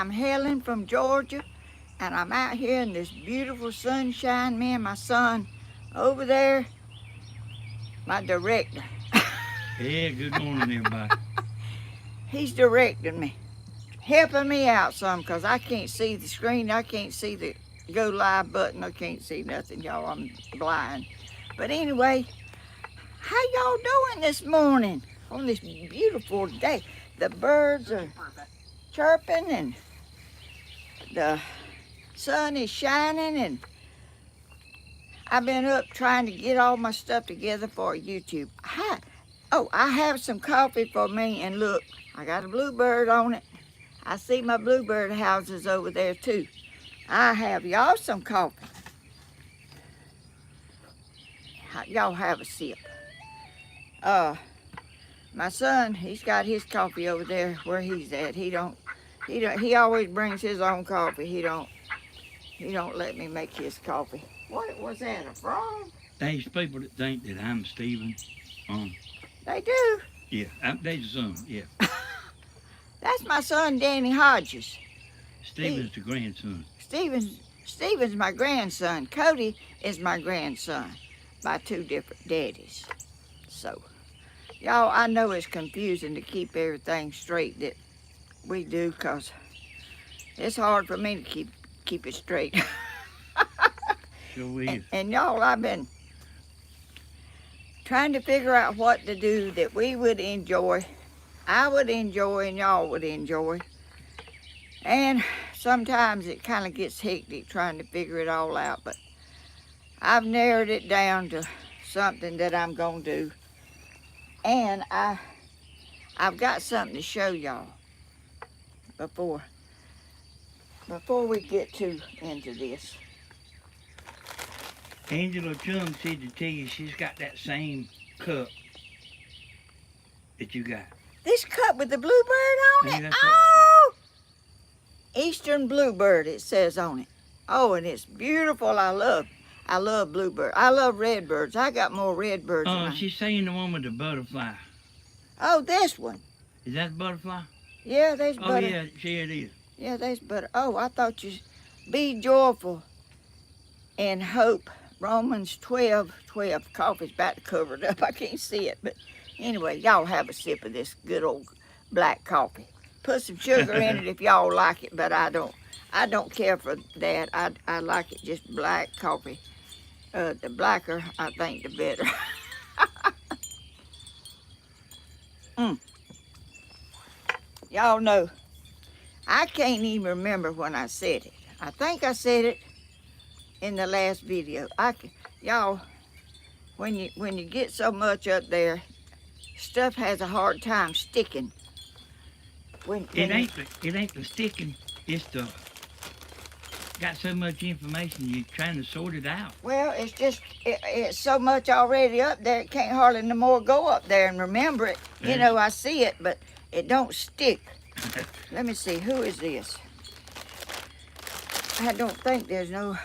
I'm Helen from Georgia, and I'm out here in this beautiful sunshine. Me and my son over there, my director. Yeah, good morning, everybody. He's directing me, helping me out some, because I can't see the screen. I can't see the go live button. I can't see nothing, y'all. I'm blind. But anyway, how y'all doing this morning on this beautiful day? The birds are chirping and the sun is shining, and I've been up trying to get all my stuff together for YouTube. I have some coffee for me, and look, I got a bluebird on it. I see my bluebird houses over there too. I have y'all some coffee. Y'all have a sip. My son, he's got his coffee over there where he's at. He always brings his own coffee. He don't let me make his coffee. What was that, a frog? There's people that think that I'm Stephen. They do. Yeah, there's some, yeah. That's my son, Danny Hodges. Stephen's the grandson. Stephen's my grandson. Cody is my grandson by two different daddies. So, y'all, I know it's confusing to keep everything straight that we do, because it's hard for me to keep it straight. Sure is. And y'all, I've been trying to figure out what to do that we would enjoy, I would enjoy, and y'all would enjoy. And sometimes it kind of gets hectic trying to figure it all out, but I've narrowed it down to something that I'm going to do. And I've got something to show y'all before we get too into this. Angela Chung said to tell you she's got that same cup that you got. This cup with the bluebird on Yeah, it? that's Oh! Eastern bluebird, it says on it. Oh, and it's beautiful. I love bluebird. I love redbirds. I got more redbirds than She's saying the one with the butterfly. Oh, this one. Is that butterfly? Yeah, there's Oh, butter. yeah, it is. Yeah, there's butter. Oh, I thought you be joyful and hope. Romans 12:12. Coffee's about to cover it up. I can't see it, but anyway, y'all have a sip of this good old black coffee. Put some sugar in it if y'all like it, but I don't care for that. I like it just black coffee. The blacker, I think, the better. Y'all know, I can't even remember when I said it. I think I said it in the last video. Y'all, when you get so much up there, stuff has a hard time sticking. It ain't the sticking. It's the got so much information you're trying to sort it out. Well, it's just it's so much already up there. It can't hardly no more go up there and remember it. You know, I see it, but it don't stick. Let me see. Who is this? I don't think there's no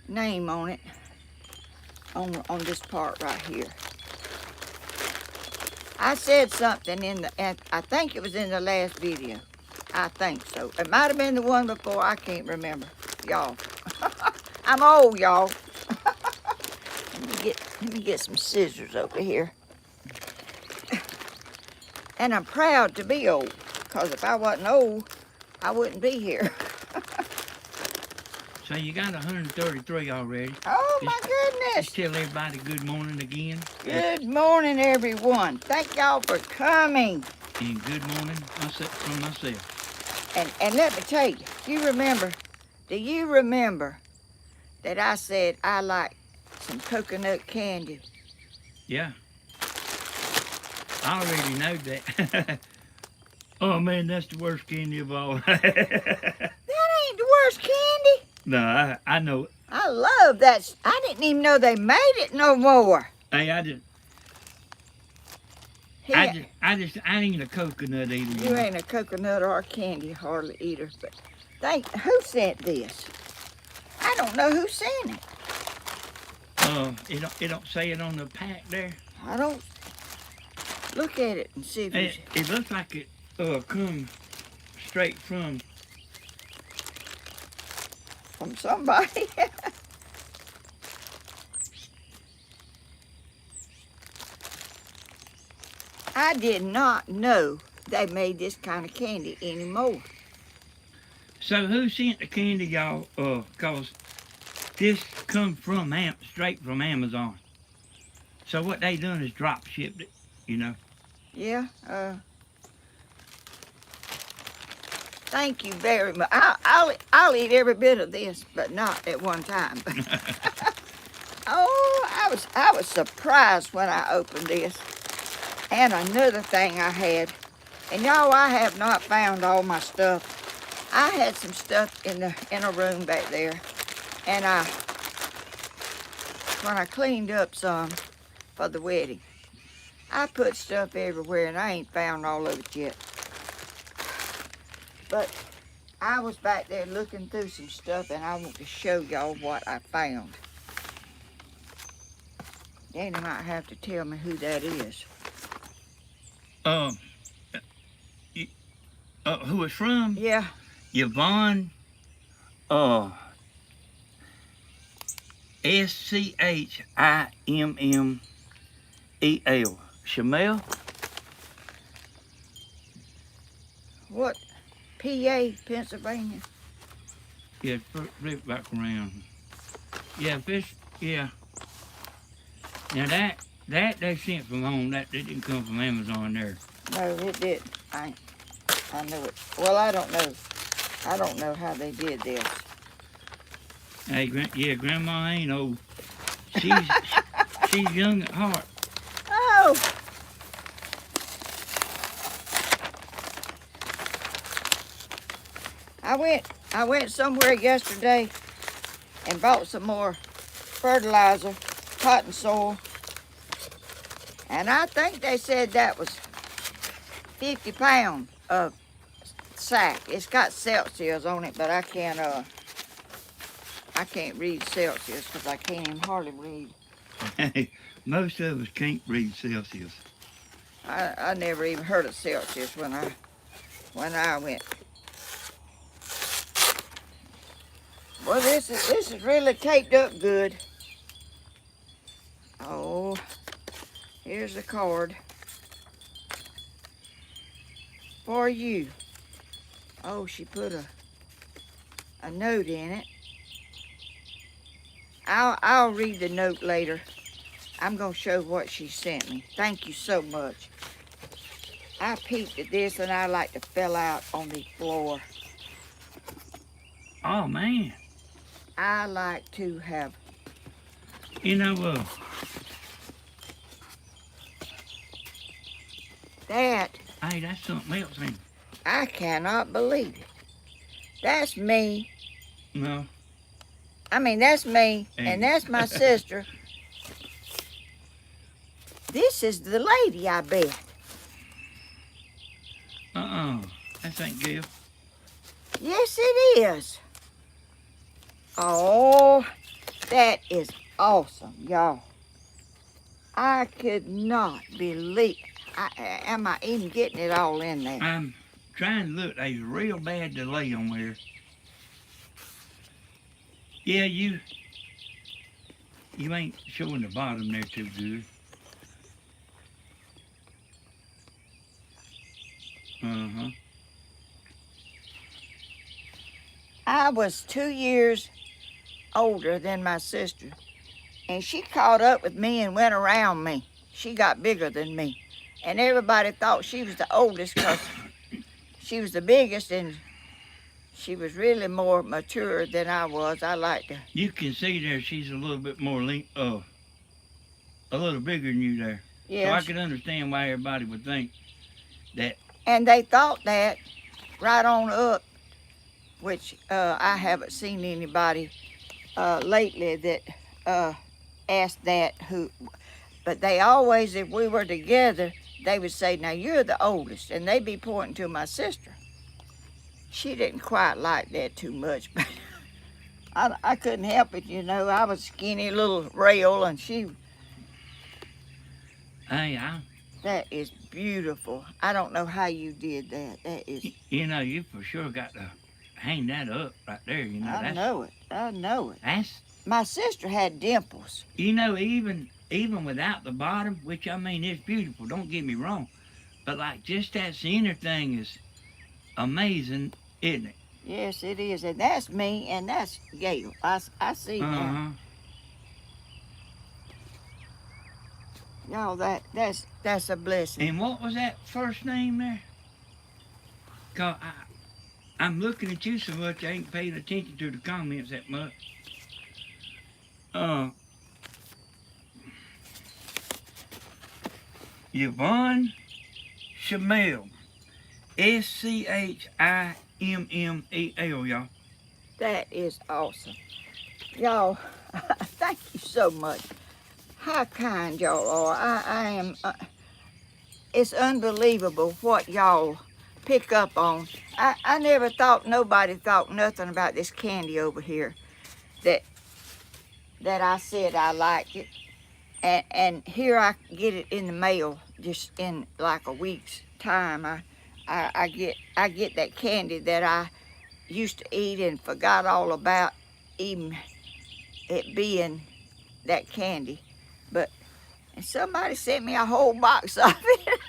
name on it on this part right here. I said something I think it was in the last video. I think so. It might have been the one before. I can't remember, y'all. I'm old, y'all. Let me get some scissors over here. And I'm proud to be old, because if I wasn't old, I wouldn't be here. So you got 133 already. Oh, my goodness. Just tell everybody good morning again. Good morning, everyone. Thank y'all for coming. And good morning from myself. And let me tell you, do you remember that I said I like some coconut candy? Yeah. I already know that. Oh, man, that's the worst candy of all. That ain't the worst candy. No, I know it. I love that. I didn't even know they made it no more. Hey, I ain't a coconut eater. You ain't a coconut or a candy hardly eater, but who sent this? I don't know who sent it. It don't say it on the pack there. I don't. Look at it and see if It looks like it come straight from somebody. I did not know they made this kind of candy anymore. So who sent the candy, y'all? Cause this come from straight from Amazon. So what they done is drop shipped it, you know. Yeah. Thank you very much. I'll eat every bit of this, but not at one time. Oh, I was surprised when I opened this. And another thing I had, and y'all, I have not found all my stuff. I had some stuff in a room back there, and when I cleaned up some for the wedding, I put stuff everywhere, and I ain't found all of it yet. But I was back there looking through some stuff, and I want to show y'all what I found. Danny might have to tell me who that is. Who it's from? Yeah. Yvonne, Schimmel. Schimmel? What? PA, Pennsylvania. Yeah, flip back around. Yeah, fish, yeah. Now that they sent from home, that didn't come from Amazon there. No, it did. I know it. Well, I don't know. I don't know how they did this. Hey, Grandma ain't old. She's young at heart. Oh! I went somewhere yesterday and bought some more fertilizer, cotton soil, and I think they said that was 50 pounds of sack. It's got Celsius on it, but I can't read Celsius because I can't even hardly read. Hey, most of us can't read Celsius. I never even heard of Celsius when I went. Well, this is really taped up good. Oh, here's the card for you. Oh, she put a note in it. I'll read the note later. I'm gonna show what she sent me. Thank you so much. I peeked at this and I like to fell out on the floor. Oh man. I like to have. You know, That. hey, that's something else, ain't it? I cannot believe it. That's me. No. I mean, that's me, and that's my sister. This is the lady, I bet. That ain't good. Yes, it is. Oh, that is awesome, y'all. I could not believe. Am I even getting it all in there? I'm trying to look. There's a real bad delay on there. Yeah, you ain't showing the bottom there too good. Uh-huh. I was 2 years older than my sister, and she caught up with me and went around me. She got bigger than me, and everybody thought she was the oldest because she was the biggest, and she was really more mature than I was. I like to. You can see there she's a little bit more a little bigger than you there. Yeah. So I can understand why everybody would think that. And they thought that right on up, which I haven't seen anybody lately that asked that but they always, if we were together, they would say, now you're the oldest, and they'd be pointing to my sister. She didn't quite like that too much, but I couldn't help it, you know. I was skinny little rail, and she... Hey, That is beautiful. I don't know how you did that. That is. You know, you for sure got to hang that up right there. You know, I know it. I know it. that's My sister had dimples. you know even without the bottom, which I mean is beautiful. Don't get me wrong, but like just that center thing is amazing, isn't it? Yes, it is. And that's me, and that's Gail. I see Uh now. huh. Y'all, that's a blessing. And what was that first name there? 'Cause I'm looking at you so much, I ain't paying attention to the comments that much. Uh, Yvonne Shamel. SCHIMMEL, y'all. That is awesome. Y'all, thank you so much. How kind y'all are. I am, it's unbelievable what y'all pick up on. I never thought nobody thought nothing about this candy over here that I said I liked it. And here I get it in the mail just in like a week's time. I get that candy that I used to eat and forgot all about even it being that candy. But and somebody sent me a whole box of it.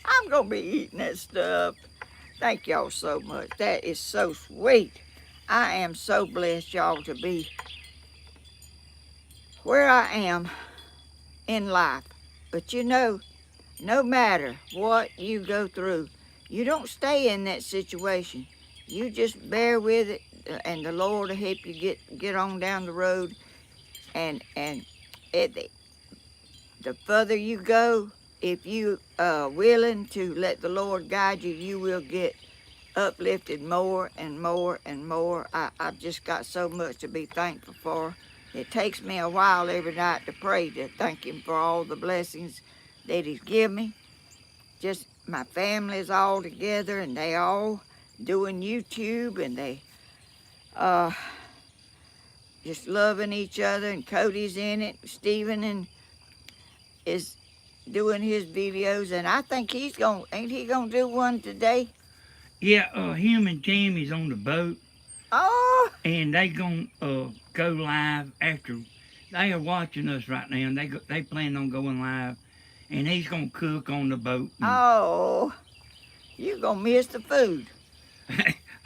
I'm gonna be eating that stuff. Thank y'all so much. That is so sweet. I am so blessed, y'all, to be where I am in life. But you know, no matter what you go through, you don't stay in that situation. You just bear with it, and the Lord will help you get on down the road. And it, the further you go, if you are willing to let the Lord guide you, you will get uplifted more and more and more. I've just got so much to be thankful for. It takes me a while every night to pray to thank Him for all the blessings that He's given me. Just my family's all together, and they all doing YouTube, and they just loving each other, and Cody's in it. Stephen is doing his videos, and I think ain't he gonna do one today? Yeah, him and Tammy's on the boat, Oh, and they gonna go live after. They are watching us right now, and they plan on going live, and he's gonna cook on the boat. oh, you gonna miss the food.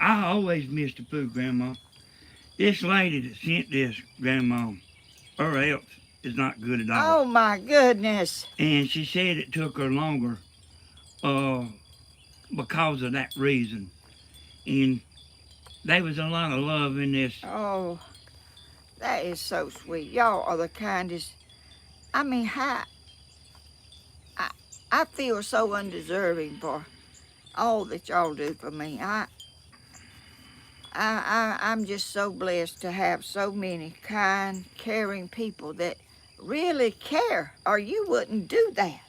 I always miss the food, Grandma. This lady that sent this, Grandma, or else is not good at all. Oh my goodness. And she said it took her longer uh, because of that reason. And there was a lot of love in this. Oh, that is so sweet. Y'all are the kindest. I mean, I feel so undeserving for all that y'all do for me. I'm just so blessed to have so many kind, caring people that really care, or you wouldn't do that.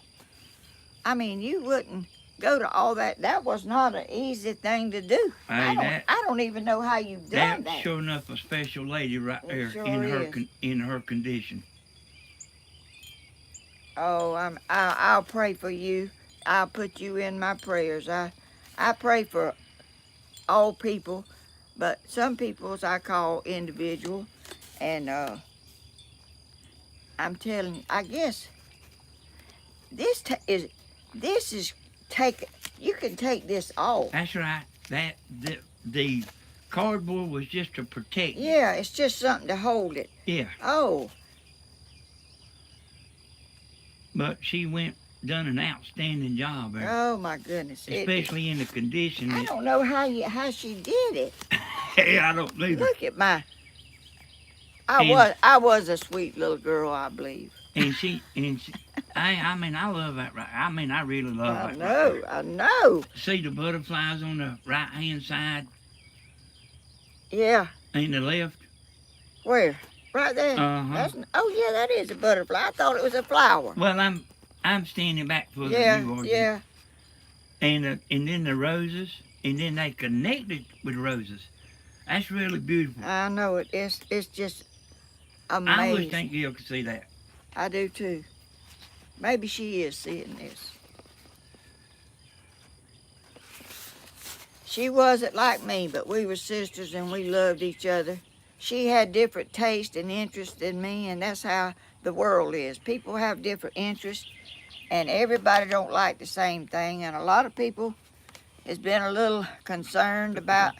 I mean, you wouldn't go to all that. That was not an easy thing to do. Hey, I don't even know how you've done that's that. sure enough a special lady right It there sure in her condition. Oh, I'll pray for you. I'll put you in my prayers. I pray for all people, but some people's I call individual, and I'm telling you, I guess this is take. You can take this off. That's right. The cardboard was just to protect. Yeah, it's just something to hold it. Yeah. Oh, But she done an outstanding job there. oh my goodness! Especially in the condition. I don't know how she did it. Hey, I don't either. Look at my. I was a sweet little girl, I believe. And she I mean, I love that right. I mean, I really love I that. know, Right. I know. See the butterflies on the right hand side Yeah, and the left. where? Right there. Uh-huh. Oh yeah, that is a butterfly. I thought it was a flower. Well, I'm standing back for Yeah, the new yeah. And then the roses, and then they connected with roses. That's really beautiful. I know it. It's just I amazing. always think Gil could see that. I do too. Maybe she is seeing this. She wasn't like me, but we were sisters and we loved each other. She had different taste and interest than me, and that's how the world is. People have different interests, and everybody don't like the same thing. And a lot of people has been a little concerned about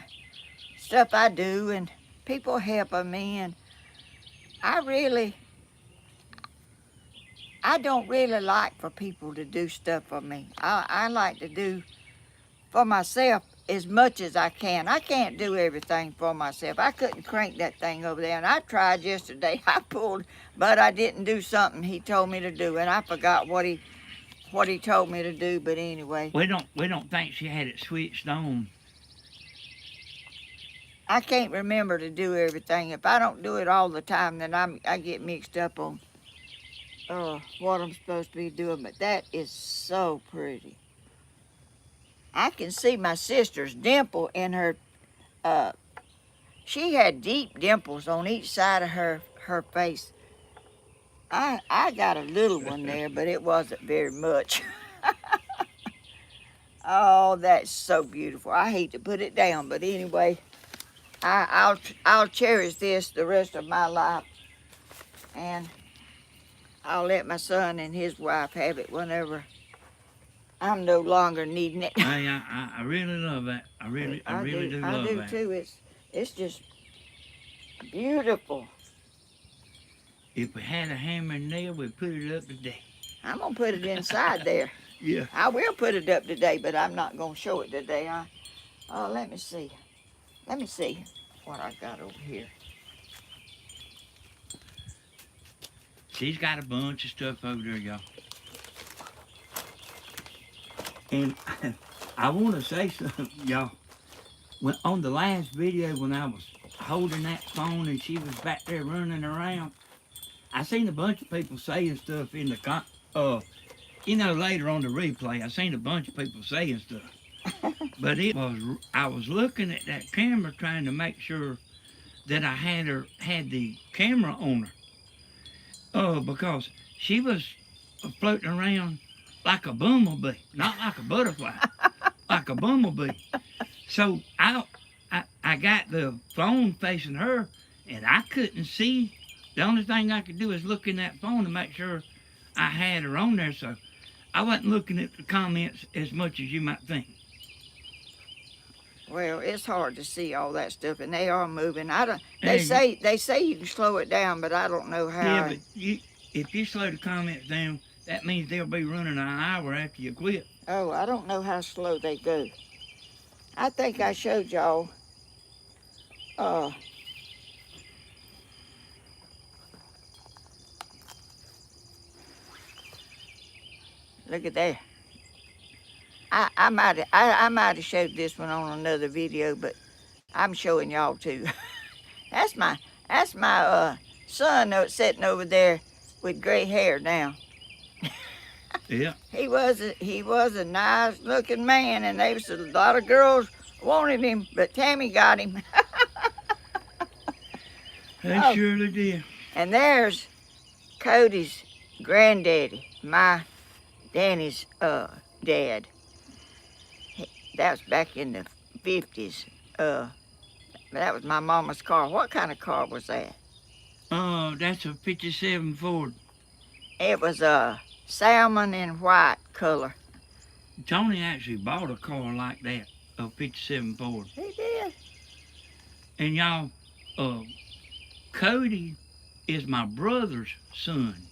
stuff I do, and people helping me. And I don't really like for people to do stuff for me. I like to do for myself as much as I can. I can't do everything for myself. I couldn't crank that thing over there, and I tried yesterday. I pulled, but I didn't do something he told me to do, and I forgot what he told me to do. But anyway, We don't think she had it switched on. I can't remember to do everything. If I don't do it all the time, then I get mixed up on what I'm supposed to be doing. But that is so pretty. I can see my sister's dimple in her. She had deep dimples on each side of her face. I got a little one there, but it wasn't very much. Oh, that's so beautiful. I hate to put it down, but anyway, I'll cherish this the rest of my life, and I'll let my son and his wife have it whenever I'm no longer needing it. Hey, I really love that. I really do love that. I do too. It's just beautiful. If we had a hammer and nail, we'd put it up today. I'm gonna put it inside there. Yeah. I will put it up today, but I'm not gonna show it today. Let me see. Let me see what I got over here. She's got a bunch of stuff over there, y'all. And I want to say something, y'all. On the last video, when I was holding that phone and she was back there running around, I seen a bunch of people saying stuff in the later on the replay. I seen a bunch of people saying stuff. But I was looking at that camera trying to make sure that I had the camera on her. Because she was floating around like a bumblebee, not like a butterfly, like a bumblebee. So I got the phone facing her, and I couldn't see. The only thing I could do is look in that phone to make sure I had her on there. So I wasn't looking at the comments as much as you might think. Well, it's hard to see all that stuff, and they are moving. They say you can slow it down, but I don't know how. Yeah, but if you slow the comments down, that means they'll be running an hour after you quit. Oh, I don't know how slow they go. I think I showed y'all. Look at there. I might have showed this one on another video, but I'm showing y'all too. that's my son sitting over there with gray hair now. Yeah. He was a nice looking man, and there was a lot of girls wanted him, but Tammy got him. They surely did. And there's Cody's granddaddy, my Danny's dad. That was back in the 50s. That was my mama's car. What kind of car was that? Oh, that's a 57 Ford. It was a salmon and white color. Tony actually bought a car like that, a 57 Ford. He did. And y'all, Cody is my brother's son.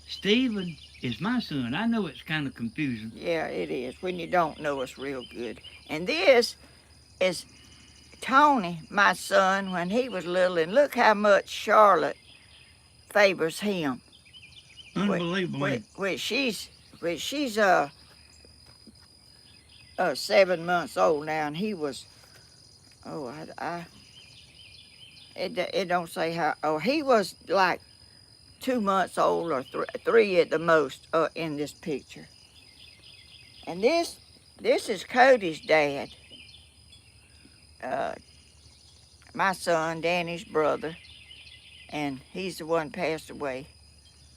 Stephen is my son. I know it's kind of confusing. Yeah, it is when you don't know us real good. And this is Tony, my son, when he was little, and look how much Charlotte favors him. Unbelievable. Which she's 7 months old now, and he was, it don't say how. Oh, he was like 2 months old or three at the most in this picture. And this is Cody's dad, my son Danny's brother, and he's the one passed away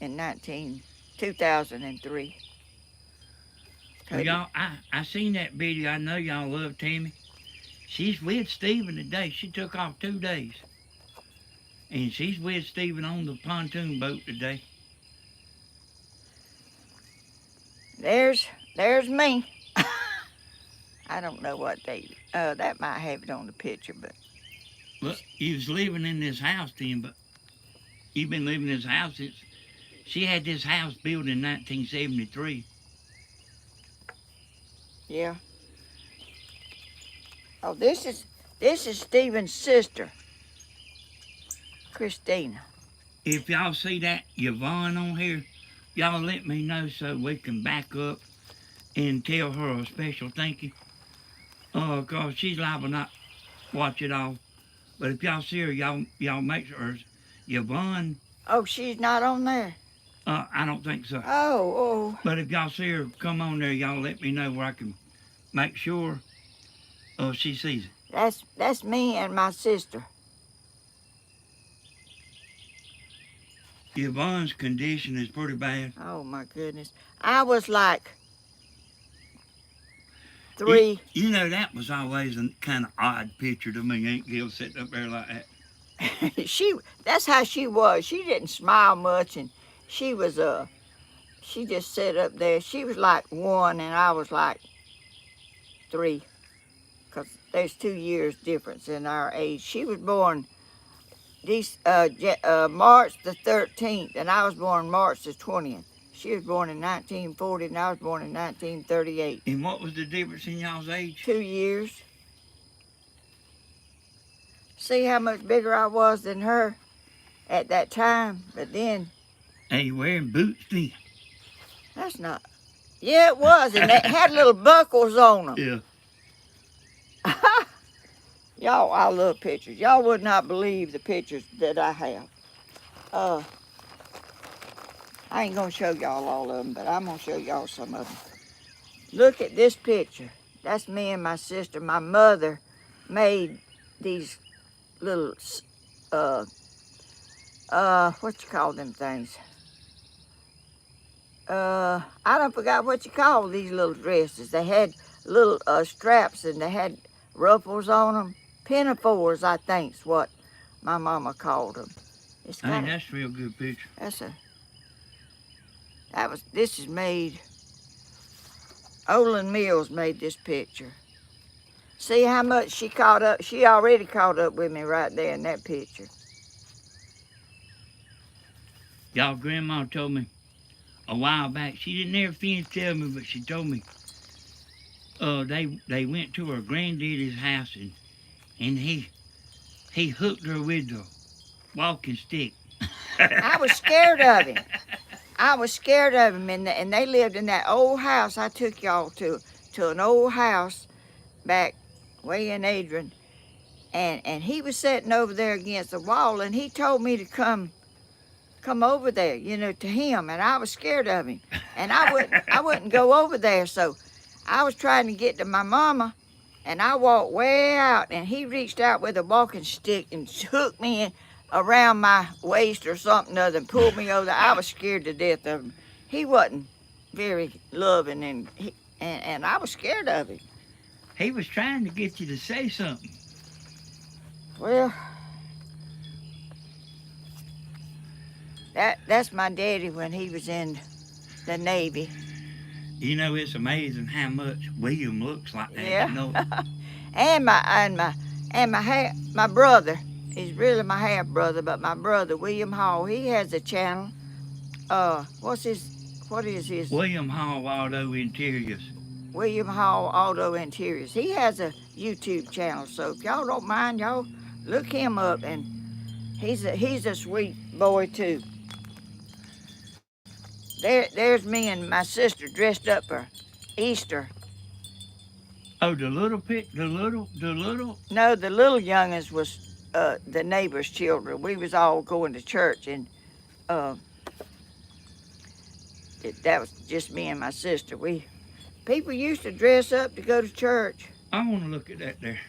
in 19 2003. Well, y'all, I seen that video. I know y'all love Tammy. She's with Stephen today. She took off 2 days. And she's with Stephen on the pontoon boat today. There's me. I don't know what date. That might have it on the picture, but. Look, you was living in this house then, but you've been living in this house since she had this house built in 1973. Yeah. Oh, this is Stephen's sister, Christina. If y'all see that Yvonne on here, y'all let me know so we can back up and tell her a special thank you. 'Cause she's liable not watch it all. But if y'all see her, y'all make sure Yvonne. Oh, she's not on there. I don't think so. Oh. But if y'all see her come on there, y'all let me know where I can make sure she sees it. That's me and my sister. Yvonne's condition is pretty bad. Oh my goodness. I was like 3. You know, that was always a kind of odd picture to me, Aunt Gil sitting up there like that. That's how she was. She didn't smile much, and she was she just sat up there. She was like 1 and I was like 3, because there's 2 years difference in our age. She was born March the 13th, and I was born March the 20th. She was born in 1940, and I was born in 1938. And what was the difference in y'all's age? 2 years. See how much bigger I was than her at that time, but then. Hey, you wearing boots then? That's not. Yeah, it was, and they had little buckles on them. Yeah. Y'all, I love pictures. Y'all would not believe the pictures that I have. I ain't gonna show y'all all of them, but I'm gonna show y'all some of them. Look at this picture. That's me and my sister. My mother made these little, what you call them things? I don't forgot what you call these little dresses. They had little straps, and they had ruffles on them. Pinafores, I think's what my mama called them. It's Hey, that's a real good picture. This is made. Olin Mills made this picture. See how much she caught up? She already caught up with me right there in that picture. Y'all grandma told me a while back, she didn't ever finish telling me, but she told me they went to her granddaddy's house, and he hooked her with the walking stick. I was scared of him. And they lived in that old house. I took y'all to an old house back way in Adrian, and he was sitting over there against the wall, and he told me to come over there, to him, and I was scared of him, and I wouldn't go over there. So I was trying to get to my mama, and I walked way out, and he reached out with a walking stick and hooked me in around my waist or something other and pulled me over there. I was scared to death of him. He wasn't very loving, and I was scared of him. He was trying to get you to say something. Well, that's my daddy when he was in the Navy. You know, it's amazing how much William looks like that. Yeah. You know? and my brother. He's really my half brother, but my brother William Hall. He has a channel. What is his? William Hall Auto Interiors. William Hall Auto Interiors. He has a YouTube channel, so if y'all don't mind, y'all look him up, and he's a sweet boy too. There's me and my sister dressed up for Easter. Oh, the little. No, the little youngins was the neighbor's children. We was all going to church, and that was just me and my sister. People used to dress up to go to church. I want to look at that there.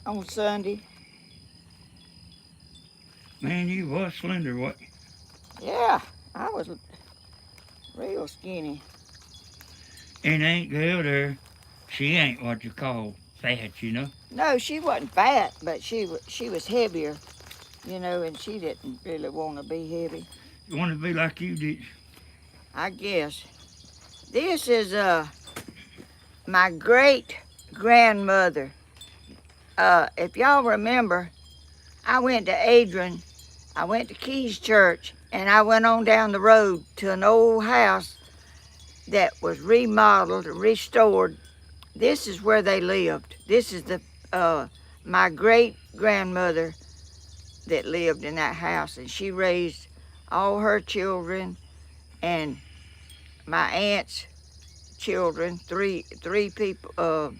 On Sunday. Man, you was slender, what? Yeah, I was real skinny. And Aunt Gilda, she ain't what you call fat, you know. No, she wasn't fat, but she was heavier, and she didn't really want to be heavy. You want to be like you did. I guess. This is my great grandmother. If y'all remember, I went to Adrian, I went to Keys Church, and I went on down the road to an old house that was remodeled, restored. This is where they lived. This is my great grandmother that lived in that house, and she raised all her children and my aunt's children. Three people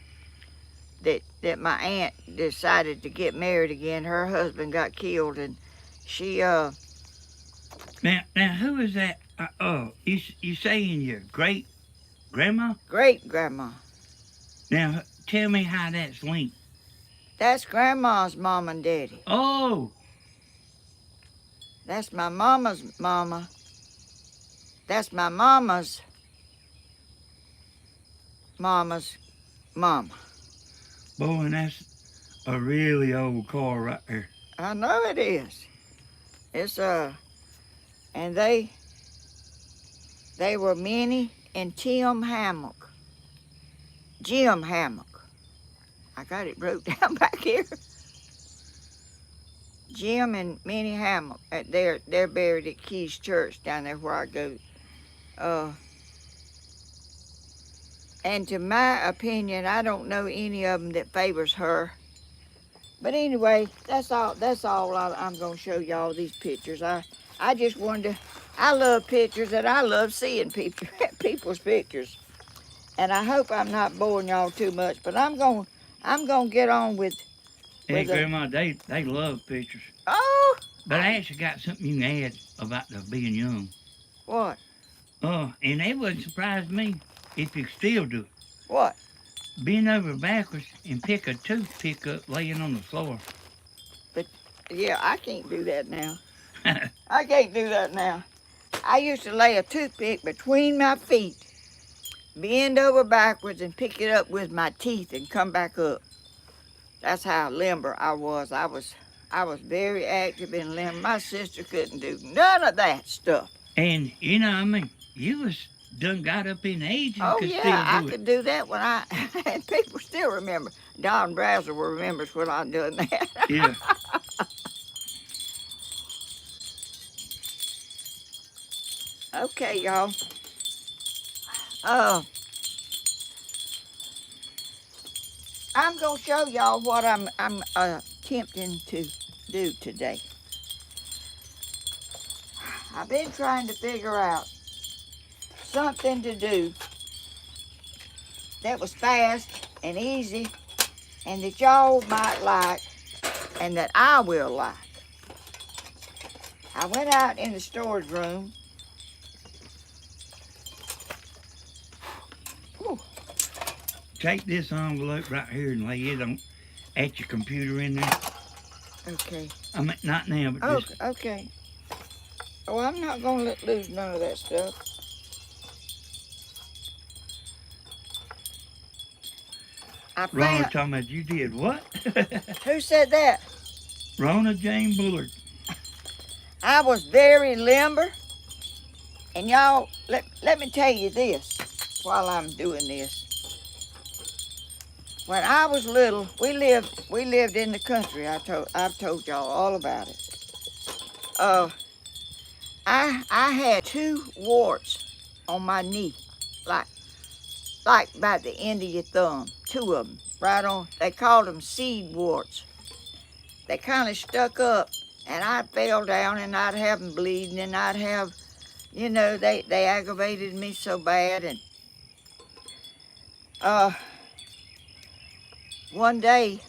that my aunt decided to get married again. Her husband got killed, and she Now, who is that? You saying your great grandma? great grandma. Now, tell me how that's linked. That's grandma's mom and daddy. Oh, That's my mama's mama. That's my mama's mama's mama. boy, and that's a really old car right there. I know it is. It's and they were Minnie and Tim Hammock. Jim Hammock. I got it wrote down back here. Jim and Minnie Hammock. They're buried at Keys Church down there where I go. And to my opinion, I don't know any of them that favors her. But anyway, that's all. I'm gonna show y'all these pictures. I just wanted to. I love pictures, and I love seeing people's pictures. And I hope I'm not boring y'all too much. But I'm gonna get on with. Hey, Grandma, they love pictures. Oh. But I actually got something you can add about the being young. What? And it wouldn't surprise me if you still do it. What? Bend over backwards and pick a toothpick up laying on the floor. But yeah, I can't do that now. I can't do that now. I used to lay a toothpick between my feet, bend over backwards, and pick it up with my teeth and come back up. That's how limber I was. I was very active and limber. My sister couldn't do none of that stuff. And you was done got up in age and Oh could yeah, still I do it. could do that when and people still remember. Don Brazel remembers when I'm doing that. Yeah. Okay, y'all. I'm gonna show y'all what I'm attempting to do today. I've been trying to figure out something to do that was fast and easy and that y'all might like and that I will like. I went out in the storage room. Whew. Take this envelope right here and lay it on at your computer in there. Okay. I mean, not now, but just... Okay. Oh, I'm not gonna let lose none of that stuff. Rona talking about you did what? Who said that? Rona Jane Bullard. I was very limber. And y'all, let me tell you this while I'm doing this. When I was little, we lived in the country. I've told y'all all about it. I had 2 warts on my knee, like by the end of your thumb. 2 of them, right on. They called them seed warts. They kind of stuck up, and I fell down, and I'd have them bleeding, and I'd have, they aggravated me so bad. And one day,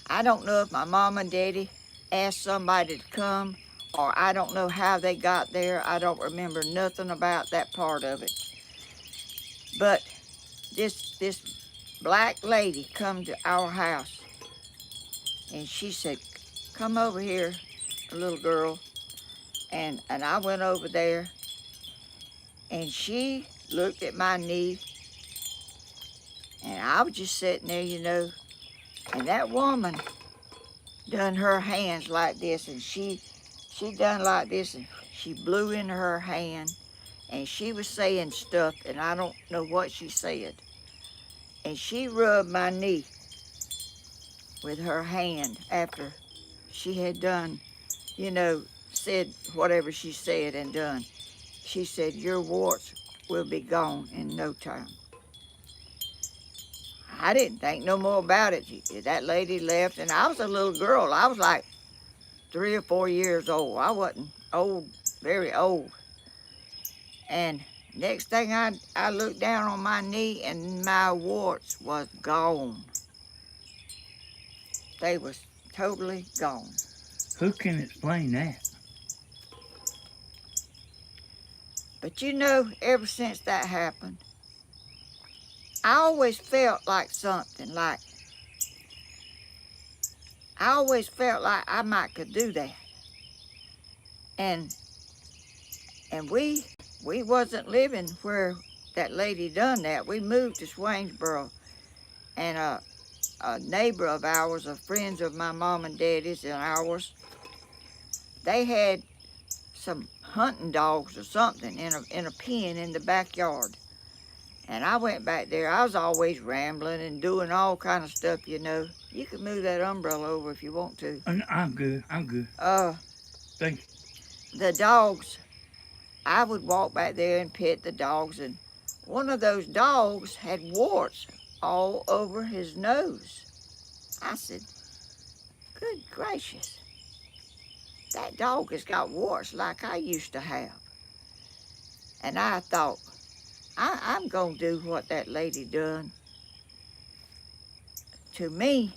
I don't know if my mom and daddy asked somebody to come, or I don't know how they got there. I don't remember nothing about that part of it. But this black lady come to our house, and she said, "Come over here, little girl." And I went over there, and she looked at my knee, and I was just sitting there, you know, and that woman done her hands like this, and she done like this, and she blew in her hand, and she was saying stuff, and I don't know what she said. And she rubbed my knee with her hand after she had done, you know, said whatever she said and done. She said, your warts will be gone in no time. I didn't think no more about it. That lady left, and I was a little girl. I was like 3 or 4 years old. I wasn't old, very old. And next thing I looked down on my knee, and my warts was gone. They was totally gone. Who can explain that? But you know, ever since that happened, I always felt like something, like I always felt like I might could do that. And we wasn't living where that lady done that. We moved to Swainsboro, and a neighbor of ours, a friends of my mom and daddy's and ours, they had some hunting dogs or something in a pen in the backyard. And I went back there. I was always rambling and doing all kind of stuff, you know. You can move that umbrella over if you want to. I'm good. I'm good. Thank you. The dogs, I would walk back there and pet the dogs, and one of those dogs had warts all over his nose. I said, good gracious, that dog has got warts like I used to have. And I thought, I'm going to do what that lady done to me,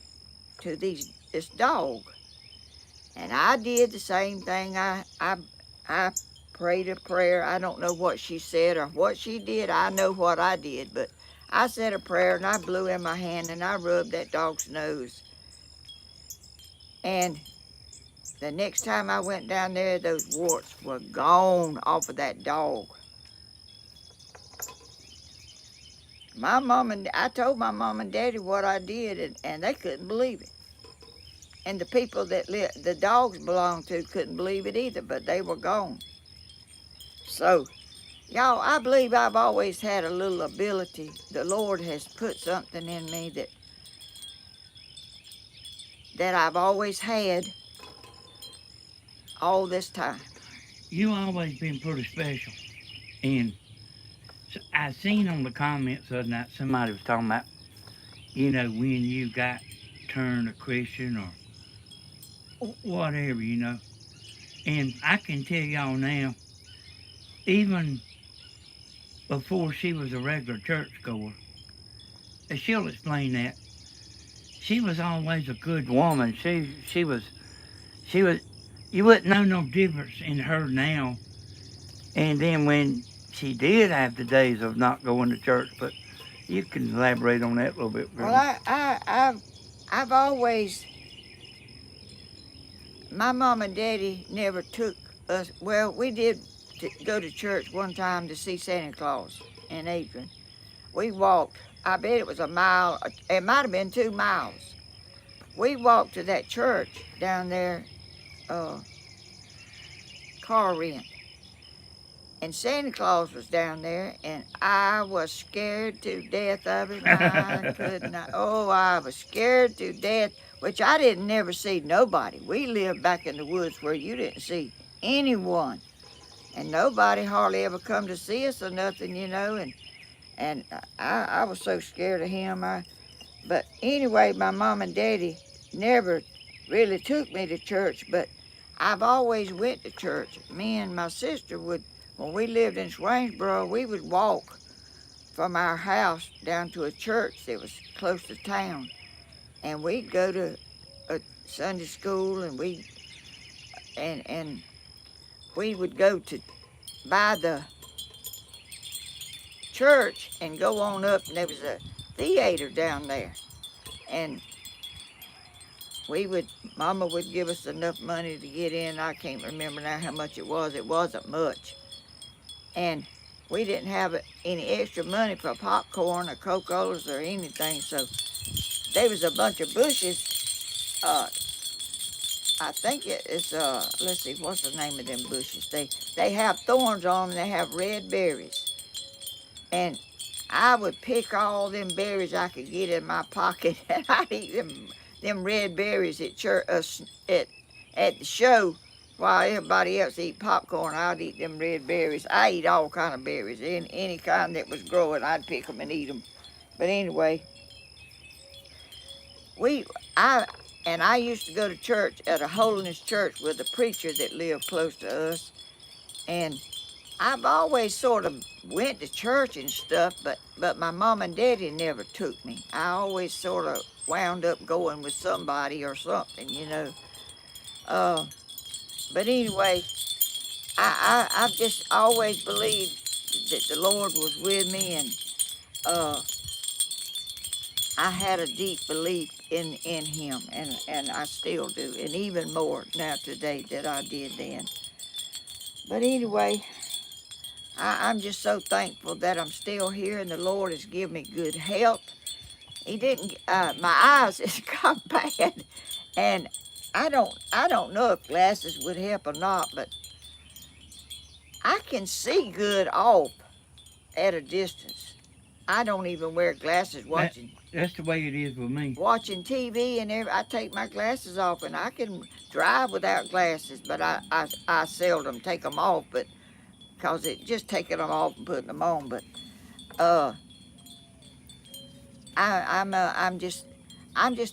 to this dog. And I did the same thing. I prayed a prayer. I don't know what she said or what she did. I know what I did, but I said a prayer, and I blew in my hand, and I rubbed that dog's nose. And the next time I went down there, those warts were gone off of that dog. I told my mom and daddy what I did, and they couldn't believe it. And the people that the dogs belonged to couldn't believe it either, but they were gone. So, y'all, I believe I've always had a little ability. The Lord has put something in me that I've always had all this time. You always been pretty special. And I seen on the comments the other night somebody was talking about, you know, when you got turned a Christian or whatever, you know. And I can tell y'all now, even before she was a regular churchgoer, and she'll explain that, she was always a good woman. She was, you wouldn't know no difference in her now. And then when she did have the days of not going to church, but you can elaborate on that a little bit. Girl. Well, I've always, my mom and daddy never took us, well, we did go to church one time to see Santa Claus in Adrian. We walked, I bet it was a mile, it might have been 2 miles. We walked to that church down there, car rent. And Santa Claus was down there, and I was scared to death of him. I could not. Oh, I was scared to death, which I didn't never see nobody. We lived back in the woods where you didn't see anyone, and nobody hardly ever come to see us or nothing, you know. And I was so scared of him. But anyway, my mom and daddy never really took me to church, but I've always went to church. Me and my sister would. When we lived in Swainsboro, we would walk from our house down to a church that was close to town. And we'd go to a Sunday school, and we would go to by the church and go on up, and there was a theater down there. And Mama would give us enough money to get in. I can't remember now how much it was. It wasn't much. And we didn't have any extra money for popcorn or Coca-Colas or anything. So there was a bunch of bushes. I think it's, let's see, what's the name of them bushes? They have thorns on them. They have red berries. And I would pick all them berries I could get in my pocket, and I'd eat them red berries at church, at the show, while everybody else eat popcorn. I'd eat them red berries. I eat all kind of berries, any kind that was growing. I'd pick them and eat them. But anyway, I used to go to church at a holiness church with a preacher that lived close to us, and I've always sort of went to church and stuff, but my mom and daddy never took me. I always sort of wound up going with somebody or something, you know. But anyway, I've just always believed that the Lord was with me, and I had a deep belief in Him, and I still do, and even more now today than I did then. But anyway, I'm just so thankful that I'm still here, and the Lord has given me good health. He didn't. My eyes has got bad, and I don't know if glasses would help or not, but I can see good off at a distance. I don't even wear glasses watching. That's the way it is with me. Watching TV and I take my glasses off, and I can drive without glasses, but I seldom take them off, but because it just taking them off and putting them on. But I'm just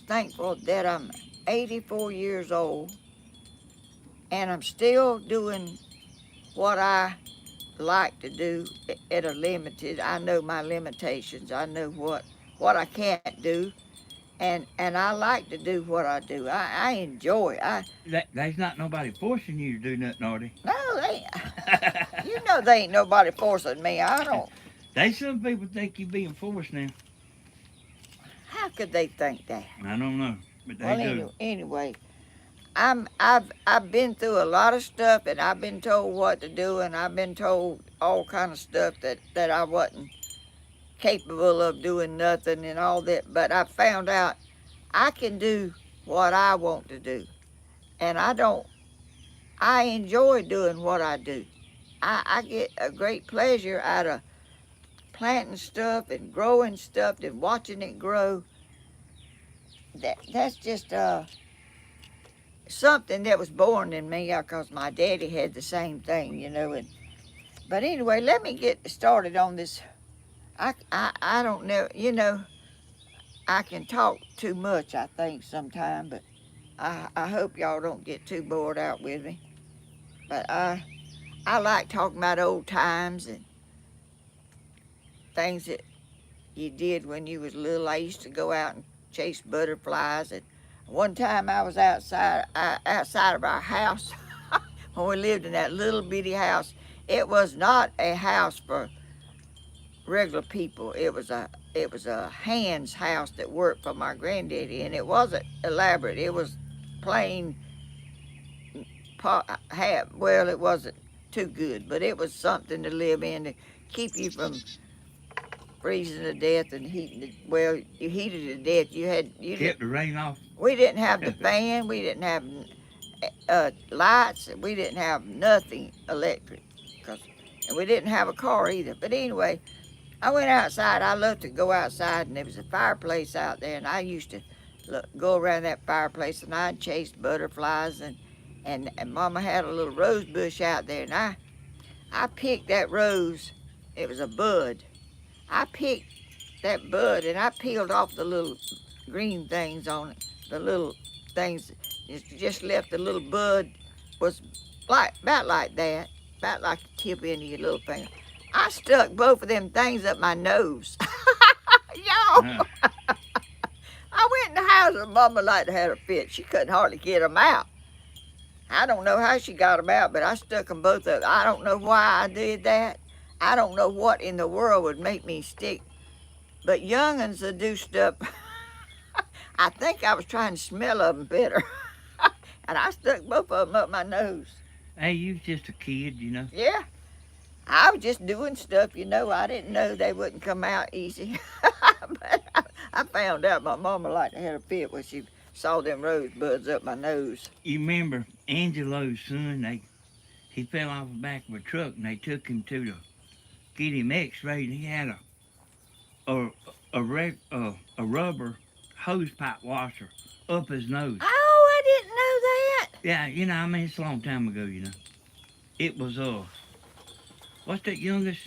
thankful that I'm 84 years old, and I'm still doing what I like to do at a limited. I know my limitations. I know what I can't do, and I like to do what I do. I enjoy it. There's not nobody forcing you to do nothing, are they? No, they. You know, they ain't nobody forcing me. I don't. There's some people think you're being forced now. How could they think that? I don't know, but they do. Anyway, I've been through a lot of stuff, and I've been told what to do, and I've been told all kind of stuff that I wasn't capable of doing nothing and all that. But I found out I can do what I want to do, and I enjoy doing what I do. I get a great pleasure out of planting stuff and growing stuff and watching it grow. That's just something that was born in me, because my daddy had the same thing, you know. But anyway, let me get started on this. I don't know, you know, I can talk too much, I think, sometimes, but I hope y'all don't get too bored out with me. But I like talking about old times and things that you did when you was little. I used to go out and chase butterflies, and one time I was outside of our house when we lived in that little bitty house. It was not a house for regular people. It was a hand's house that worked for my granddaddy, and it wasn't elaborate. It was plain. Well, it wasn't too good, but it was something to live in to keep you from freezing to death and heating. Well, you heated to death. You kept the rain off. We didn't have the fan. We didn't have lights. We didn't have nothing electric, and we didn't have a car either. But anyway, I went outside. I loved to go outside, and there was a fireplace out there, and I used to go around that fireplace, and I'd chase butterflies, and Mama had a little rose bush out there, and I picked that rose. It was a bud. I picked that bud, and I peeled off the little green things on it. The little things, just left the little bud, was about like that, about like the tip end of your little finger. I stuck both of them things up my nose. Y'all. I went in the house, and Mama like to have a fit. She couldn't hardly get them out. I don't know how she got them out, but I stuck them both up. I don't know why I did that. I don't know what in the world would make me stick. But young'uns will do stuff. I think I was trying to smell of them better. And I stuck both of them up my nose. Hey, you was just a kid, you know. Yeah, I was just doing stuff, you know. I didn't know they wouldn't come out easy. But I found out my mama like had a fit when she saw them rosebuds up my nose. You remember Angelo's son? He fell off the back of a truck, and they took him to get him X-rayed. And he had a rubber hose pipe washer up his nose. Oh, I didn't know that. Yeah, you know, I mean, it's a long time ago, you know. It was what's that youngest?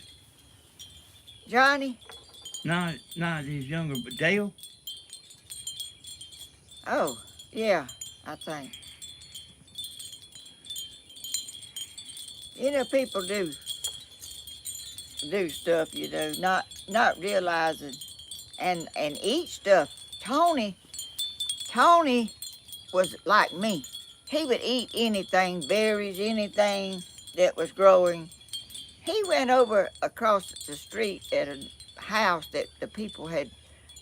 Johnny? Not his younger, but Dale. Oh, yeah, I think. You know, people do stuff, you know, not realizing and eat stuff. Tony was like me. He would eat anything, berries, anything that was growing. He went over across the street at a house that the people had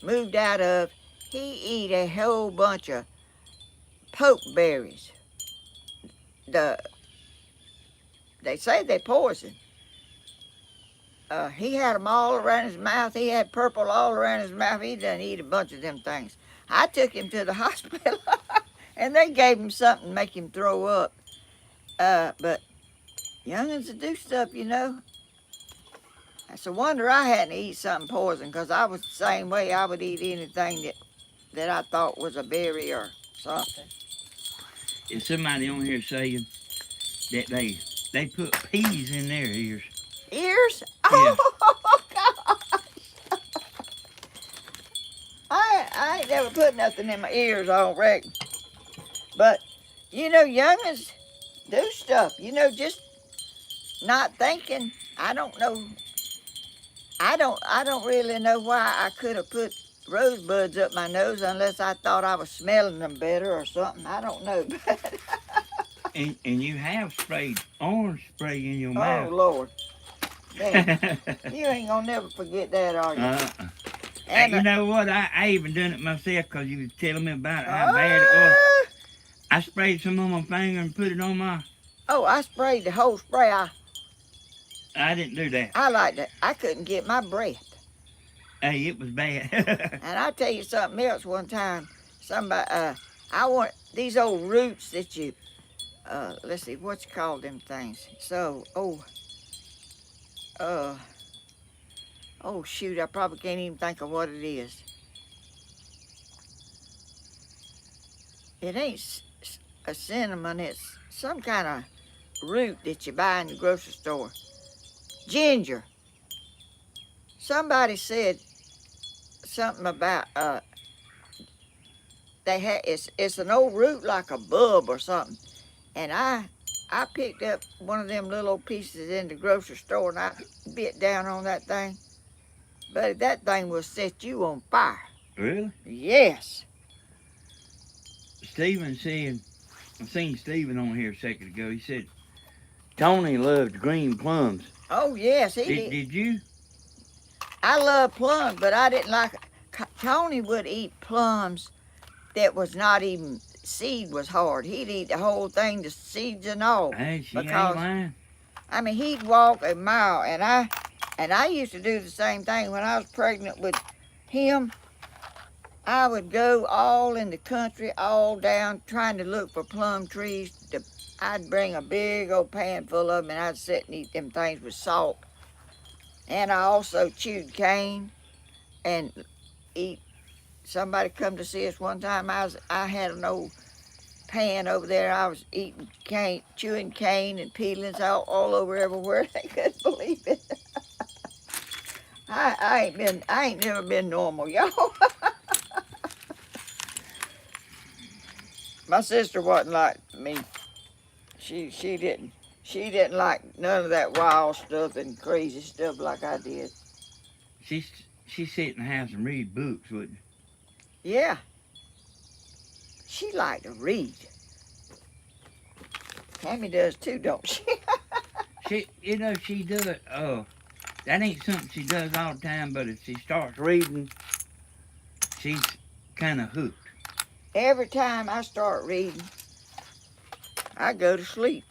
moved out of. He ate a whole bunch of pokeberries. They say they poison. He had them all around his mouth. He had purple all around his mouth. He done eat a bunch of them things. I took him to the hospital, and they gave him something to make him throw up. But youngins to do stuff, you know. It's a wonder I hadn't eaten something poison, because I was the same way. I would eat anything that I thought was a berry or something. Is somebody on here saying that they put peas in their ears? Ears? Yeah. Oh, gosh. I ain't never put nothing in my ears, I don't reckon. But, you know, youngins do stuff. You know, just not thinking. I don't know. I don't really know why I could have put rosebuds up my nose unless I thought I was smelling them better or something. I don't know. And you have sprayed orange spray in your Oh, mouth. Lord. Man, you ain't gonna never forget that, are you? And you know what? I even done it myself because you was telling me about it, how bad it was. I sprayed some on my finger and put it on my... Oh, I sprayed the whole spray. I didn't do that. I liked it. I couldn't get my breath. Hey, it was bad. And I'll tell you something else one time. Somebody, I want these old roots that you, let's see, what you call them things? So, oh shoot, I probably can't even think of what it is. It ain't a cinnamon, it's some kind of root that you buy in the grocery store. Ginger. Somebody said something about it's an old root like a bulb or something, and I picked up one of them little pieces in the grocery store and I bit down on that thing, but that thing will set you on fire. Really? Yes. Stephen said, I seen Stephen on here a second ago. He said Tony loved green plums. Oh yes, he did. Did you? I love plums, but I didn't like. Tony would eat plums that was not even seed was hard. He'd eat the whole thing, the seeds and all. Hey, she ain't because lying. I mean, he'd walk a mile, and I used to do the same thing when I was pregnant with him. I would go all in the country, all down, trying to look for plum trees. I'd bring a big old pan full of them, and I'd sit and eat them things with salt. And I also chewed cane and eat. Somebody come to see us one time. I had an old pan over there. I was eating cane, chewing cane and peelings all over everywhere. They couldn't believe it. I ain't never been normal, y'all. My sister wasn't like me. She didn't like none of that wild stuff and crazy stuff like I did. She sit in the house and read books, wouldn't Yeah. She liked to read. Tammy does too, don't she? She does it. That ain't something she does all the time, but if she starts reading, she's kind of hooked. every time I start reading, I go to sleep.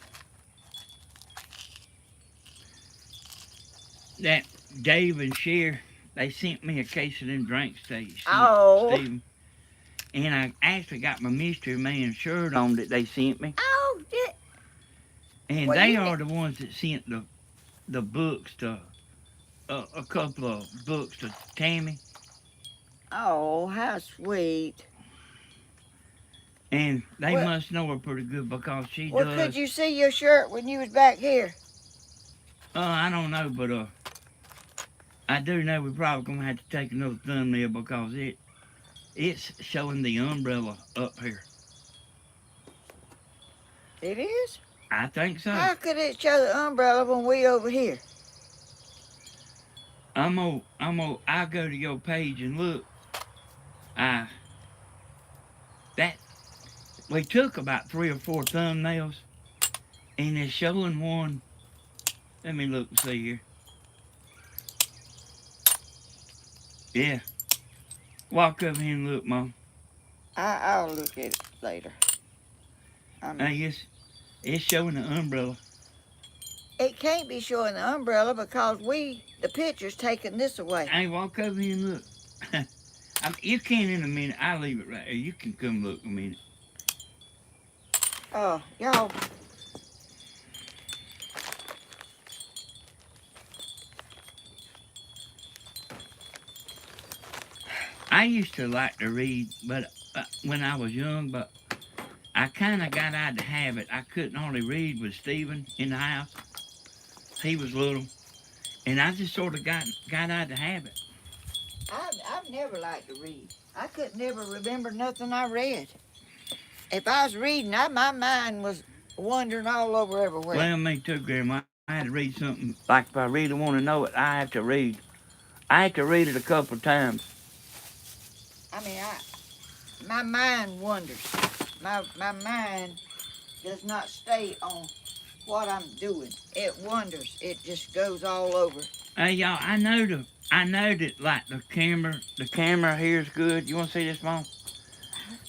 That Dave and Cher, they sent me a case of them drinks, Oh, Stephen. And I actually got my Mystery Man shirt on that they sent me. oh, yeah. And Well, they you are the ones that sent the books to, a couple of books to Tammy. Oh, how sweet. And they Well, must know her pretty good because she well, does. could you see your shirt when you was back here? I don't know, but I do know we're probably gonna have to take another thumbnail because it's showing the umbrella up here. It is? I think so. How could it show the umbrella when we over here? I'll go to your page and look. I that we took about 3 or 4 thumbnails, and it's showing one. Let me look and see here. Yeah, walk over here and look, Mom. I'll look at it later. Hey, it's showing the umbrella. It can't be showing the umbrella because the picture's taking this away. Hey, walk over here and look. You can in a minute. I'll leave it right here. You can come look a minute. Oh, y'all. I used to like to read, but when I was young, but I kind of got out of the habit. I couldn't hardly read with Stephen in the house. He was little, and I just sort of got out of the habit. I've never liked to read. I could never remember nothing I read. If I was reading, my mind was wandering all over everywhere. Well, me too, Grandma. I had to read something. Like if I really want to know it, I have to read. I had to read it a couple of times. I mean, my mind wanders. My mind does not stay on what I'm doing. It wanders. It just goes all over. Hey, y'all, I know that like the camera here is good. You want to see this, Mom?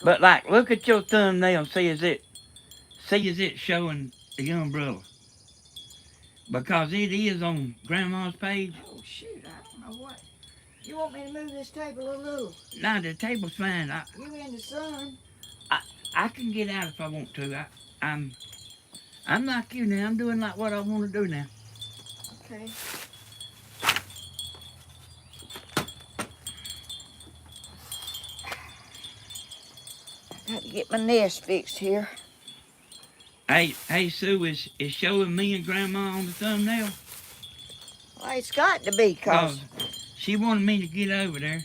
But like, look at your thumbnail. See, is it showing the umbrella? Because it is on Grandma's page. Oh shoot! I don't know what. You want me to move this table a little? No, the table's fine. You in the sun? I can get out if I want to. I'm like you now. I'm doing like what I want to do now. Okay. Got to get my nest fixed here. Hey, Sue, is showing me and Grandma on the thumbnail? Well, it's got to be, cause she wanted me to get over there.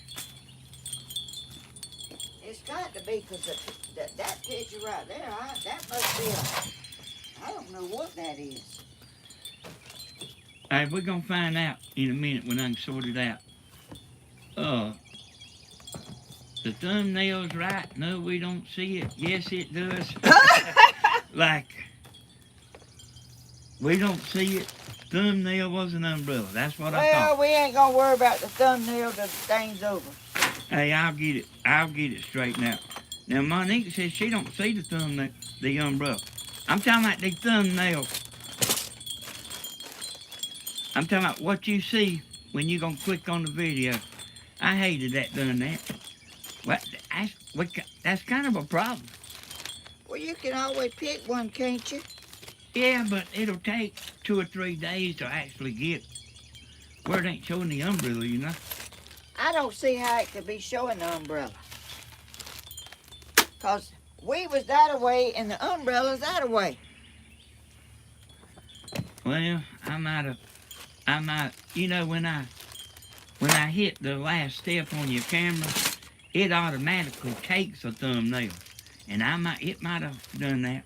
It's got to be, cause that picture right there, that must be I don't know what that is. All right, we're gonna find out in a minute when I can sort it out. The thumbnail's right. No, we don't see it. Yes, it does. Like, we don't see it. Thumbnail was an umbrella. That's what I thought. Well, we ain't gonna worry about the thumbnail till the thing's over. Hey, I'll get it straightened out. Now, Monique says she don't see the thumbnail, the umbrella. I'm talking about the thumbnail. I'm talking about what you see when you gonna click on the video. I hated that doing that. Well, that's kind of a problem. Well, you can always pick one, can't you? Yeah, but it'll take 2 or 3 days to actually get where it ain't showing the umbrella, you know. I don't see how it could be showing the umbrella. Cause we was that away and the umbrella's that away. Well, I might, you know, when I hit the last step on your camera, it automatically takes a thumbnail. And it might have done that.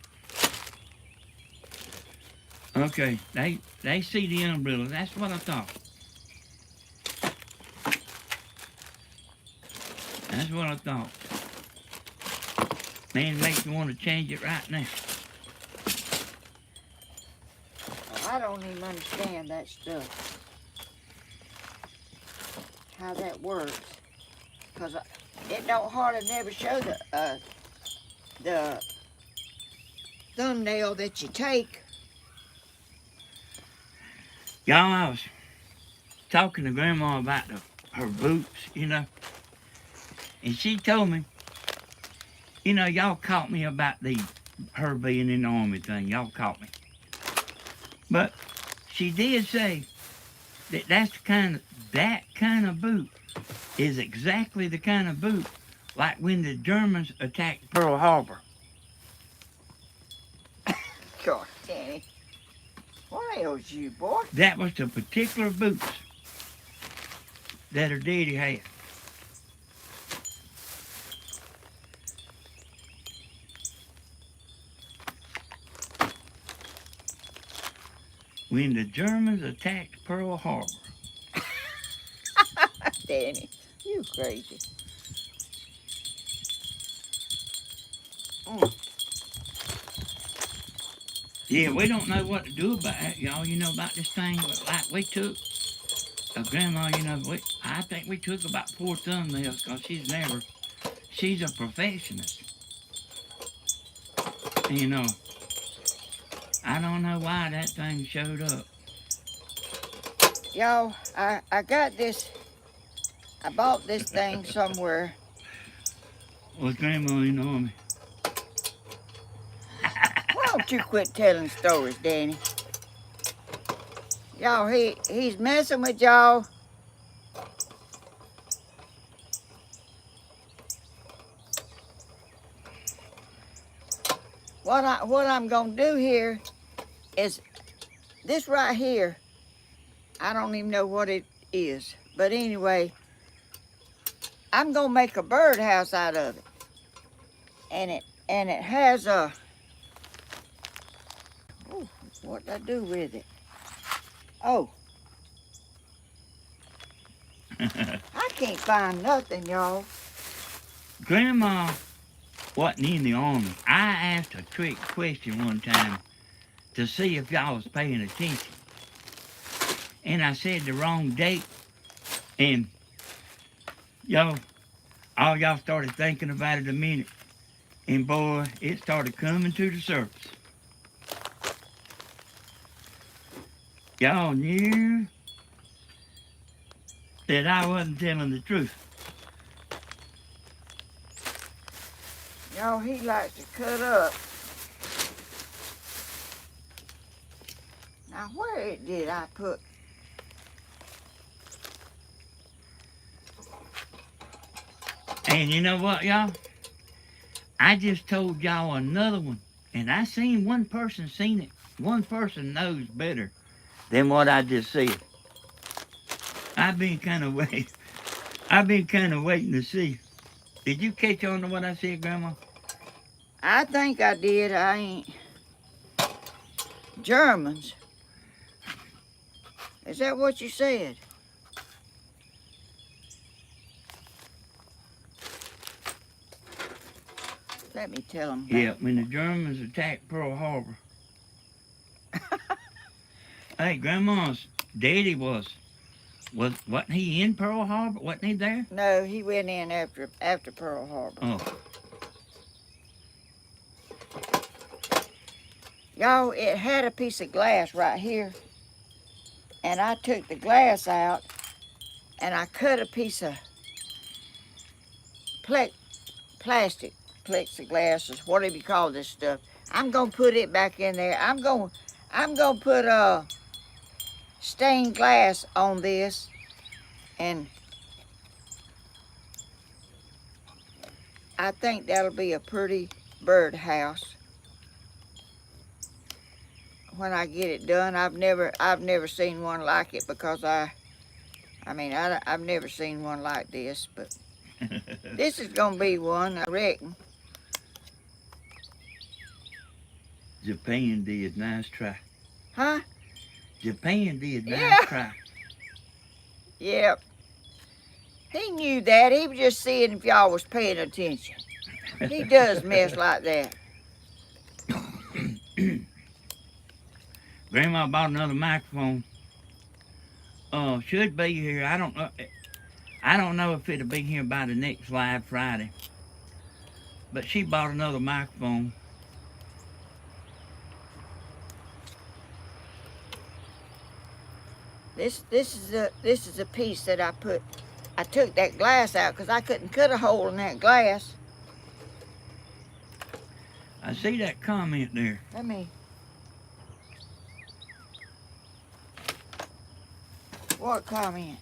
Okay, they see the umbrella. That's what I thought. That's what I thought. Man, it makes me want to change it right now. I don't even understand that stuff. How that works. Cause it don't hardly never show the the thumbnail that you take. Y'all, I was talking to Grandma about her boots, you know, and she told me, you know, y'all caught me about her being in the army thing. Y'all caught me. But she did say that that kind of boot is exactly the kind of boot like when the Germans attacked Pearl Harbor. God, Danny. What ails you, boy? That was the particular boots that her daddy had. When the Germans attacked Pearl Harbor. Danny, you crazy. Yeah, we don't know what to do about it, y'all. You know about this thing, like we took Grandma, you know, I think we took about 4 thumbnails because she's a perfectionist. And, you know, I don't know why that thing showed up. Y'all, I got this, I bought this thing somewhere. Was Grandma in the army? Why don't you quit telling stories, Danny? Y'all, he's messing with y'all. What I'm gonna do here is this right here. I don't even know what it is, but anyway, I'm gonna make a birdhouse out of it, and it has a. Ooh, what did I do with it? Oh, I can't find nothing, y'all. Grandma wasn't in the army. I asked a trick question one time to see if y'all was paying attention. And I said the wrong date, and all y'all started thinking about it a minute. And boy, it started coming to the surface. Y'all knew that I wasn't telling the truth. Y'all, he likes to cut up. Now, where did I put? And you know what, y'all? I just told y'all another one. And I seen one person seen it. One person knows better than what I just said. I've been kind of waiting to see. Did you catch on to what I said, Grandma? I think I did. I ain't. Germans. Is that what you said? Let me tell them. Yeah, when the Germans attacked Pearl Harbor. Hey, Grandma's daddy wasn't he in Pearl Harbor? Wasn't he there? No, he went in after Pearl Harbor. Oh. Y'all, it had a piece of glass right here. And I took the glass out and I cut a piece of plastic, plexiglass, or whatever you call this stuff. I'm gonna put it back in there. I'm gonna put stained glass on this, and I think that'll be a pretty birdhouse when I get it done. I've never seen one like it because I've never seen one like this, but this is gonna be one, I reckon. Japan did. Nice try. Huh? Japan did. Nice Yeah. try. Yep. He knew that. He was just seeing if y'all was paying attention. He does mess like that. Grandma bought another microphone. Should be here. I don't know. I don't know if it'll be here by the next live Friday. But she bought another microphone. This is a piece that I put. I took that glass out because I couldn't cut a hole in that glass. I see that comment there. Let me. What comment?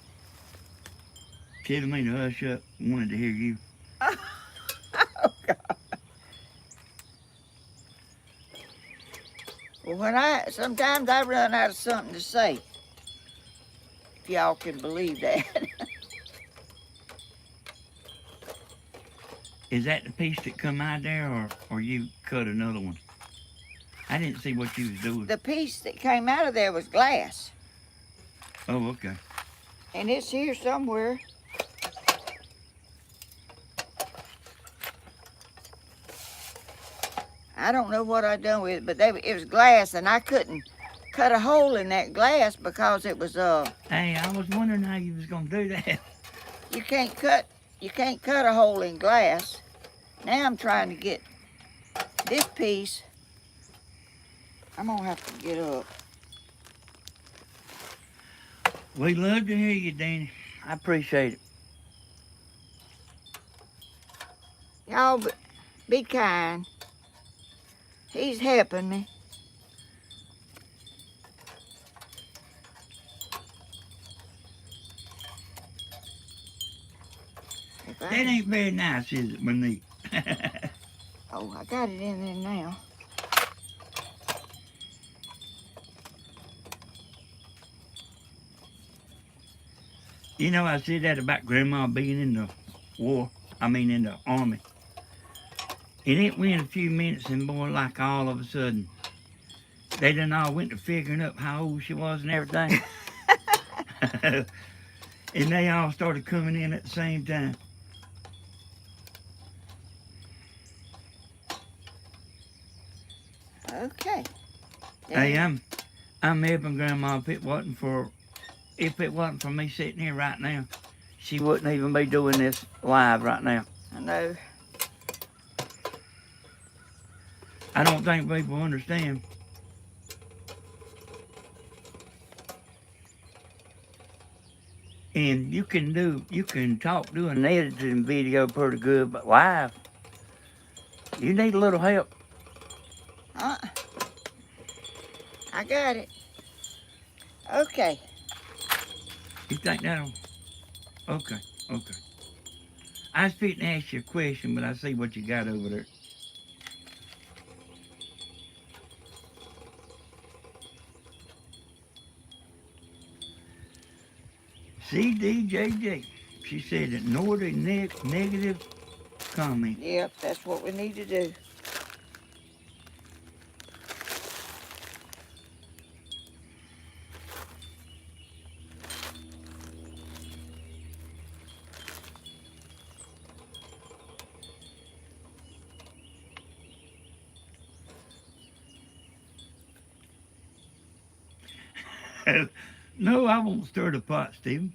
Telling me to hush up. Wanted to hear you. Oh God. Well, sometimes I run out of something to say. If y'all can believe that. Is that the piece that come out there, or you cut another one? I didn't see what you was doing. The piece that came out of there was glass. Oh, okay. And it's here somewhere. I don't know what I done with it, but it was glass, and I couldn't cut a hole in that glass because it was Hey, I was wondering how you was gonna do that. you can't cut a hole in glass. Now I'm trying to get this piece. I'm gonna have to get up. We love to hear you, Danny. I appreciate it. Y'all be kind. He's helping me. That ain't very nice, is it, Monique? Oh, I got it in there now. You know, I said that about Grandma being in the war. In the army. And it went a few minutes, and boy, like all of a sudden, they done all went to figuring up how old she was and everything. And they all started coming in at the same time. Okay. Hey, I'm helping Grandma. If it wasn't for me sitting here right now, she wouldn't even be doing this live right now. I know. I don't think people understand. And you can talk doing an editing video pretty good, but live, you need a little help. I got it. Okay. You think that'll? Okay. I was fitting to ask you a question, but I see what you got over there. CDJJ. She said ignore the negative comment. Yep, that's what we need to do. No, I won't stir the pot, Stephen.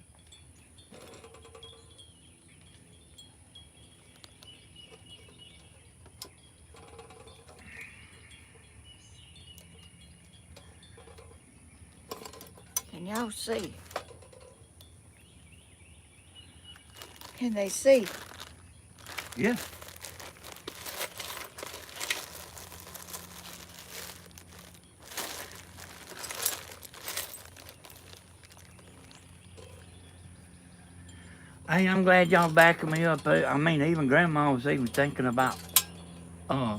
Can y'all see? Can they see? Yeah. Hey, I'm glad y'all backing me up. Even Grandma was even thinking about,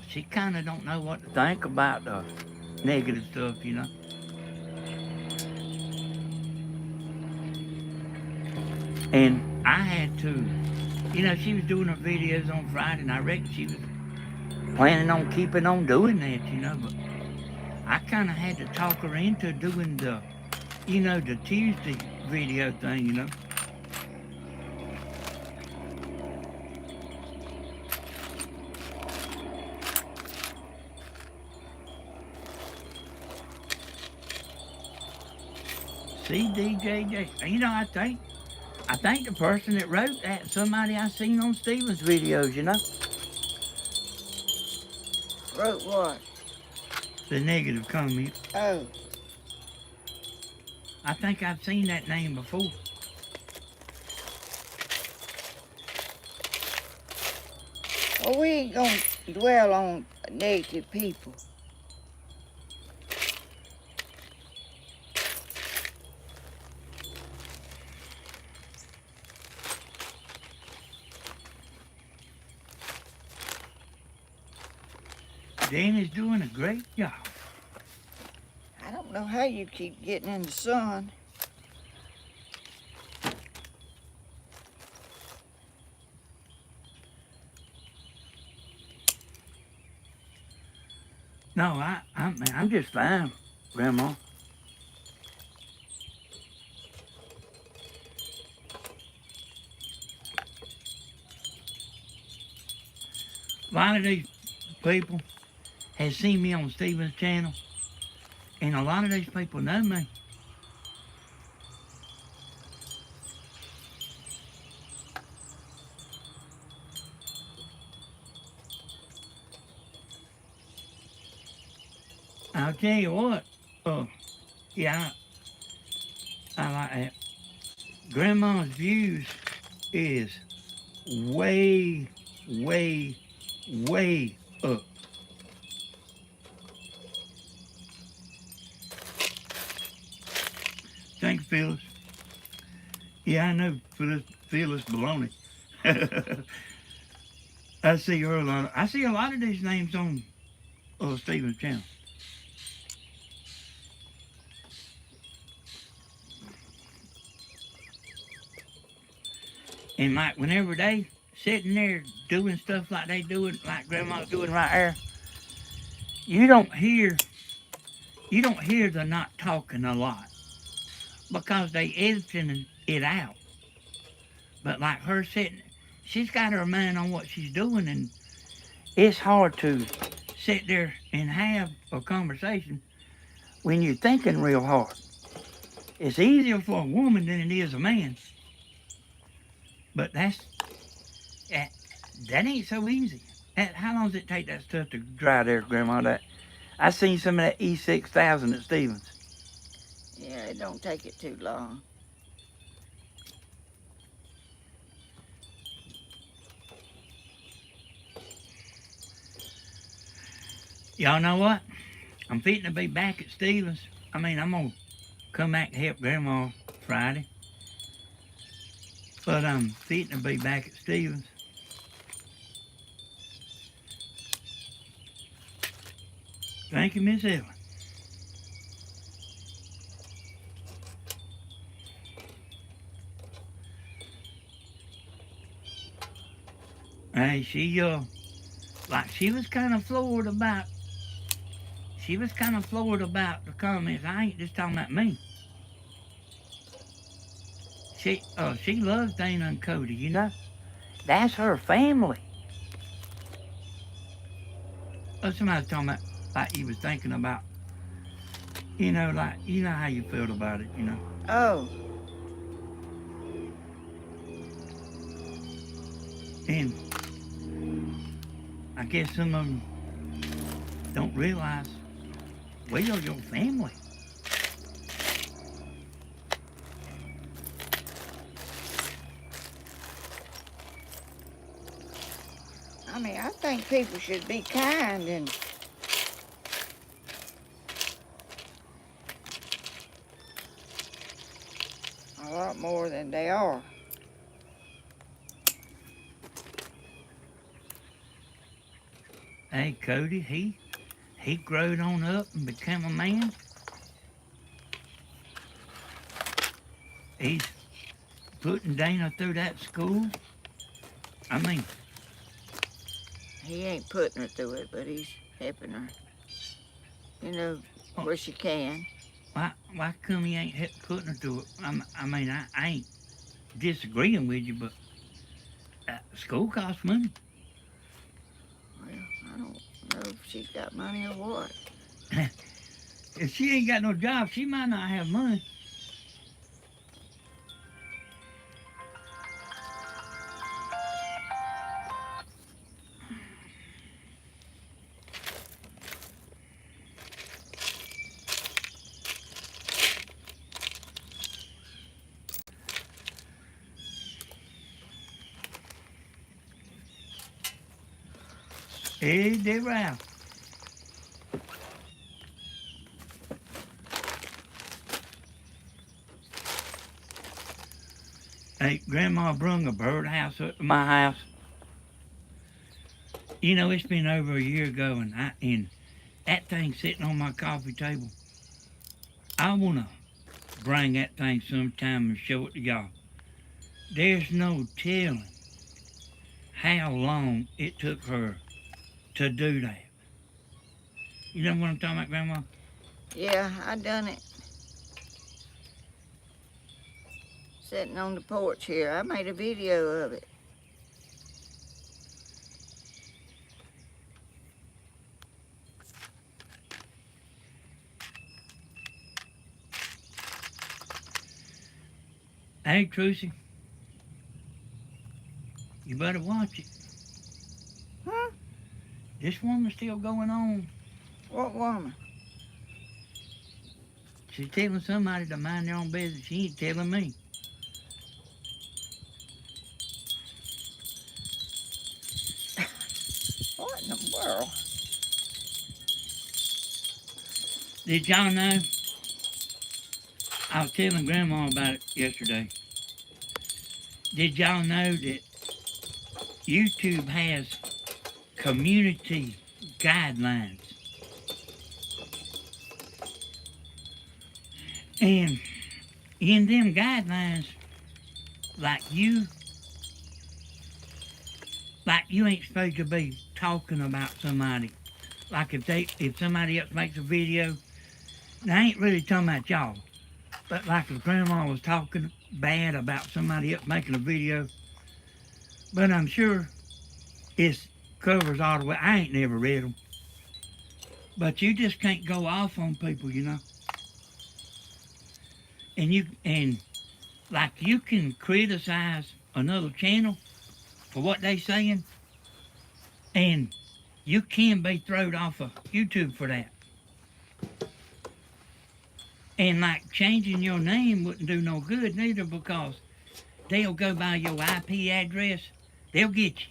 she kind of don't know what to think about the negative stuff, you know. And I had to, she was doing her videos on Friday, and I reckon she was planning on keeping on doing that, but I kind of had to talk her into doing the Tuesday video thing, CDJJ. I think the person that wrote that somebody I seen on Steven's videos, Wrote what? The negative comment. Oh, I think I've seen that name before. well, we ain't gonna dwell on negative people. Danny's doing a great job. I don't know how you keep getting in the sun. No, I'm just fine, Grandma. A lot of these people have seen me on Steven's channel, and a lot of these people know me. I'll tell you what. Yeah, I like that. Grandma's views is way, way, way up. Thanks, Phyllis. Yeah, I know Phyllis Baloney. I see her a lot. I see a lot of these names on Steven's channel. And like whenever they sitting there doing stuff like they doing, like Grandma's doing right there, you don't hear the not talking a lot because they editing it out. But like her sitting, she's got her mind on what she's doing, and it's hard to sit there and have a conversation when you're thinking real hard. It's easier for a woman than it is a man. But that ain't so easy. How long does it take that stuff to dry there, Grandma? That I seen some of that E6000 at Stevens. Yeah, it don't take it too long. Y'all know what? I'm fitting to be back at Stevens. I'm gonna come back to help Grandma Friday. But I'm fitting to be back at Stevens. Thank you, Miss Helen. Hey, she was kind of floored about. She was kind of floored about the comments. I ain't just talking about me. She loves Dana and Cody. You know, that's her family. Somebody was talking about like he was thinking about. Like you know how you felt about it. Oh, And I guess some of them don't realize we are your family. I think people should be kind and a lot more than they are. Hey, Cody, he growed on up and became a man. He's putting Dana through that school. I mean, He ain't putting her through it, but he's helping her. Oh. Where she can. why come he ain't putting her through it? I ain't disagreeing with you, but school costs money. Well, I don't know if she's got money or what. If she ain't got no job, she might not have money. Hey, they Ralph. Hey, Grandma brung a birdhouse up to my house. You know, it's been over a year ago, and that thing's sitting on my coffee table. I wanna bring that thing sometime and show it to y'all. There's no telling how long it took her to do that. You know what I'm talking about, Grandma? Yeah, I done it. Sitting on the porch here. I made a video of it. Hey, Trucy, you better watch it. Huh? This woman's still going on. What woman? She's telling somebody to mind their own business. She ain't telling me. What in the world? Did y'all know? I was telling Grandma about it yesterday. Did y'all know that YouTube has community guidelines? And in them guidelines, like you ain't supposed to be talking about somebody. Like if somebody else makes a video, now I ain't really talking about y'all, but like if Grandma was talking bad about somebody else making a video, but I'm sure it covers all the way. I ain't never read them, but you just can't go off on people, you know. And like you can criticize another channel for what they saying, and you can be thrown off of YouTube for that. And like changing your name wouldn't do no good neither, because they'll go by your IP address. They'll get you.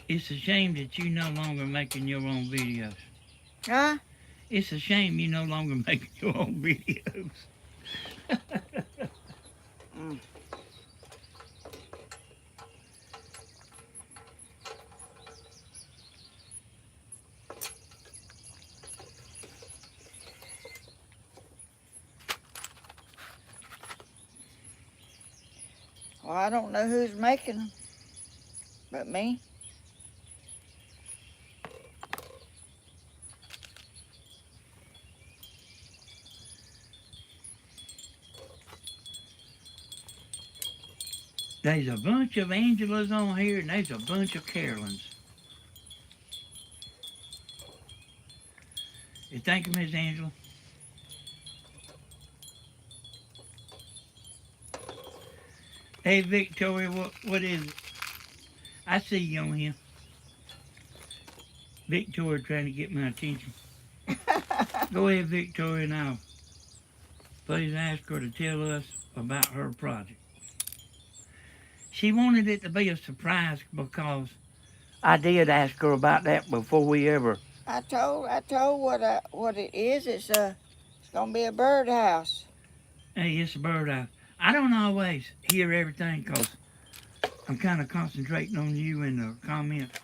It's a shame that you no longer making your own videos. Huh? It's a shame you no longer making your own videos. Mm. Well, I don't know who's making them, but me. There's a bunch of Angelas on here, and there's a bunch of Carolyns. You thank you, Miss Angela. Hey, Victoria, what is it? I see you on here. Victoria trying to get my attention. Go ahead, Victoria, now. Please ask her to tell us about her project. She wanted it to be a surprise because I did ask her about that before we ever. I told what it is. It's gonna be a birdhouse. Hey, it's a birdhouse. I don't always hear everything because I'm kind of concentrating on you in the comments.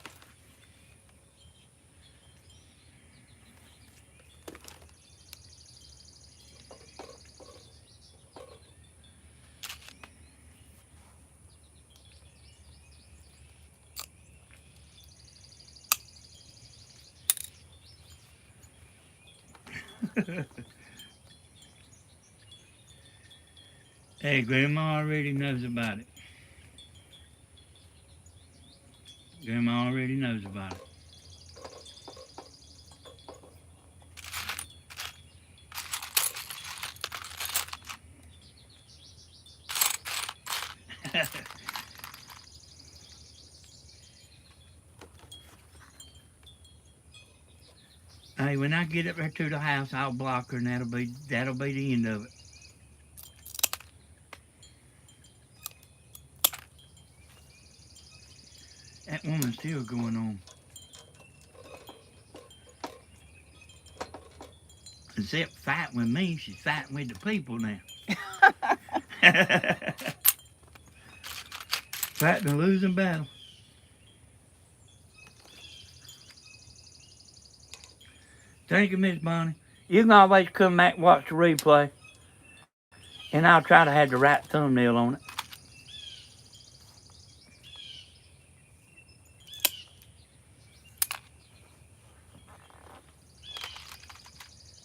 Hey, Grandma already knows about it. Grandma already knows about it. Hey, when I get up there to the house, I'll block her, and that'll be the end of it. That woman's still going on. Except fighting with me, she's fighting with the people now. Fighting a losing battle. Thank you, Miss Bonnie. You can always come back and watch the replay, and I'll try to have the right thumbnail on it.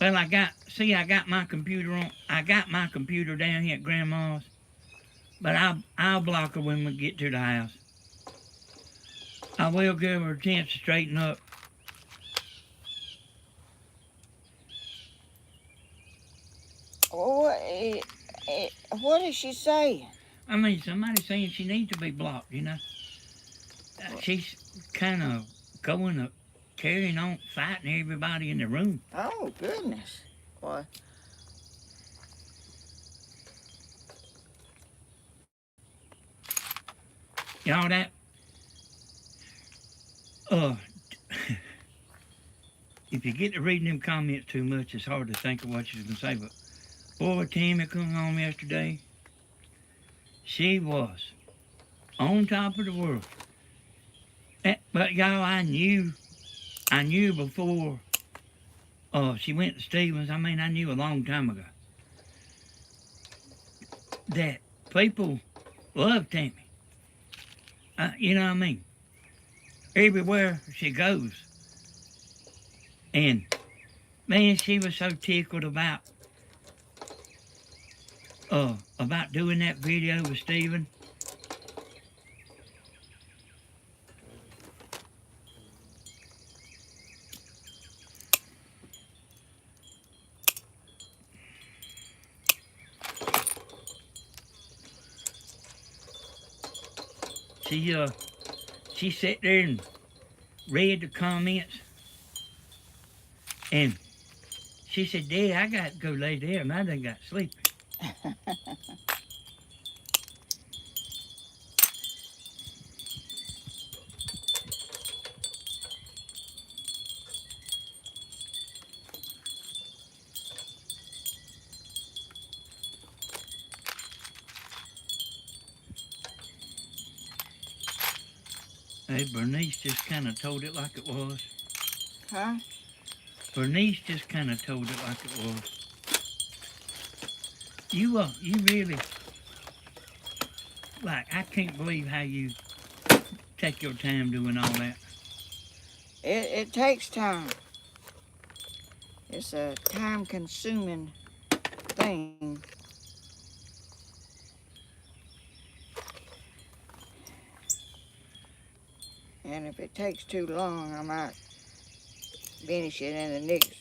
Well, I got my computer on. I got my computer down here at Grandma's, but I'll block her when we get to the house. I will give her a chance to straighten up. What is she saying? I mean, somebody's saying she needs to be blocked, you know. She's kind of going up, carrying on, fighting everybody in the room. Oh, goodness. What? Y'all, that, if you get to reading them comments too much, it's hard to think of what you're going to say, but boy, Tammy come home yesterday. She was on top of the world. But y'all, I knew before she went to Stevens. I mean, I knew a long time ago that people love Tammy. You know what I mean? Everywhere she goes. And man, she was so tickled about doing that video with Steven. She sat there and read the comments, and she said, "Dad, I got to go lay down. I done got sleepy." Hey, Bernice just kind of told it like it was. Huh? Bernice just kind of told it like it was. You really, like, I can't believe how you take your time doing all that. It takes time. It's a time-consuming thing. And if it takes too long, I might finish it in the next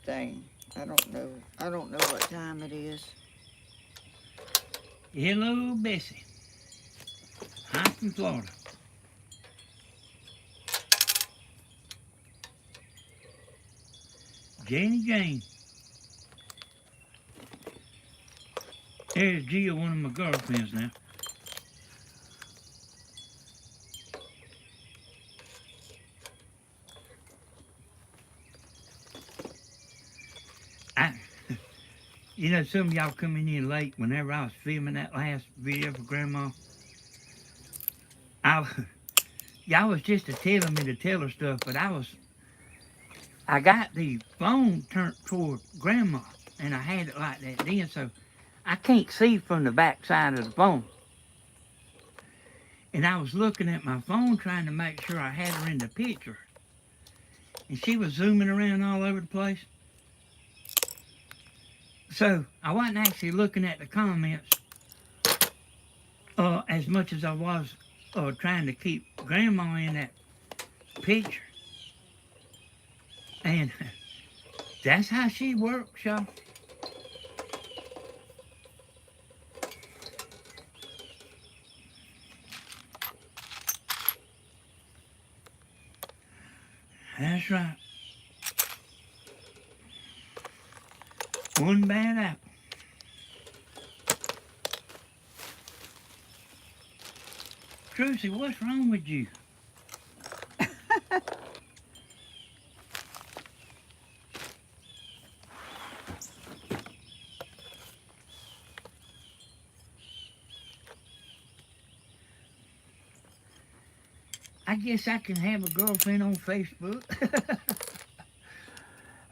thing. I don't know. I don't know what time it is. Hello, Bessie. I'm from Florida. Jane. There's Gia, one of my girlfriends now. You know, some of y'all coming in late whenever I was filming that last video for Grandma. Y'all was just telling me to tell her stuff, but I got the phone turned toward Grandma, and I had it like that then, so I can't see from the back side of the phone. And I was looking at my phone trying to make sure I had her in the picture. And she was zooming around all over the place. So I wasn't actually looking at the comments as much as I was trying to keep Grandma in that picture. And that's how she works, y'all. That's right. One bad apple. Trucy, what's wrong with you? I guess I can have a girlfriend on Facebook.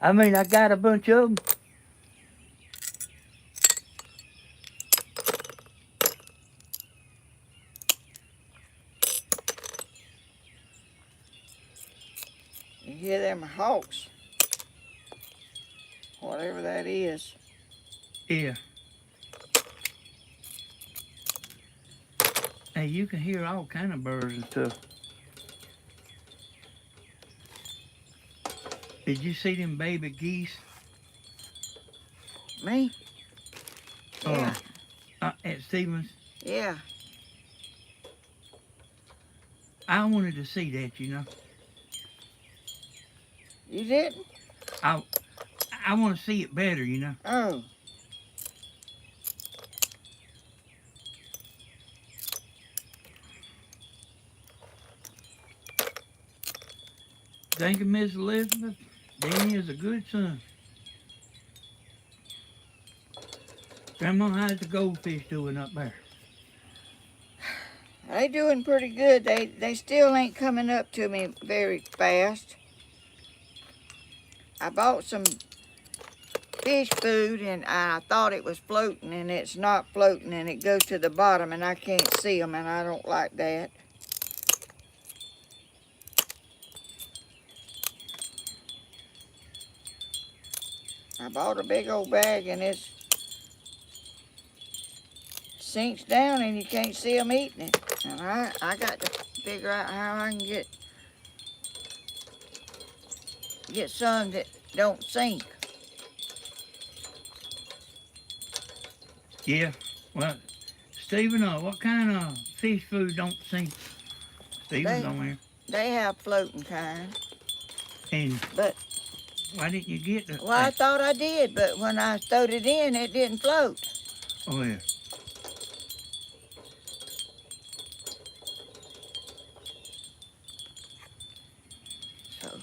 I mean, I got a bunch of them. You hear them hawks? Whatever that is. Yeah. Hey, you can hear all kind of birds and stuff. Did you see them baby geese? Me? Yeah. At Stevens? Yeah. I wanted to see that, you know. You didn't? I want to see it better, you know. Oh. Thank you, Miss Elizabeth. Danny is a good son. Grandma, how's the goldfish doing up there? They doing pretty good. They still ain't coming up to me very fast. I bought some fish food and I thought it was floating and it's not floating and it goes to the bottom and I can't see them and I don't like that. I bought a big old bag and it sinks down and you can't see them eating it. And I got to figure out how I can get some that don't sink. Yeah. Well, Stephen, what kind of fish food don't sink? Stephen's on there. They have floating kind. And but why didn't you get the... Well, I thought I did, but when I throwed it in, it didn't float. Oh, yeah. So.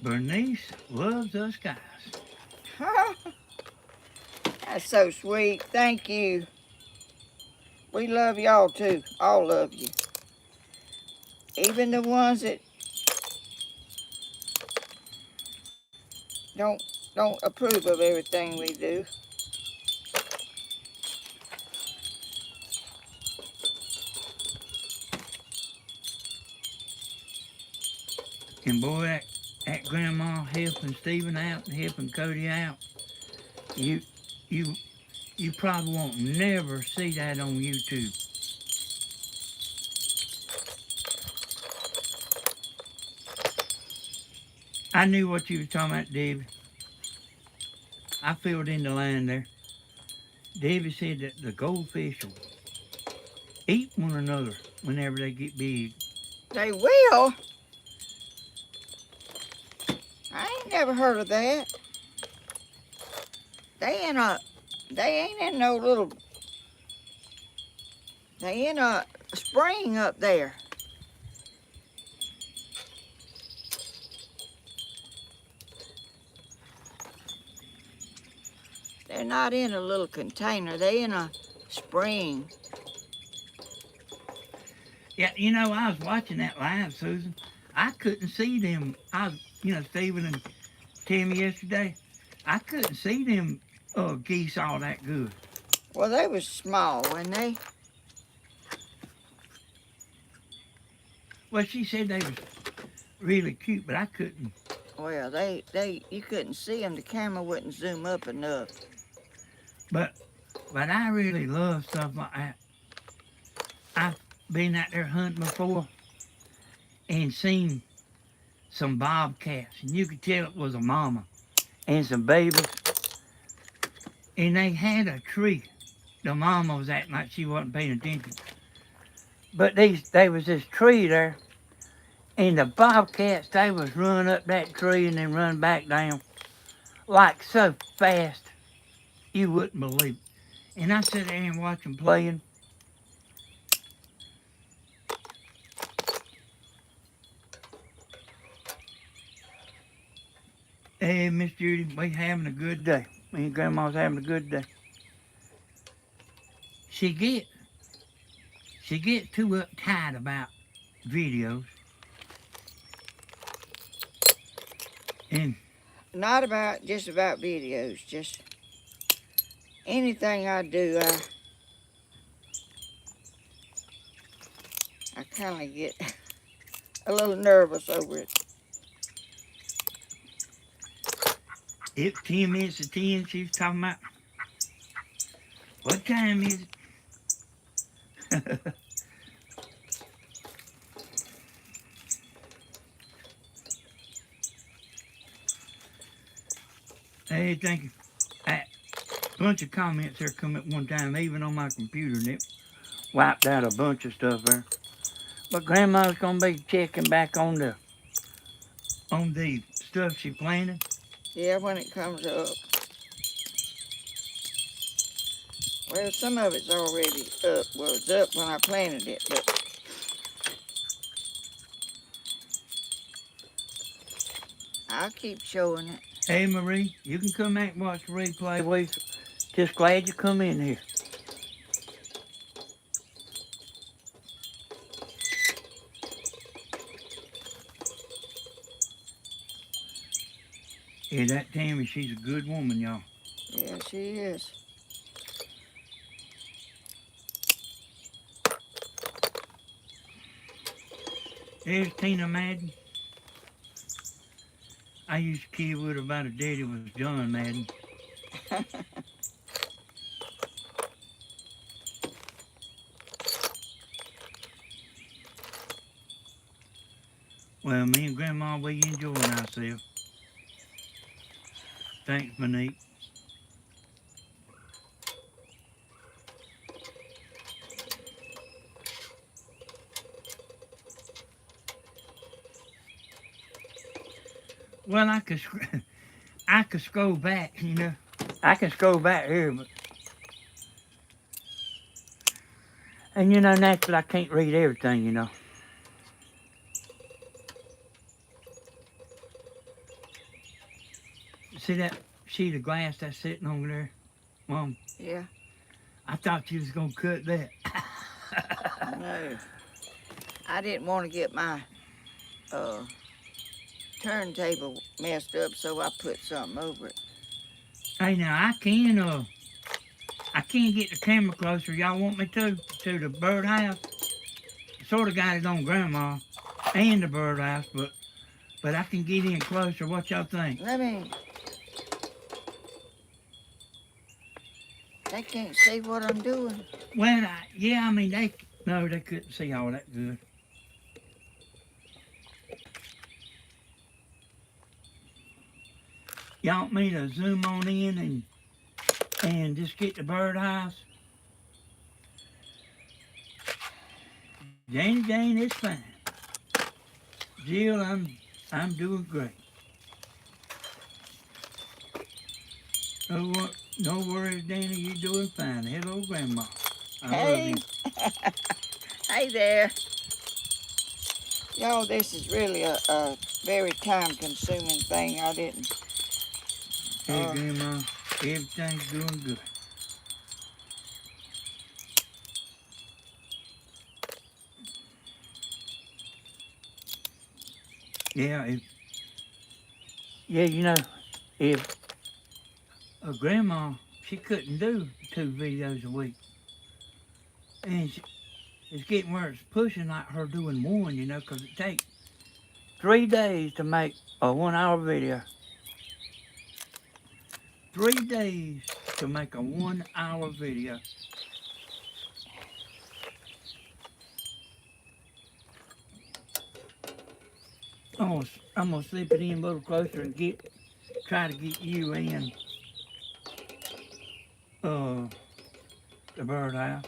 Bernice loves us guys. That's so sweet. Thank you. We love y'all too. All of you. Even the ones that don't approve of everything we do. And boy, that grandma helping Stephen out and helping Cody out, you probably won't never see that on YouTube. I knew what you were talking about, David. I filled in the line there. David said that the goldfish will eat one another whenever they get big. They will? I ain't never heard of that. They ain't in no little, they in a spring up there. They're not in a little container. They in a spring. Yeah, you know, I was watching that live, Susan. I couldn't see them. Stephen and Tammy yesterday. I couldn't see them geese all that good. Well, they was small, weren't they? Well, she said they was really cute, but I couldn't. Well, you couldn't see them. The camera wouldn't zoom up enough. But I really love stuff like that. I've been out there hunting before and seen some bobcats, and you could tell it was a mama and some babies. And they had a tree. The mama was acting like she wasn't paying attention. But there was this tree there, and the bobcats, they was running up that tree and then run back down, like so fast, you wouldn't believe it. And I sat there and watched them playing. Hey, Miss Judy, we having a good day. Me and Grandma's having a good day. She get she gets too uptight about videos, and Not about just about videos, just anything I do, I kind of get a little nervous over it. it's 10 minutes to 10. She was talking about what time is it? Hey, thank you. A bunch of comments there come at one time, even on my computer, and it wiped out a bunch of stuff there. But Grandma's gonna be checking back on the stuff she planted. Yeah, when it comes up. Well, some of it's already up. Well, it's up when I planted it, but I'll keep showing it. Hey, Marie, you can come back and watch the replay. We just glad you come in here. Yeah, that Tammy, she's a good woman, y'all. Yeah, she is. There's Tina Madden. I used to kid with her about her daddy was John Madden. Well, me and Grandma, we enjoying ourselves. Thanks, Monique. Well, I could scroll back, you know. I can scroll back here, but and you know, naturally, I can't read everything, you know. See that sheet of glass that's sitting over there, Mom? Yeah. I thought you was gonna cut that. No. I didn't want to get my turntable messed up, so I put something over it. Hey, now I can get the camera closer. Y'all want me to the birdhouse? Sort of got it on Grandma and the birdhouse, but I can get in closer. What y'all think? They can't see what I'm doing. Well, yeah, I mean they couldn't see all that good. Y'all want me to zoom on in and just get the birdhouse? Jane, it's fine. Jill, I'm doing great. No worries, Danny, you're doing fine. Hello, Grandma. I love Hey. you. Hey there. Y'all, this is really a very time-consuming thing. I didn't. Hey, Grandma, everything's doing good. Yeah, you know, if a grandma, she couldn't do 2 videos a week. And it's getting where it's pushing like her doing one, you know, because it takes 3 days to make a 1-hour video. 3 days to make a 1-hour video. I'm gonna slip it in a little closer and try to get you in the birdhouse.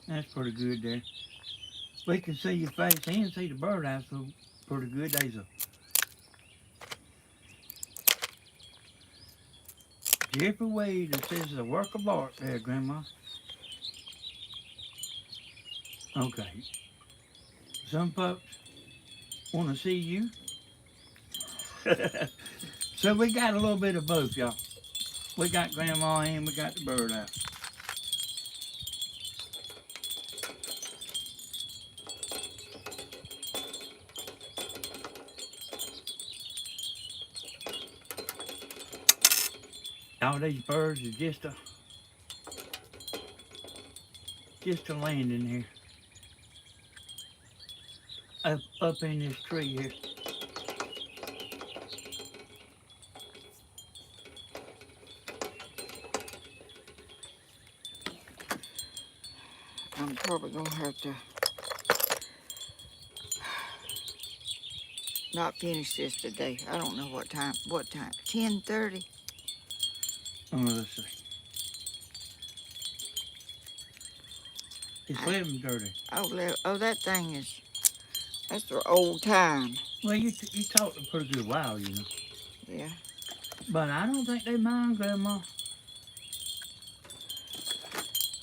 That's pretty good there. We can see your face and see the birdhouse so pretty good. There's a Jeffrey Wade that says it's a work of art there, Grandma. Okay. Some folks want to see you. So we got a little bit of both, y'all. We got Grandma and we got the birdhouse. All these birds are just a landing here. Up in this tree here. I'm probably gonna have to not finish this today. I don't know what time. 10:30? Oh, let's see. It's 11:30. Oh, that thing that's for old time. Well, you talked a pretty good while, you know. Yeah. But I don't think they mind, Grandma.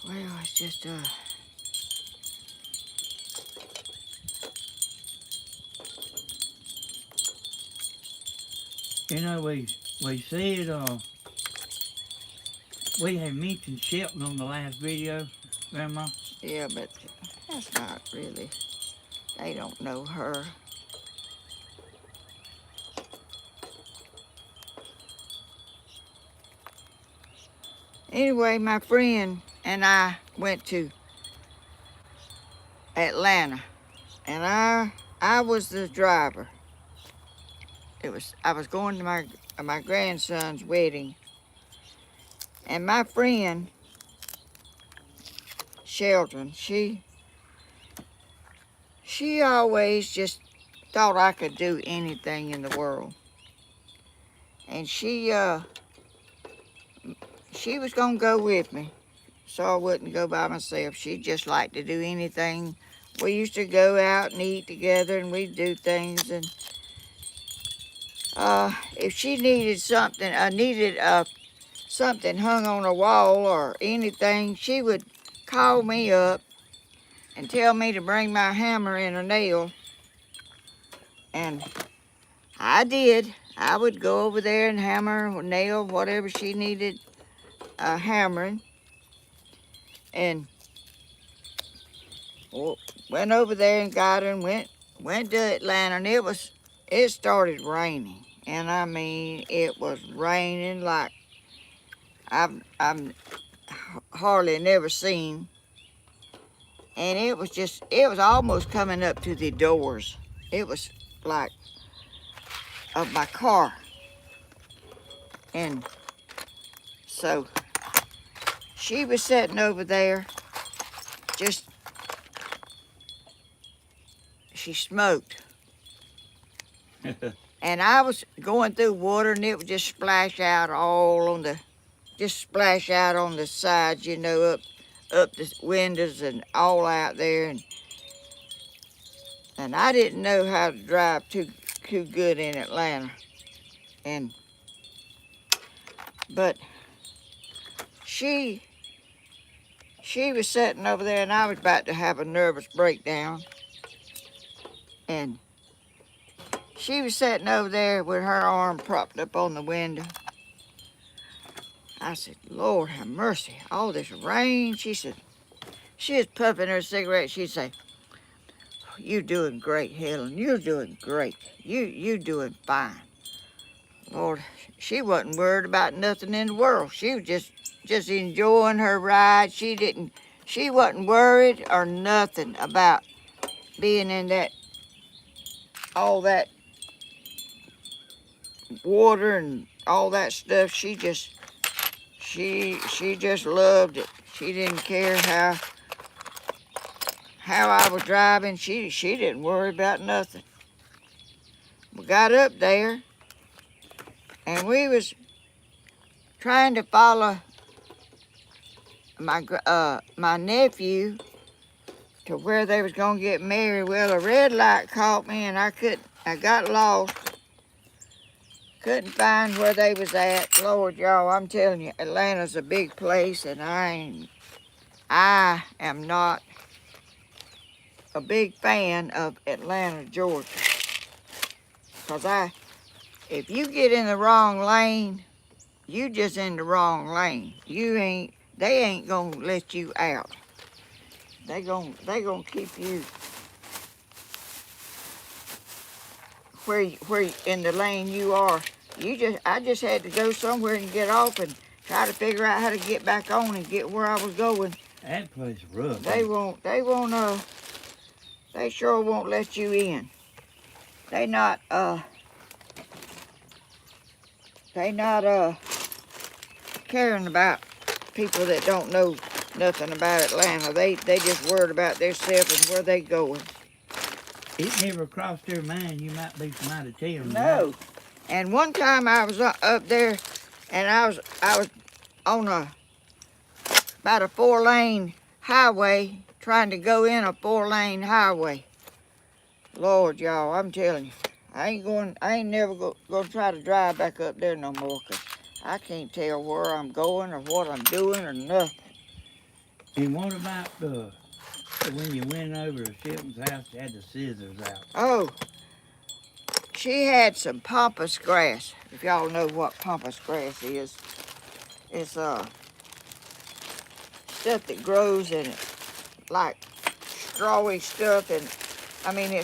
Well, it's just You know, we said we had mentioned Shelton on the last video, Grandma. yeah, but that's not really. They don't know her. Anyway, my friend and I went to Atlanta, and I was the driver. I was going to my grandson's wedding, and my friend Shelton, she always just thought I could do anything in the world, and she was gonna go with me, so I wouldn't go by myself. She just liked to do anything. We used to go out and eat together, and we'd do things. And if she needed something, something hung on a wall or anything, she would call me up and tell me to bring my hammer and a nail. And I did. I would go over there and hammer or nail whatever she needed hammering. And went over there and got her and went to Atlanta, and it started raining. And I mean, it was raining like I've hardly never seen. And it was almost coming up to the doors. It was like of my car. And so she was sitting over there, she smoked. And I was going through water, and it would just splash out on the sides, you know, up the windows and all out there. And I didn't know how to drive too good in Atlanta. But she was sitting over there, and I was about to have a nervous breakdown. And she was sitting over there with her arm propped up on the window. I said, Lord have mercy, all this rain. She said, she was puffing her cigarette. She'd say, you doing great, Helen. You're doing great. You doing fine. Lord, she wasn't worried about nothing in the world. She was just enjoying her ride. She wasn't worried or nothing about being in all that water and all that stuff. She just loved it. She didn't care how I was driving. She didn't worry about nothing. We got up there, and we was trying to follow my nephew to where they was gonna get married. Well, a red light caught me and I got lost. Couldn't find where they was at. Lord, y'all, I'm telling you, Atlanta's a big place and I am not a big fan of Atlanta, Georgia. Cause if you get in the wrong lane, you just in the wrong lane. They ain't gonna let you out. They gonna keep you where in the lane you are. I just had to go somewhere and get off and try to figure out how to get back on and get where I was going. That place is rough. They sure won't let you in. They not caring about people that don't know nothing about Atlanta. They just worried about themselves and where they going. It never crossed their mind you might be from out of town. No. And one time I was up there and I was on about a 4-lane highway, trying to go in a 4-lane highway. Lord, y'all, I'm telling you, I ain't never gonna try to drive back up there no more, 'cause I can't tell where I'm going or what I'm doing or nothing. And what about when you went over to Shelton's house, you had the scissors out? Oh, she had some pampas grass. If y'all know what pampas grass is, it's stuff that grows in it, like strawy stuff, and I mean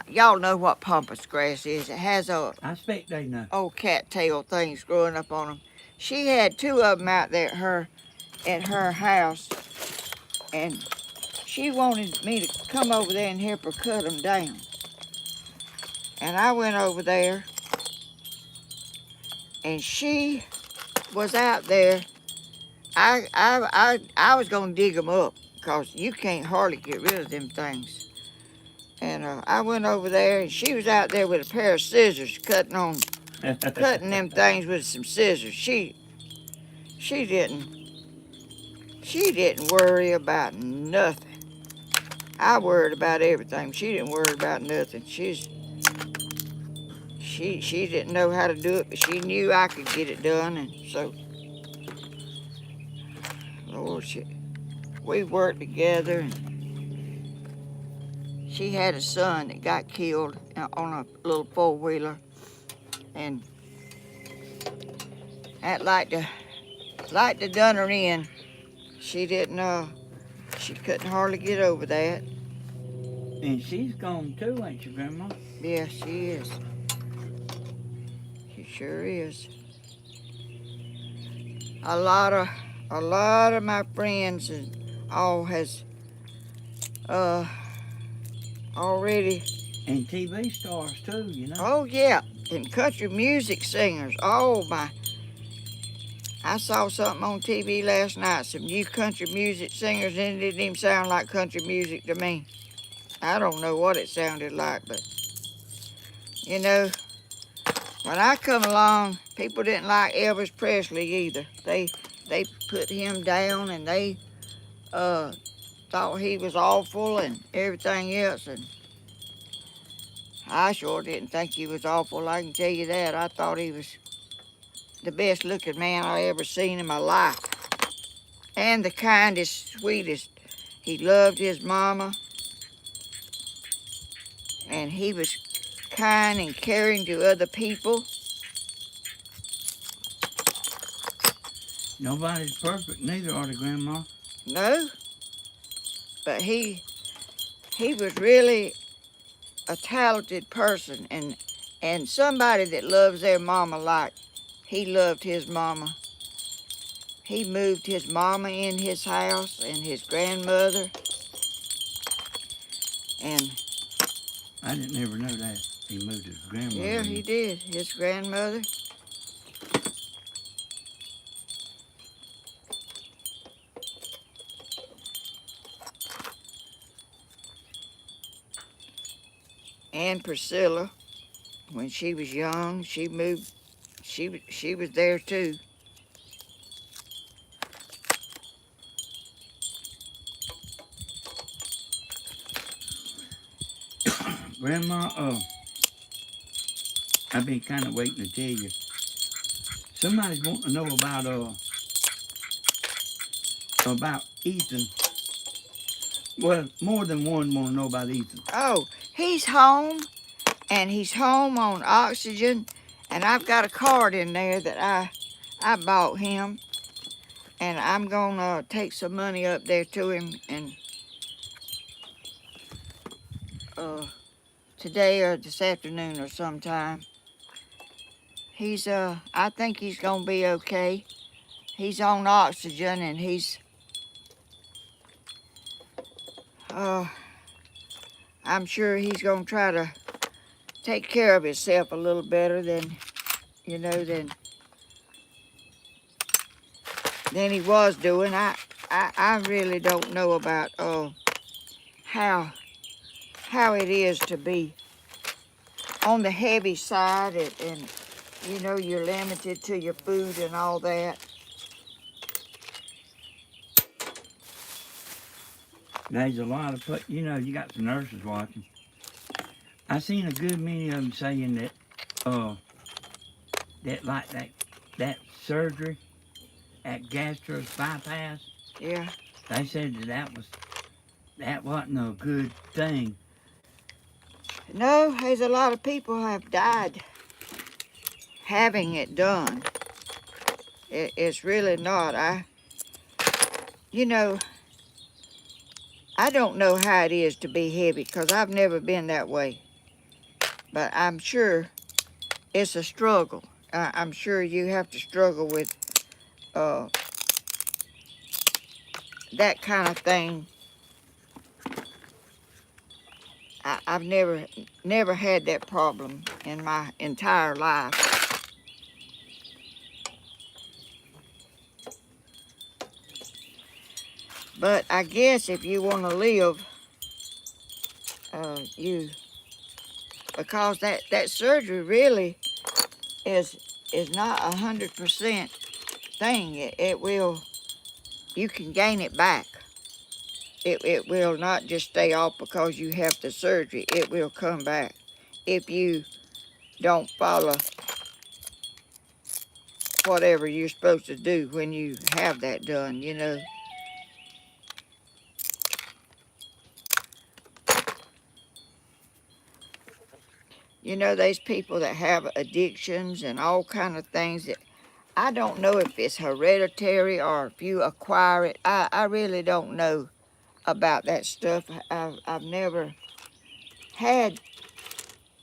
y'all know what pampas grass is. It has I expect they know. Old cattail things growing up on them. She had 2 of them out there at her house, and she wanted me to come over there and help her cut them down. And I went over there, and she was out there. I was gonna dig them up, because you can't hardly get rid of them things. And I went over there, and she was out there with a pair of scissors cutting them things with some scissors. She didn't worry about nothing. I worried about everything. She didn't worry about nothing. She didn't know how to do it, but she knew I could get it done, and so, Lord, we worked together. And she had a son that got killed on a little 4-wheeler, and that like to done her in. She couldn't hardly get over that. And she's gone too, ain't you, Grandma? Yeah, she is. She sure is. A lot of my friends and all has already. And TV stars too, you know. Oh yeah, and country music singers. Oh my! I saw something on TV last night. Some new country music singers, and it didn't even sound like country music to me. I don't know what it sounded like, but you know, when I come along, people didn't like Elvis Presley either. They put him down, and they thought he was awful and everything else, and I sure didn't think he was awful, I can tell you that. I thought he was the best looking man I ever seen in my life, and the kindest, sweetest. He loved his mama, and he was kind and caring to other people. Nobody's perfect, neither are they, Grandma. No, but he was really a talented person, and somebody that loves their mama like he loved his mama. He moved his mama in his house and his grandmother, and I didn't ever know that. He moved his grandmother. yeah, he did. His grandmother. And Priscilla, when she was young, she moved. She was there too. Grandma, I've been kind of waiting to tell you. Somebody's wanting to know about Ethan. Well, more than one want to know about Ethan. Oh, he's home, and he's home on oxygen, and I've got a card in there that I bought him, and I'm gonna take some money up there to him, and today or this afternoon or sometime. He's I think he's gonna be okay. He's on oxygen, and he's I'm sure he's gonna try to take care of himself a little better than than he was doing. I really don't know about how it is to be on the heavy side, and you're limited to your food and all that. There's a lot of, you got some nurses watching. I seen a good many of them saying that, that surgery, that gastric bypass. Yeah. They said that wasn't a good thing. No, there's a lot of people have died having it done. It's really not. I don't know how it is to be heavy, because I've never been that way. But I'm sure it's a struggle. I'm sure you have to struggle with that kind of thing. I've never had that problem in my entire life. But I guess if you want to live, because that surgery really is not 100% thing. It will, you can gain it back. It will not just stay off because you have the surgery. It will come back if you don't follow whatever you're supposed to do when you have that done, there's people that have addictions and all kind of things that I don't know if it's hereditary or if you acquire it. I really don't know about that stuff. I've never had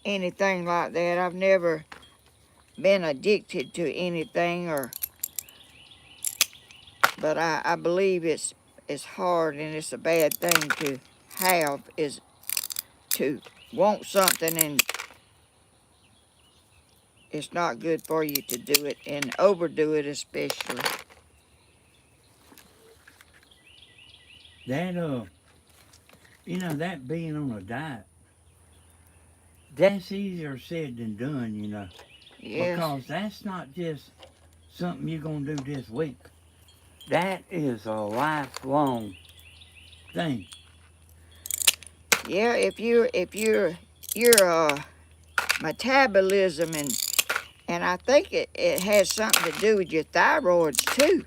anything like that. I've never been addicted to anything, but I believe it's hard, and it's a bad thing to have, is to want something and it's not good for you to do it, and overdo it especially. That that being on a diet, that's easier said than done, Yes. because that's not just something you're gonna do this week. That is a lifelong thing. Yeah, if your metabolism, and I think it has something to do with your thyroids too.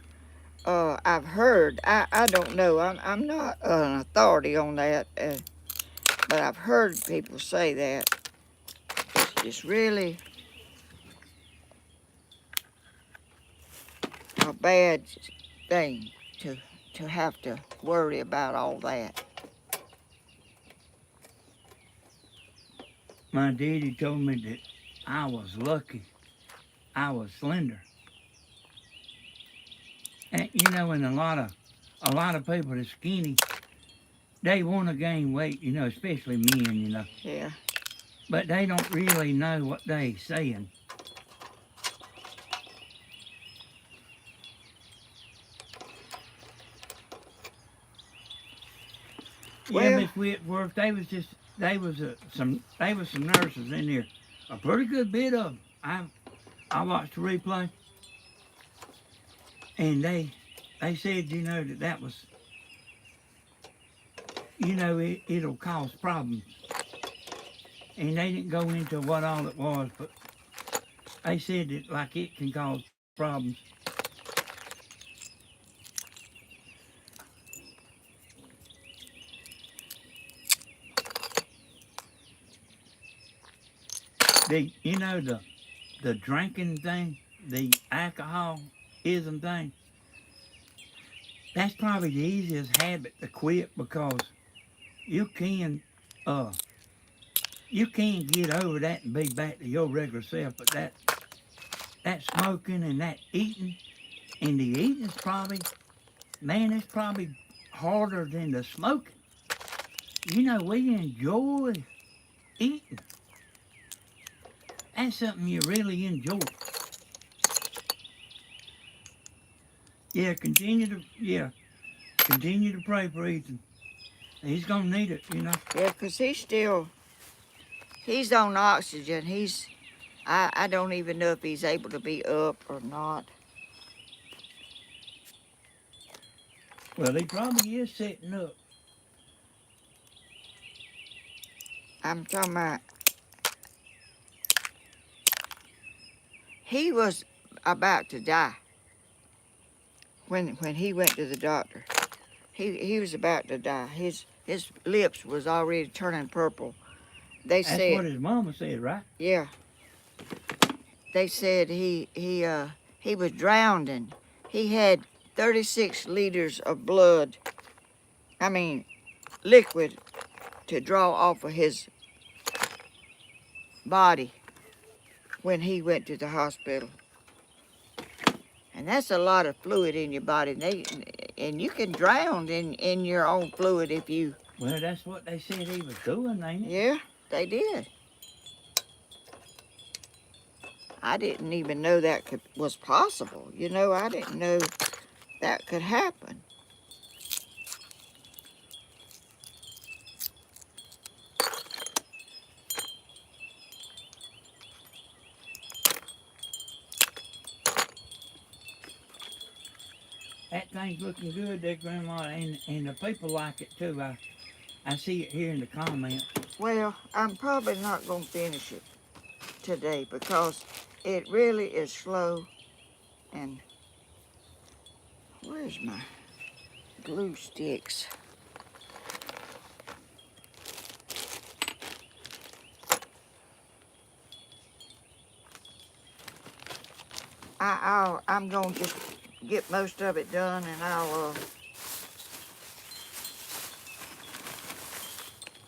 I've heard. I don't know. I'm not an authority on that, but I've heard people say that it's really a bad thing to have to worry about all that. My daddy told me that I was lucky. I was slender. And and a lot of people that's skinny, they want to gain weight, especially men, Yeah. but they don't really know what they saying. Yeah, Well, Miss Whitworth, they was some nurses in there, a pretty good bit of them. I watched the replay, and they said, that was, it'll cause problems. and they didn't go into what all it was, but they said that like it can cause problems. The drinking thing, the alcoholism thing, that's probably the easiest habit to quit because you can uh you can get over that and be back to your regular self, but that smoking and that eating, and the eating's probably, man, it's probably harder than the smoking. We enjoy eating. That's something you really enjoy. Continue to pray for Ethan. He's gonna need it. Yeah, 'cause he's on oxygen. I don't even know if he's able to be up or not. Well, he probably is sitting up. I'm talking about, he was about to die when he went to the doctor. He was about to die. His lips was already turning purple. That's what his mama said, right? Yeah. They said he was drowning. He had 36 liters of blood. I mean, liquid to draw off of his body when he went to the hospital. And that's a lot of fluid in your body. And you can drown in your own fluid if you... Well, that's what they said he was doing, ain't it? Yeah, they did. I didn't even know that was possible. I didn't know that could happen. That thing's looking good there, Grandma, and the people like it too. I see it here in the comments. Well, I'm probably not going to finish it today because it really is slow. And where's my glue sticks? I'm going to just get most of it done, and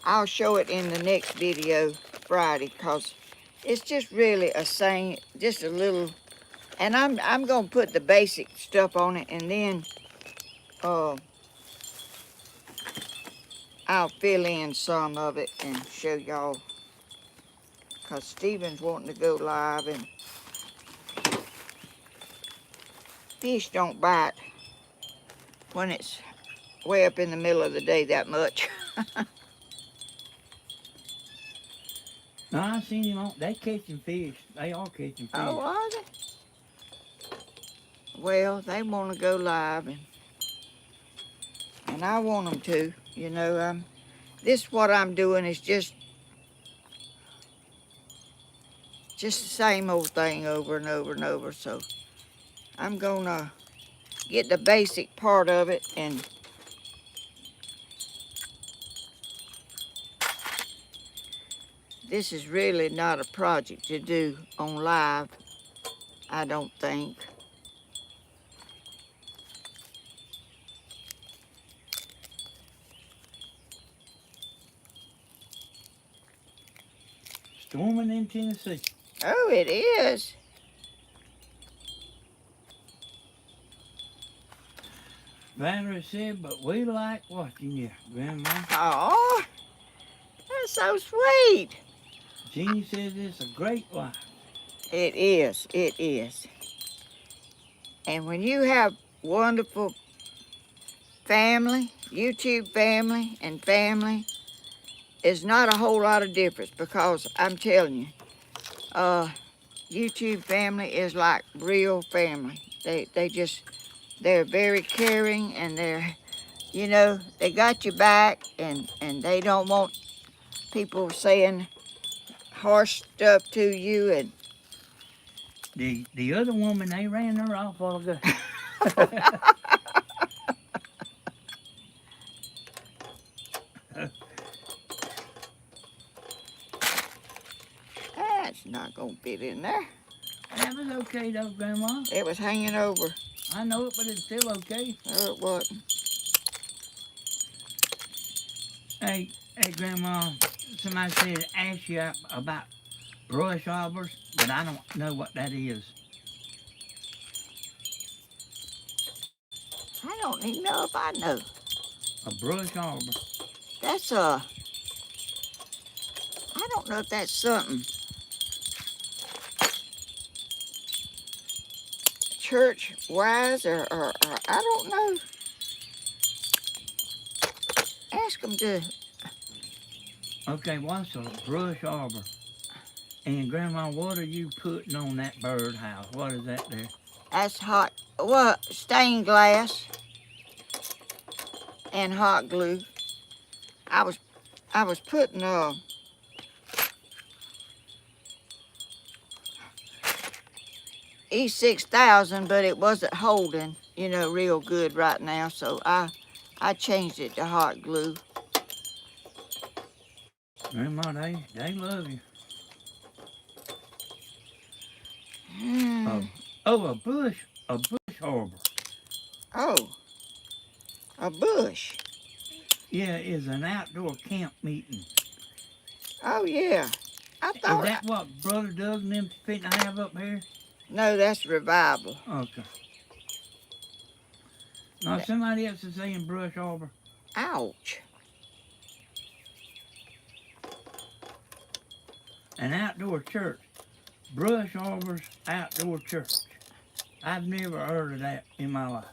I'll show it in the next video Friday, because it's just really just a little, and I'm gonna put the basic stuff on it, and then I'll fill in some of it and show y'all, because Stephen's wanting to go live, and fish don't bite when it's way up in the middle of the day that much. No, I seen him they catching fish. They are catching fish. Oh, are they? Well, they want to go live, and I want them to. This what I'm doing is just the same old thing over and over and over. So I'm gonna get the basic part of it, and this is really not a project to do on live, I don't think. Storming in Tennessee. Oh, it is. Valerie said, but we like watching you, Grandma. Oh, that's so sweet. Jeannie says it's a great life. It is. It is. And when you have wonderful family, YouTube family, and family, it's not a whole lot of difference, because I'm telling you, YouTube family is like real family. They're very caring, and they got your back, and they don't want people saying harsh stuff to you and The other woman, they ran her off all ago. that's not gonna fit in there. That was okay though, Grandma. It was hanging over. I know it, but it's still okay. No, it wasn't. Hey, Grandma, somebody said ask you about brush arbors, but I don't know what that is. I don't even know if I know. A brush arbor. That's I don't know if that's something church wise or I don't know. Ask them to. Okay, what's a brush arbor? And Grandma, what are you putting on that birdhouse? What is that there? That's hot. Well, stained glass and hot glue. I was putting E6000, but it wasn't holding, real good right now. So I changed it to hot glue. Grandma, they love you. Hmm. Oh, a bush arbor. Oh, a bush. Yeah, it's an outdoor camp meeting. Oh yeah. I Is thought. that what Brother Doug and them fitting to have up here? No, that's revival. Okay. Now somebody else is saying brush arbor. Ouch. An outdoor church. Brush arbors outdoor church. I've never heard of that in my life.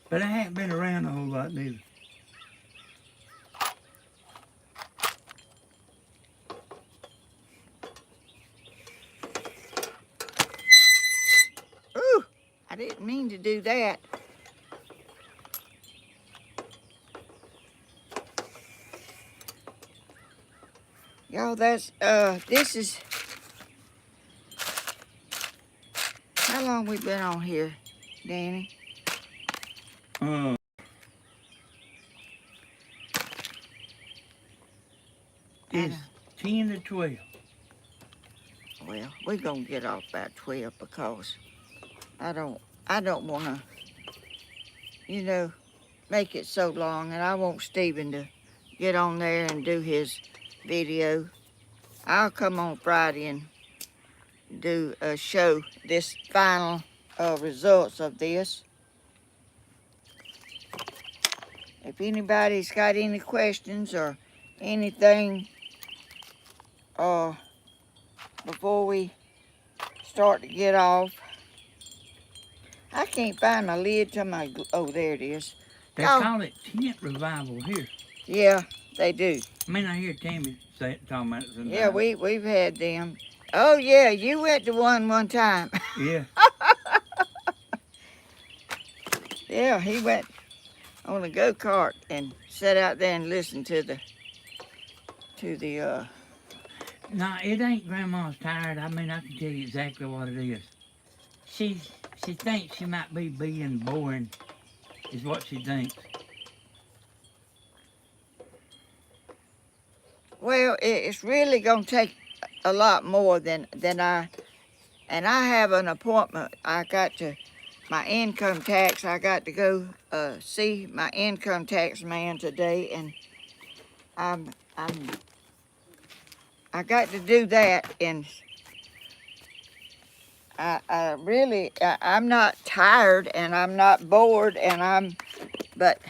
But I haven't been around a whole lot neither. Ooh, I didn't mean to do that. Y'all, this is, how long we been on here, Danny? It's 10 to 12. Well, we're gonna get off about 12 because I don't wanna, make it so long, and I want Stephen to get on there and do his video. I'll come on Friday and do a show this final results of this. If anybody's got any questions or anything before we start to get off. I can't find my lid to my, oh, there it is. They call it tent revival here. Yeah, they do. I mean, I hear Tammy talking about it sometimes. Yeah, we've had them. Oh yeah, you went to one time. Yeah. Yeah, he went on a go-kart and sat out there and listened to the No, it ain't Grandma's tired. I mean, I can tell you exactly what it is. She thinks she might be being boring, is what she thinks. Well, it's really gonna take a lot more than I have an appointment. I got to my income tax. I got to go see my income tax man today, and I got to do that, and I'm not tired and I'm not bored, but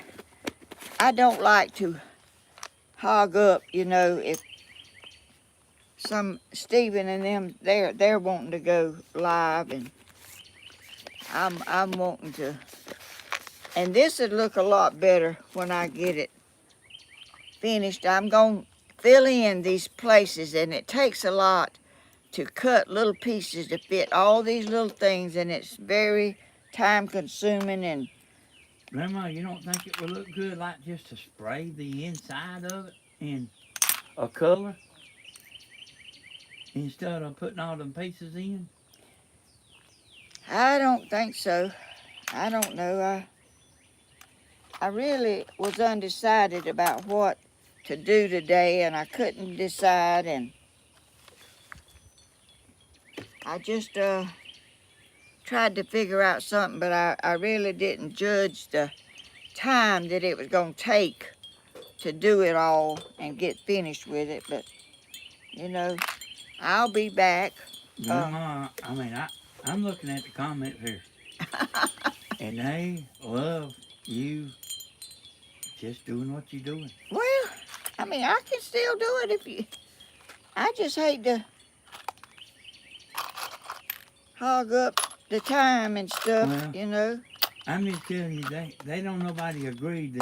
I don't like to hog up, if some Stephen and them, they're wanting to go live, and I'm wanting to, and this would look a lot better when I get it finished. I'm going to fill in these places, and it takes a lot to cut little pieces to fit all these little things, and it's very time consuming. And Grandma, you don't think it would look good like just to spray the inside of it and a color instead of putting all them pieces in? I don't think so. I don't know. I really was undecided about what to do today, and I couldn't decide, and I just tried to figure out something, but I really didn't judge the time that it was going to take to do it all and get finished with it. But, you know, I'll be back. Grandma, I'm looking at the comments here, and they love you just doing what you're doing. Well, I mean, I can still do it if you... I just hate to hog up the time and stuff, Well, you know. I'm just telling you, they don't nobody agree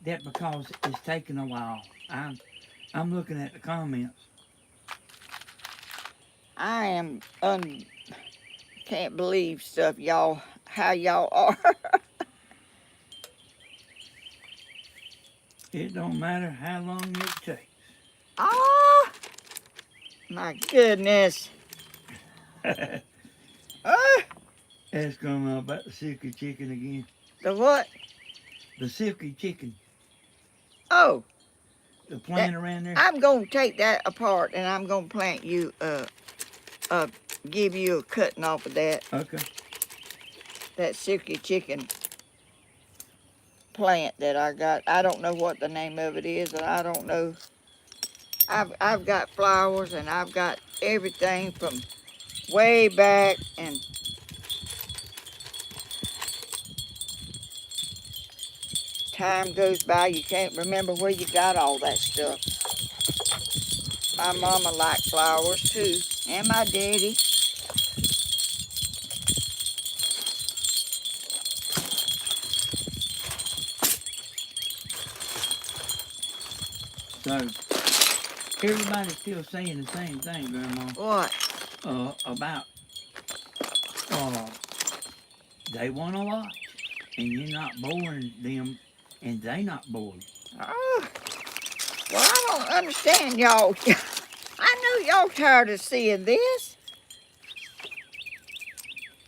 that because it's taking a while. I'm looking at the comments. I am can't believe stuff, y'all, how y'all are. It don't matter how long it takes. Oh, my goodness. Oh, Ask Grandma about the silky chicken again. the what? The silky chicken. Oh, The plant around there. I'm going to take that apart and I'm going to plant you, give you a cutting off of that. Okay. That silky chicken plant that I got. I don't know what the name of it is, and I don't know. I've got flowers and I've got everything from way back, and time goes by, you can't remember where you got all that stuff. My mama liked flowers too, and my daddy. So everybody's still saying the same thing, Grandma. What? About they want to watch, and you're not boring them, and they not bored. Oh, well, I don't understand y'all. I know y'all tired of seeing this.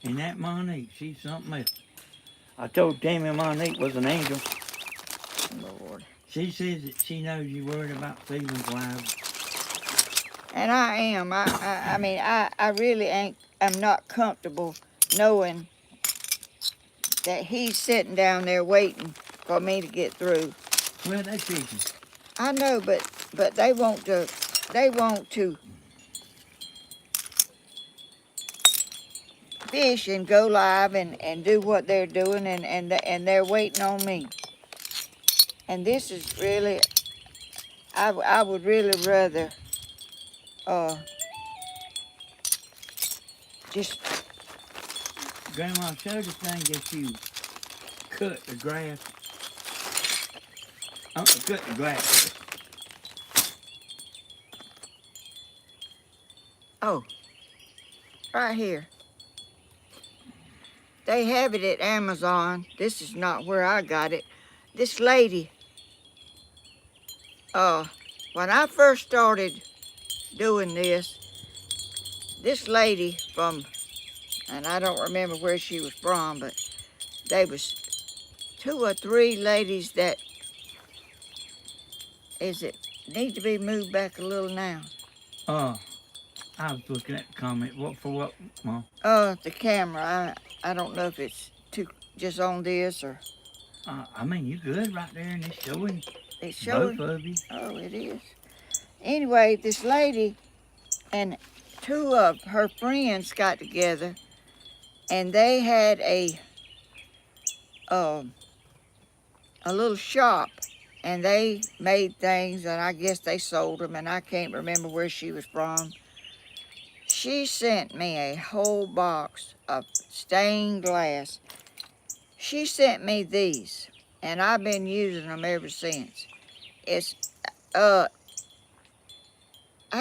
And that Monique, she's something else. I told Tammy Monique was an angel. Lord. She says that she knows you're worried about feelings wise. And I am. I mean, I really I'm not comfortable knowing that he's sitting down there waiting for me to get through. Well, that's fishing. I know, but they want to fish and go live and do what they're doing, and they're waiting on me. And this is really, I would really rather just... Grandma, show the thing that you cut the grass. Cut the grass. Oh, right here. They have it at Amazon. This is not where I got it. This lady, when I first started doing this lady from, and I don't remember where she was from, but they was 2 or 3 ladies that, need to be moved back a little now? I was looking at the comment. What for what, Mom? The camera. I don't know if it's just on this or... I mean, you good right there, and it's showing. It's showing. Both of you. Oh, it is. Anyway, this lady and 2 of her friends got together, and they had a little shop, and they made things, and I guess they sold them, and I can't remember where she was from. She sent me a whole box of stained glass. She sent me these, and I've been using them ever since. It's, I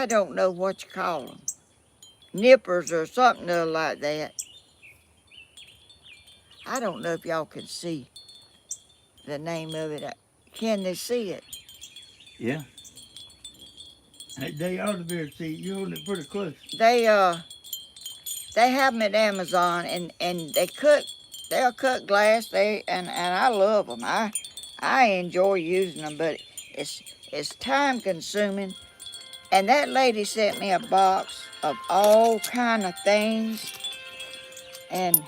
don't know what you call them. Nippers or something like that. I don't know if y'all can see the name of it. Can they see it? Yeah. They ought to be able to see you holding it pretty close. They have them at Amazon, and they'll cut glass. And I love them. I enjoy using them, but it's time consuming. And that lady sent me a box of all kind of things, and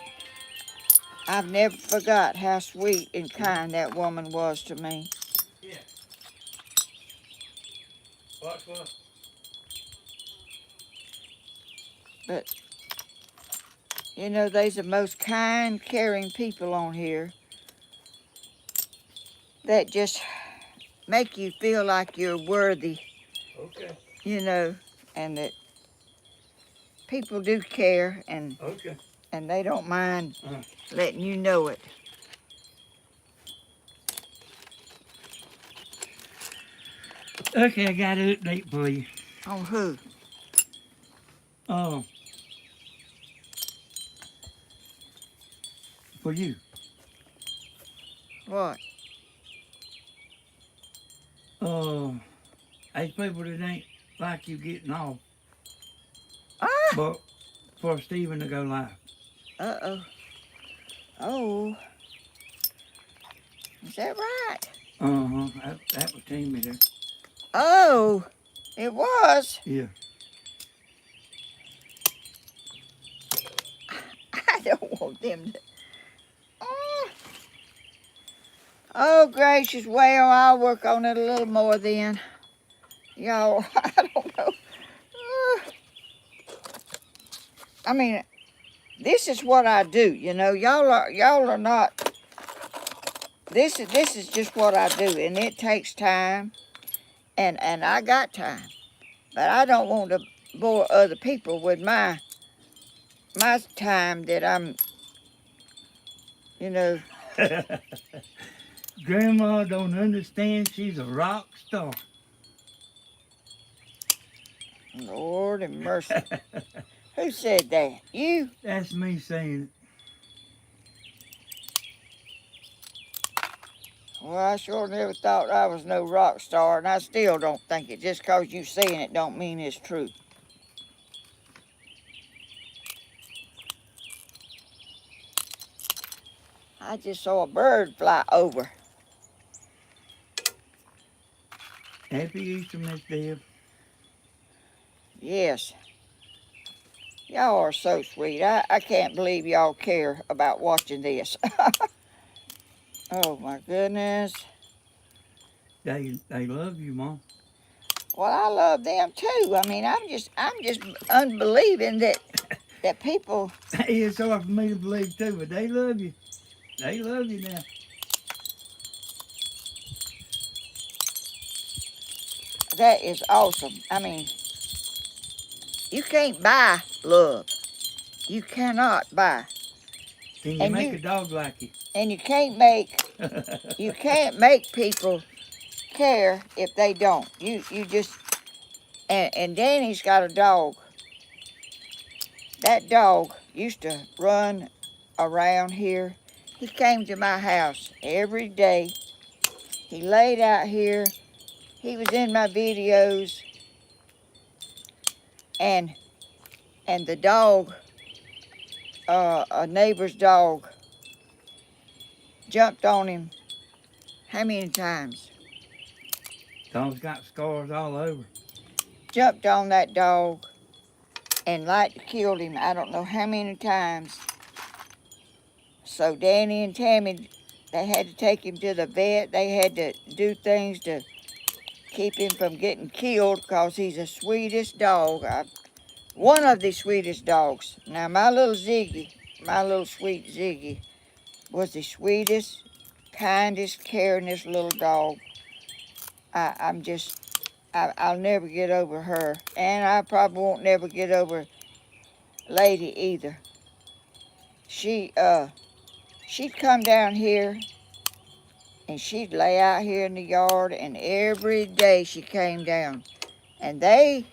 I've never forgot how sweet and kind that woman was to me. Yeah. What? But you know, they's the most kind, caring people on here that just make you feel like you're worthy, Okay. you know, and that people do care, and Okay. they don't mind letting you know it. Okay, I got an update for you. On who? Oh, for you. What? Oh, there's people that ain't like you getting off, Ah! but for Stephen to go live. Uh-oh. Oh. Is that right? Uh-huh. That was Timmy there. Oh, it was. Yeah. I don't want them to. Oh, gracious. Well, I'll work on it a little more then. Y'all, I don't know. I mean, this is what I do, you know. Y'all are not. This is just what I do, and it takes time, and I got time, but I don't want to bore other people with my time that I'm, you know. Grandma don't understand she's a rock star. Lord have mercy. Who said that? You? That's me saying Well, I sure never thought I was no rock star, and I still don't think it. Just 'cause you saying it don't mean it's true. I just saw a bird fly over. Happy Easter, Miss Deb. Yes. Y'all are so sweet. I can't believe y'all care about watching this. Oh my goodness. They love you, Mom. Well, I love them too. I mean, I'm just unbelieving that people. It's hard for me to believe too, but they love you. They love you now. That is awesome. I mean, you can't buy love. You cannot buy. Can you make a dog like you? And you can't make people care if they don't. You just and Danny's got a dog. That dog used to run around here. He came to my house every day. He laid out here. He was in my videos. And the dog, a neighbor's dog, jumped on him how many times? Dog's got scars all over. Jumped on that dog and like killed him I don't know how many times. So Danny and Tammy, they had to take him to the vet. They had to do things to keep him from getting killed because he's the sweetest dog. One of the sweetest dogs. Now my little sweet Ziggy, was the sweetest, kindest, caringest little dog. I'll never get over her. And I probably won't never get over Lady either. She'd come down here and she'd lay out here in the yard, and every day she came down. And they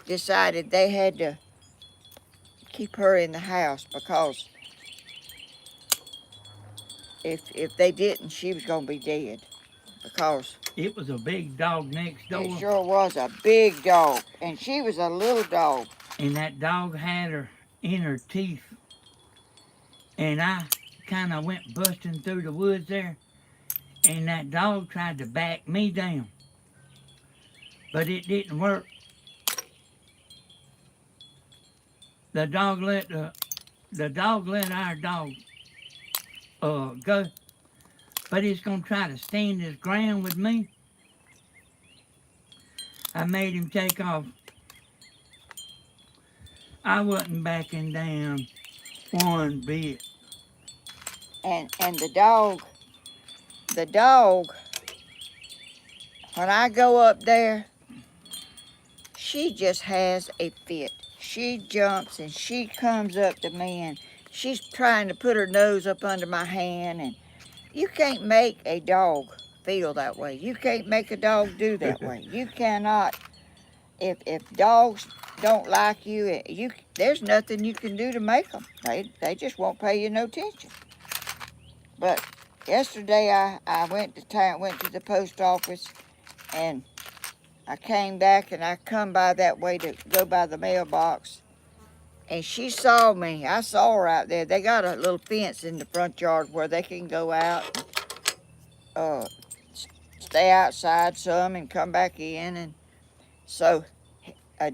decided they had to keep her in the house because if they didn't, she was going to be dead. Because It was a big dog next door. It sure was a big dog, and she was a little dog. And that dog had her in her teeth. And I kind of went busting through the woods there. And that dog tried to back me down. But it didn't work. The dog let our dog go. But he's going to try to stand his ground with me. I made him take off. I wasn't backing down one bit. And the dog, when I go up there, she just has a fit. She jumps and she comes up to me and she's trying to put her nose up under my hand, and you can't make a dog feel that way. You can't make a dog do that way. You cannot. If dogs don't like you, there's nothing you can do to make them. They just won't pay you no attention. But yesterday I went to town, went to the post office, and I came back and I come by that way to go by the mailbox, and she saw me. I saw her out there. They got a little fence in the front yard where they can go out and stay outside some and come back in. And so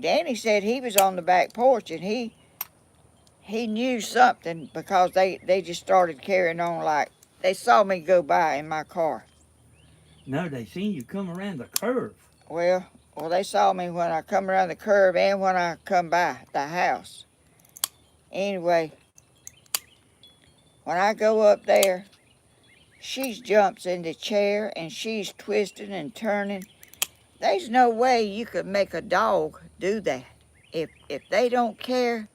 Danny said he was on the back porch, and he knew something because they just started carrying on like they saw me go by in my car. No, they seen you come around the curve. Well, they saw me when I come around the curve and when I come by the house. Anyway, when I go up there, she jumps in the chair and she's twisting and turning. There's no way you could make a dog do that. If they don't care,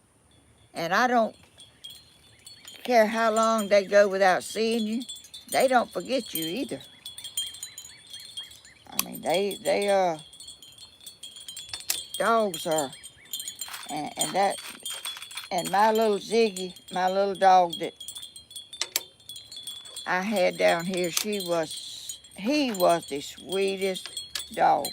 and I don't care how long they go without seeing you, they don't forget you either. I mean, dogs are, and my little Ziggy, my little dog that I had down here, he was the sweetest dog.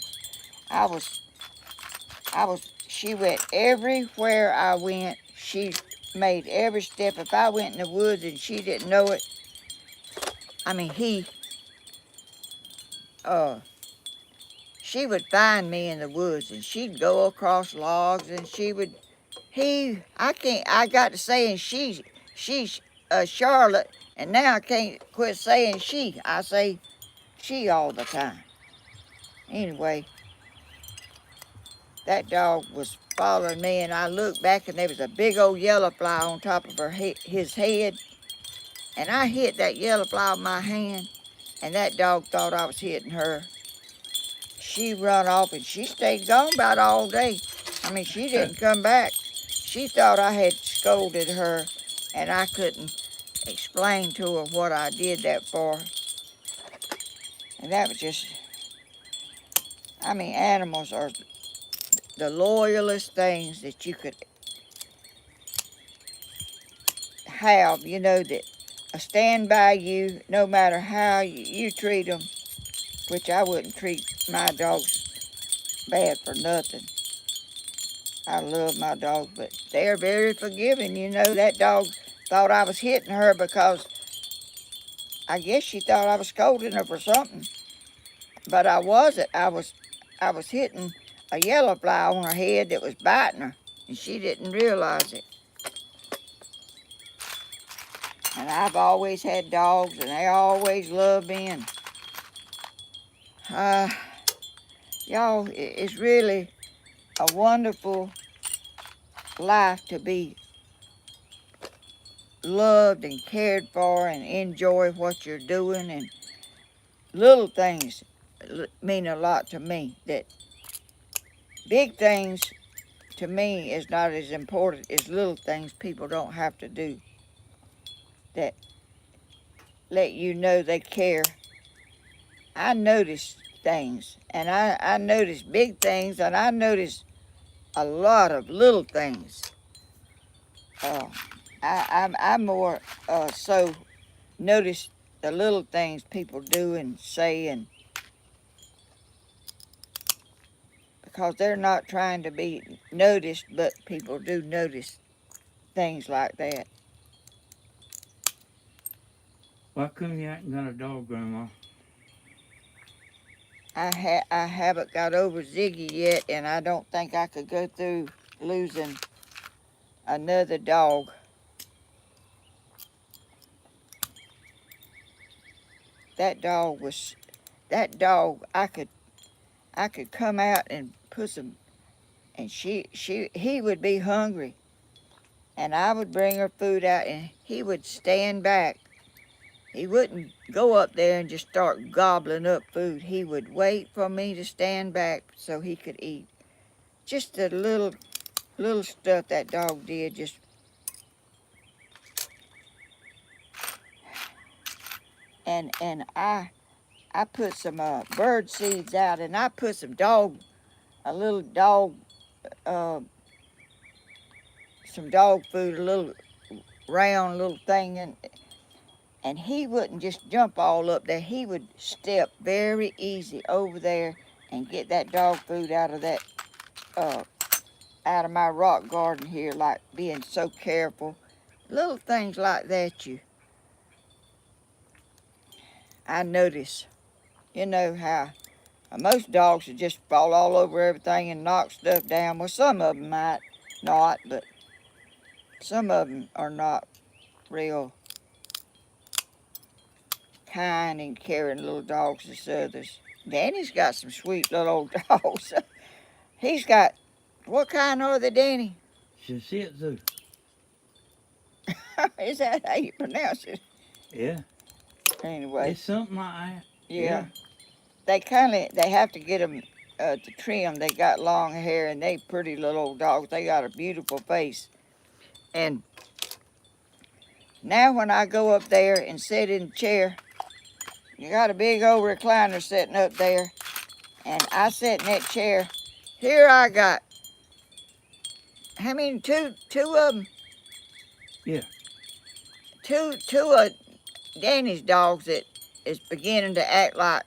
She went everywhere I went. She made every step. If I went in the woods and she didn't know it, I mean, she would find me in the woods, and she'd go across logs, and I got to saying she's Charlotte, and now I can't quit saying she. I say she all the time. Anyway, that dog was following me, and I looked back, and there was a big old yellow fly on top of his head, and I hit that yellow fly with my hand, and that dog thought I was hitting her. She run off, and she stayed gone about all day. I mean, she didn't come back. She thought I had scolded her, and I couldn't explain to her what I did that for. And that was just, I mean, animals are the loyalest things that you could have, that stand by you no matter how you treat them, which I wouldn't treat my dogs bad for nothing. I love my dogs, but they're very forgiving. That dog thought I was hitting her because I guess she thought I was scolding her for something. But I wasn't. I was hitting a yellow fly on her head that was biting her, and she didn't realize it. And I've always had dogs, and they always loved me. And y'all, it's really a wonderful life to be loved and cared for and enjoy what you're doing. And little things mean a lot to me. That big things to me is not as important as little things people don't have to do that let you know they care. I notice things, and I notice big things, and I notice a lot of little things. I more so notice the little things people do and say, and because they're not trying to be noticed, but people do notice things like that. Why come you ain't got a dog, Grandma? I haven't got over Ziggy yet, and I don't think I could go through losing another dog. That dog I could come out and put some, and he would be hungry, and I would bring her food out, and he would stand back. He wouldn't go up there and just start gobbling up food. He would wait for me to stand back so he could eat. Just the little stuff that dog did. Just and I put some bird seeds out, and I put a little dog, uh, some dog food, a little round little thing, and he wouldn't just jump all up there. He would step very easy over there and get that dog food out of that, out of my rock garden here, like being so careful. Little things like that I notice. You know how most dogs would just fall all over everything and knock stuff down. Well, some of them might not, but some of them are not real kind and caring little dogs as others. Danny's got some sweet little old dogs. He's got, what kind are they, Danny? Shih Tzu. Is that how you pronounce it? Yeah. Anyway. It's something like that. Yeah. They have to get them to trim. They got long hair, and they pretty little old dogs. They got a beautiful face. And now when I go up there and sit in the chair, you got a big old recliner sitting up there, and I sit in that chair. Here I got, how many, two of them? Yeah. Two of Danny's dogs that is beginning to act like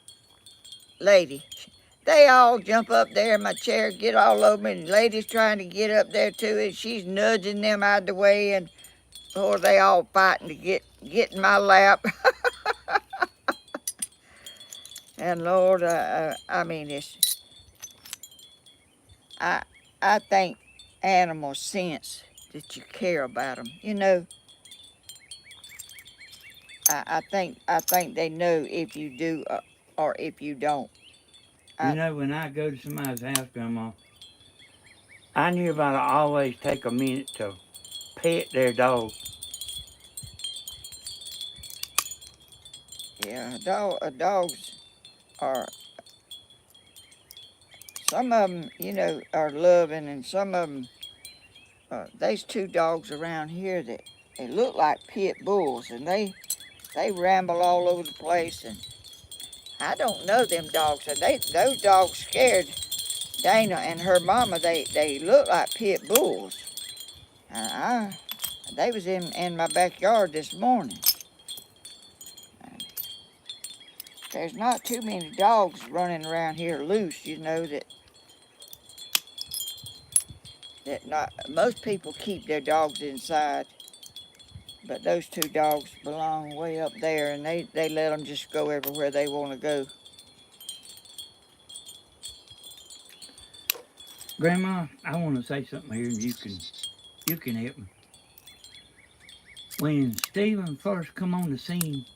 lady. They all jump up there in my chair, get all over me, and lady's trying to get up there too, and she's nudging them out of the way, and or they all fighting to get in my lap. And Lord, I mean, I think animals sense that you care about them. You know, I think they know if you do or if you don't. You know, when I go to somebody's house, Grandma, I knew about to always take a minute to pet their dog. Yeah, dogs are, some of them, you know, are loving, and some of them, there's two dogs around here that they look like pit bulls, and they ramble all over the place, and I don't know them dogs, and those dogs scared Dana and her mama. They look like pit bulls. They was in my backyard this morning. There's not too many dogs running around here loose, you know, that not most people keep their dogs inside, but those two dogs belong way up there, and they let them just go everywhere they want to go. Grandma, I want to say something here, and you can help me. When Stephen first come on the scene,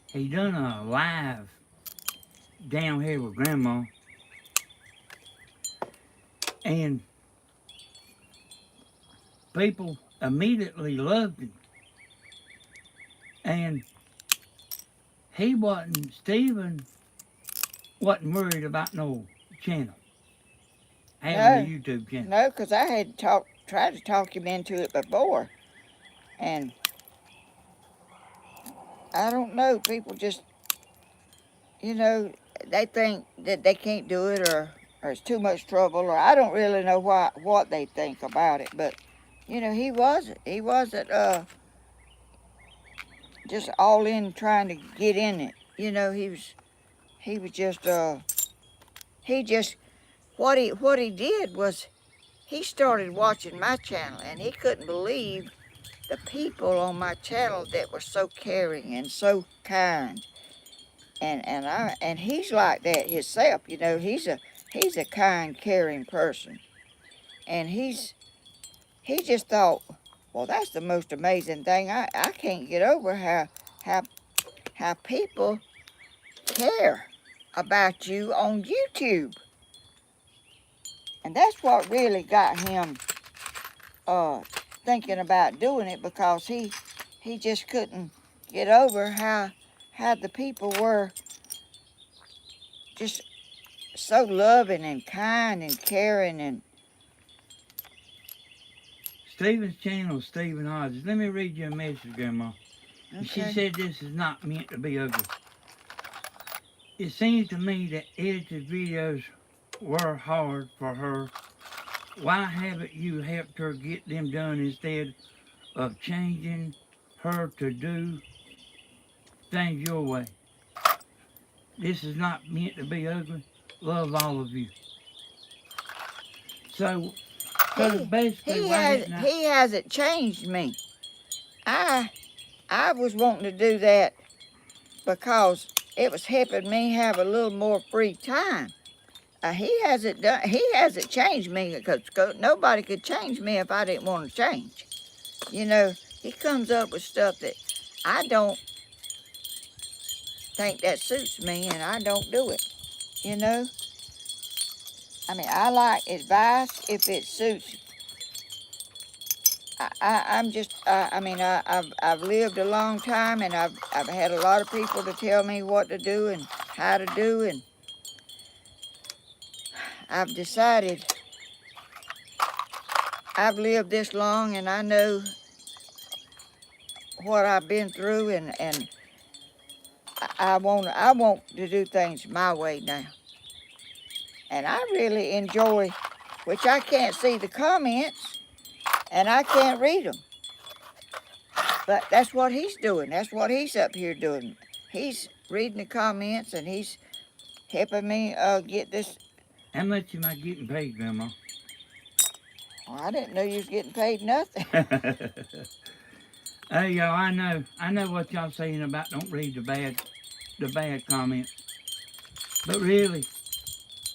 he done a live down here with Grandma, and people immediately loved him. And Stephen wasn't worried about no channel, having a YouTube channel. No, because I had tried to talk him into it before, and I don't know, people just, you know, they think that they can't do it, or it's too much trouble, or I don't really know what they think about it, but, you know, he wasn't just all in trying to get in it. You know, he was just, he just what he did was he started watching my channel, and he couldn't believe the people on my channel that were so caring and so kind. And he's like that himself, you know. He's a kind, caring person, and he just thought, well, that's the most amazing thing. I can't get over how people care about you on YouTube. And that's what really got him thinking about doing it, because he just couldn't get over how the people were just so loving and kind and caring. And Stephen's channel, Stephen Hodges. Let me read you a message, Grandma. okay. She said this is not meant to be ugly. It seems to me that edited videos were hard for her. Why haven't you helped her get them done instead of changing her to do things your way? This is not meant to be ugly. Love all of you. So basically, why didn't I? He hasn't changed me. I was wanting to do that because it was helping me have a little more free time. He hasn't changed me, because nobody could change me if I didn't want to change. You know, he comes up with stuff that I don't think that suits me, and I don't do it. You know, I mean, I like advice if it suits. I've lived a long time, and I've had a lot of people to tell me what to do and how to do, and I've decided I've lived this long, and I know what I've been through, and I want to do things my way now. And I really enjoy, which I can't see the comments, and I can't read them. But that's what he's doing. That's what he's up here doing. He's reading the comments, and he's helping me get this. How much am I getting paid, Grandma? Well, I didn't know you was getting paid nothing. Hey, y'all, I know what y'all saying about don't read the bad comments. But really,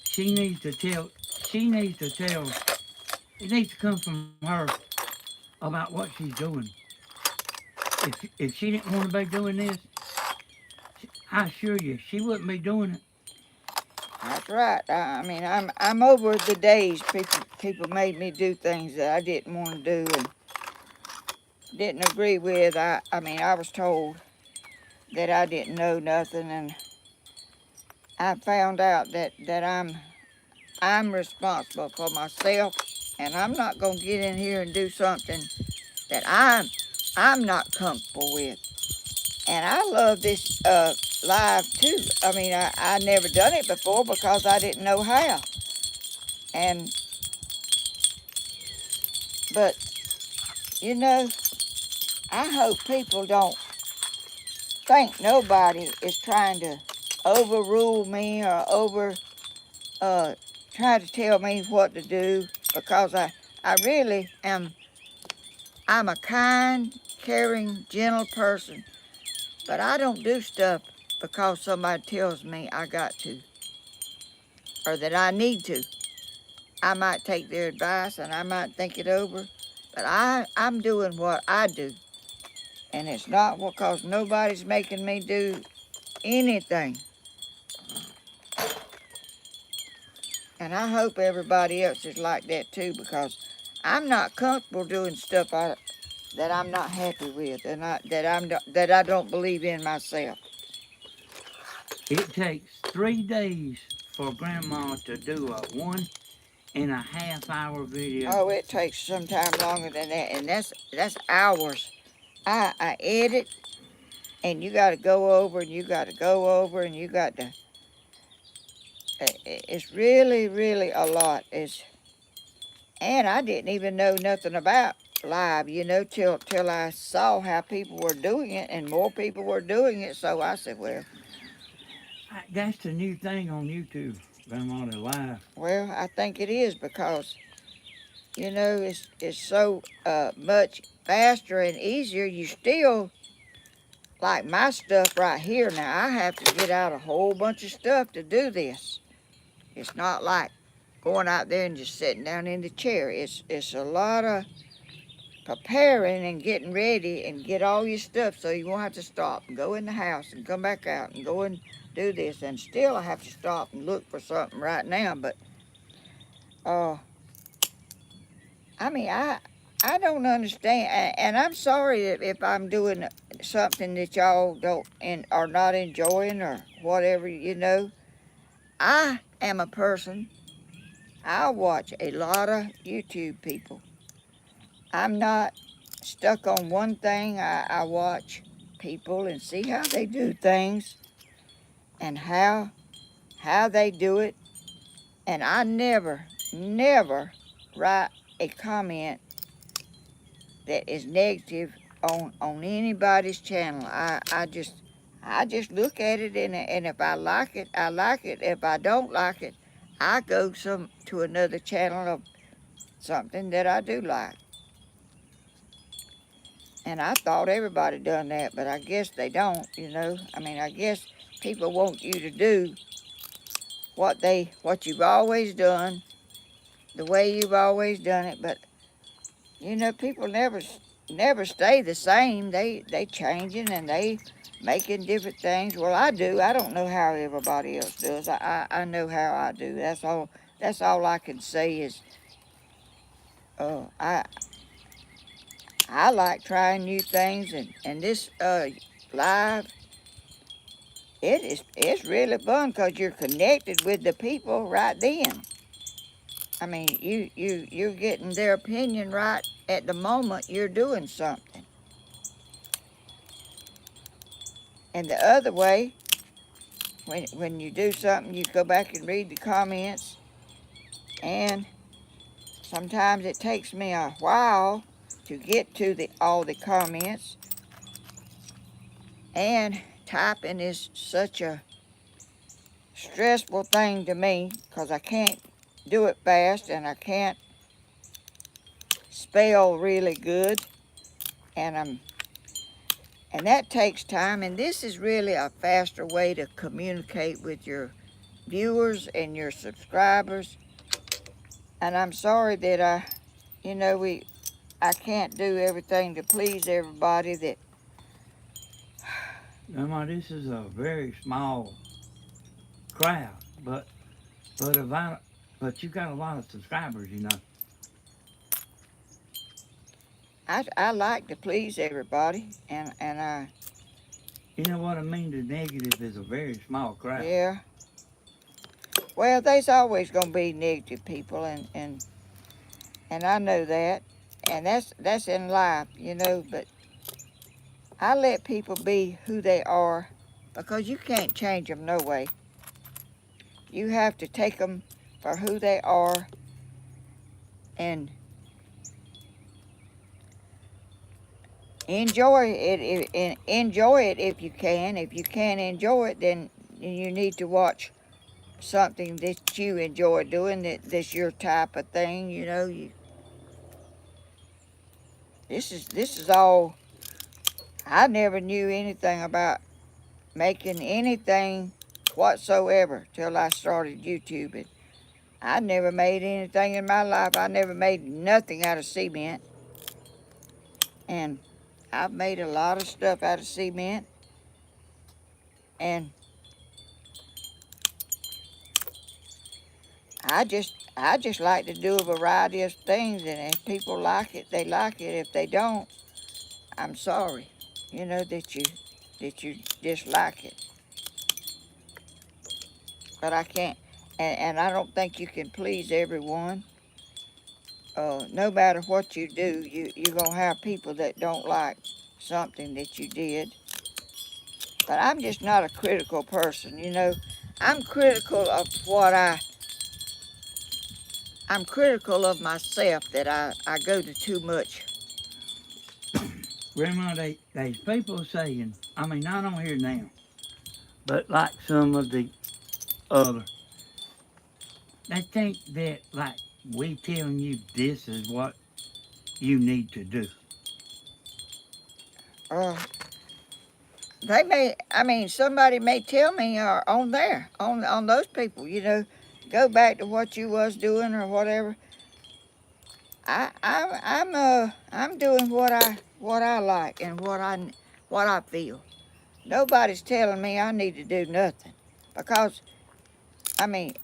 she needs to tell, it needs to come from her about what she's doing. If she didn't want to be doing this, I assure you, she wouldn't be doing it. That's right. I'm over the days people made me do things that I didn't want to do and didn't agree with. I was told that I didn't know nothing, and I found out that I'm responsible for myself, and I'm not gonna get in here and do something that I'm not comfortable with. And I love this live too. I never done it before because I didn't know how. But you know, I hope people don't think nobody is trying to overrule me or try to tell me what to do, because I really am. I'm a kind, caring, gentle person, but I don't do stuff because somebody tells me I got to or that I need to. I might take their advice and I might think it over, but I'm doing what I do. And it's not because nobody's making me do anything. And I hope everybody else is like that too, because I'm not comfortable doing stuff that I'm not happy with, and that I don't believe in myself. It takes 3 days for Grandma to do a 1.5 hour video. Oh, it takes sometime longer than that, and that's hours. I edit, and you got to go over, and you got to go over, and you got to. It's really, really a lot. And I didn't even know nothing about live, till I saw how people were doing it, and more people were doing it. So I said, well, That's the new thing on YouTube. Grandma, their life. Well, I think it is because, you know, it's so much faster and easier. You still, like my stuff right here now, I have to get out a whole bunch of stuff to do this. It's not like going out there and just sitting down in the chair. It's a lot of preparing and getting ready and get all your stuff so you won't have to stop and go in the house and come back out and go and do this. And still I have to stop and look for something right now. But I mean, I don't understand, and I'm sorry if I'm doing something that y'all don't and are not enjoying or whatever. You know, I am a person. I watch a lot of YouTube people. I'm not stuck on one thing. I watch people and see how they do things and how they do it, and I never write a comment that is negative on anybody's channel. I just look at it, and if I like it, I like it. If I don't like it, I go to another channel of something that I do like. And I thought everybody done that, but I guess they don't, you know. I mean, I guess people want you to do what you've always done, the way you've always done it, but you know, people never stay the same. They changing and they making different things. Well, I do. I don't know how everybody else does. I know how I do. That's all I can say is I like trying new things, and this live, it's really fun because you're connected with the people right then. I mean, you're getting their opinion right at the moment you're doing something. And the other way, when you do something, you go back and read the comments, and sometimes it takes me a while to get to all the comments, and typing is such a stressful thing to me because I can't do it fast and I can't spell really good, and that takes time, and this is really a faster way to communicate with your viewers and your subscribers. And I'm sorry that I can't do everything to please everybody. That Grandma, this is a very small crowd, but if I, but you got a lot of subscribers, you know. I like to please everybody, and You know what I mean? The negative is a very small crowd. yeah. Well, there's always gonna be negative people, and I know that, and that's in life, you know. But I let people be who they are because you can't change them no way. You have to take them for who they are and enjoy it if you can. If you can't enjoy it, then you need to watch something that you enjoy doing, that's your type of thing. You know, this is all. I never knew anything about making anything whatsoever till I started YouTubing. I never made anything in my life. I never made nothing out of cement, and I've made a lot of stuff out of cement, and I just like to do a variety of things, and if people like it, they like it. If they don't, I'm sorry, you know, that you dislike it. But I can't, and I don't think you can please everyone. No matter what you do, you're gonna have people that don't like something that you did. But I'm just not a critical person, you know. I'm critical of what I'm critical of myself, that I go to too much. Grandma, there's people saying, I mean, not on here now, but like some of the other they think that like we telling you this is what you need to do. Uh, they may, I mean, somebody may tell me on there, on those people, go back to what you was doing or whatever. I'm doing what I like and what I feel. Nobody's telling me I need to do nothing because I mean,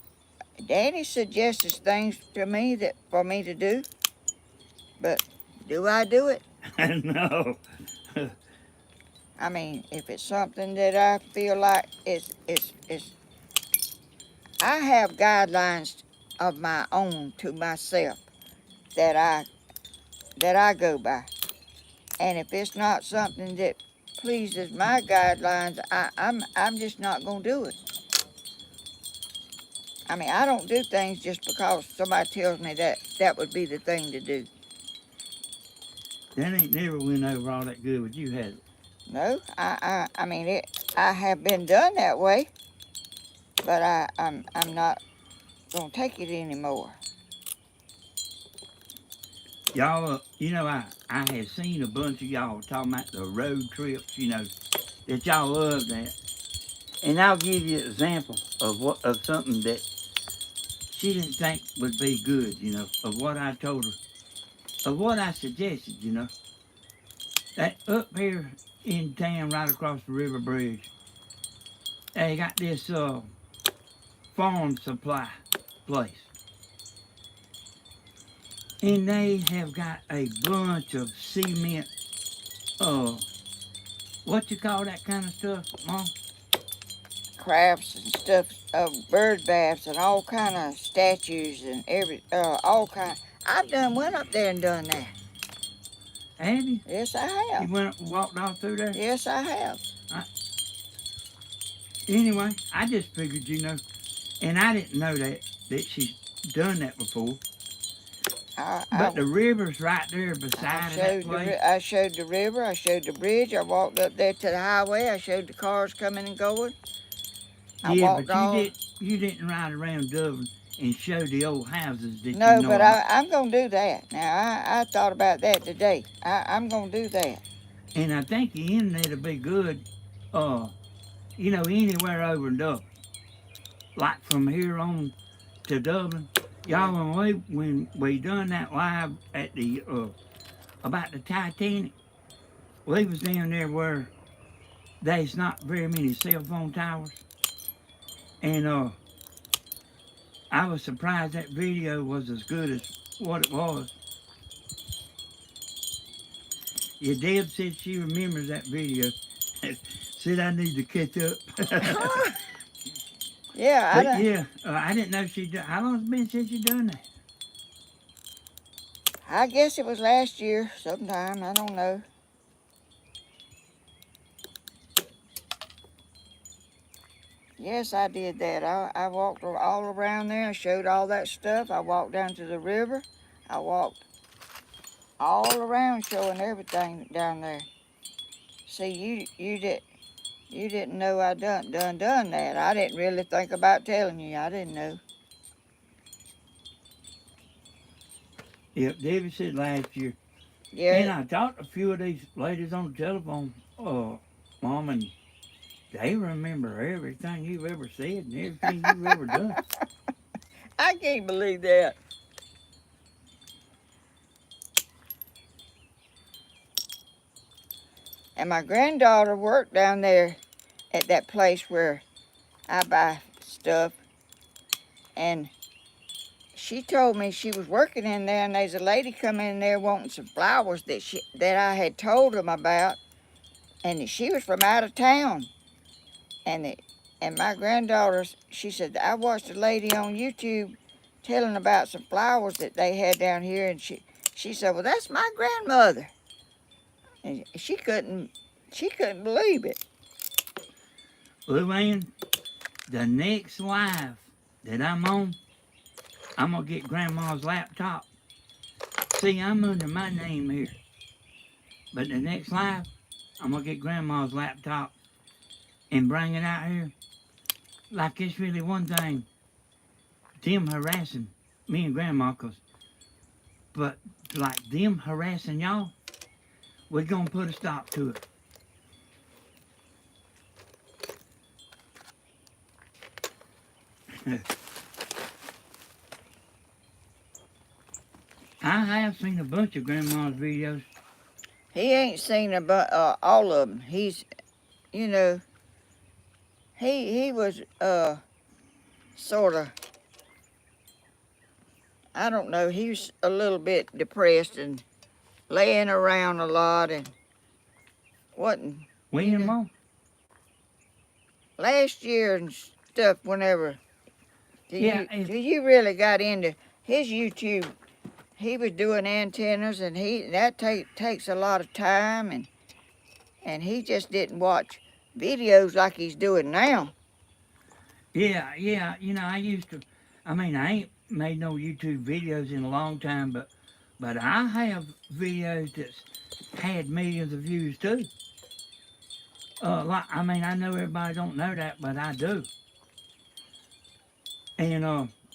Danny suggests things to me that for me to do, but do I do it? No. I mean, if it's something that I feel like it's I have guidelines of my own to myself that I go by. And if it's not something that pleases my guidelines, I'm just not gonna do it. I mean, I don't do things just because somebody tells me that would be the thing to do. That ain't never went over all that good with you, has it? No, I mean I have been done that way, but I'm not gonna take it anymore. Y'all, I had seen a bunch of y'all talking about the road trips, that y'all love that. And I'll give you an example of something that she didn't think would be good, of what I told her, of what I suggested, That up here in town, right across the river bridge, they got this farm supply place. And they have got a bunch of cement, uh, what you call that kind of stuff, Mom? Crafts and stuff, bird baths and all kind of statues and all kind. I've went up there and done that. Have you? Yes, I You have. went walked all through there? Yes, I have. I, anyway, I just figured, and I didn't know that she's done that before. I, But I, the river's right there beside of that place. I showed the river. I showed the bridge. I walked up there to the highway. I showed the cars coming and going. I Yeah, walked but all. you didn't ride around Dublin and show the old houses that you No, know but about. I'm gonna do that. Now I thought about that today. I'm gonna do that. And I think the internet'll be good, uh, anywhere over in Dublin. Like from here on to Dublin. Yeah. Y'all, when we done that live at the about the Titanic, we was down there where there's not very many cell phone towers, and I was surprised that video was as good as what it was. Yeah, Deb said she remembers that video. Said I need to catch up. But Yeah, yeah, I didn't know she done. How long has it been since you done that? I guess it was last year sometime. I don't know. Yes, I did that. I walked all around there. I showed all that stuff. I walked down to the river. I walked all around showing everything down there. See, you didn't know I done that. I didn't really think about telling you. I didn't know. Yep, David said last year. Yeah, And I talked to a few of these ladies on the telephone, Mom, and they remember everything you've ever said and everything you've ever done. I can't believe that. And my granddaughter worked down there at that place where I buy stuff, and she told me she was working in there, and there's a lady come in there wanting some flowers that I had told them about, and that she was from out of town, and my granddaughter, she said, I watched a lady on YouTube telling about some flowers that they had down here, and she said, well, that's my grandmother, and she couldn't believe it. Luann, the next live that I'm on, I'm going to get Grandma's laptop. See, I'm under my name here. But the next live, I'm going to get Grandma's laptop and bring it out here. Like it's really one thing them harassing me and Grandma, but like them harassing y'all, we're gonna put a stop to it. I have seen a bunch of Grandma's videos. He ain't seen all of them. He's, you know, he was sort of, I don't know, he was a little bit depressed and laying around a lot and wasn't. When, You know, Mom? last year and stuff, whenever Yeah, you really got into his YouTube, he was doing antennas, and that takes a lot of time, and he just didn't watch videos like he's doing now. yeah. You know, I used to. I mean, I ain't made no YouTube videos in a long time, but I have videos that's had millions of views too. Like, I mean, I know everybody don't know that, but I do. And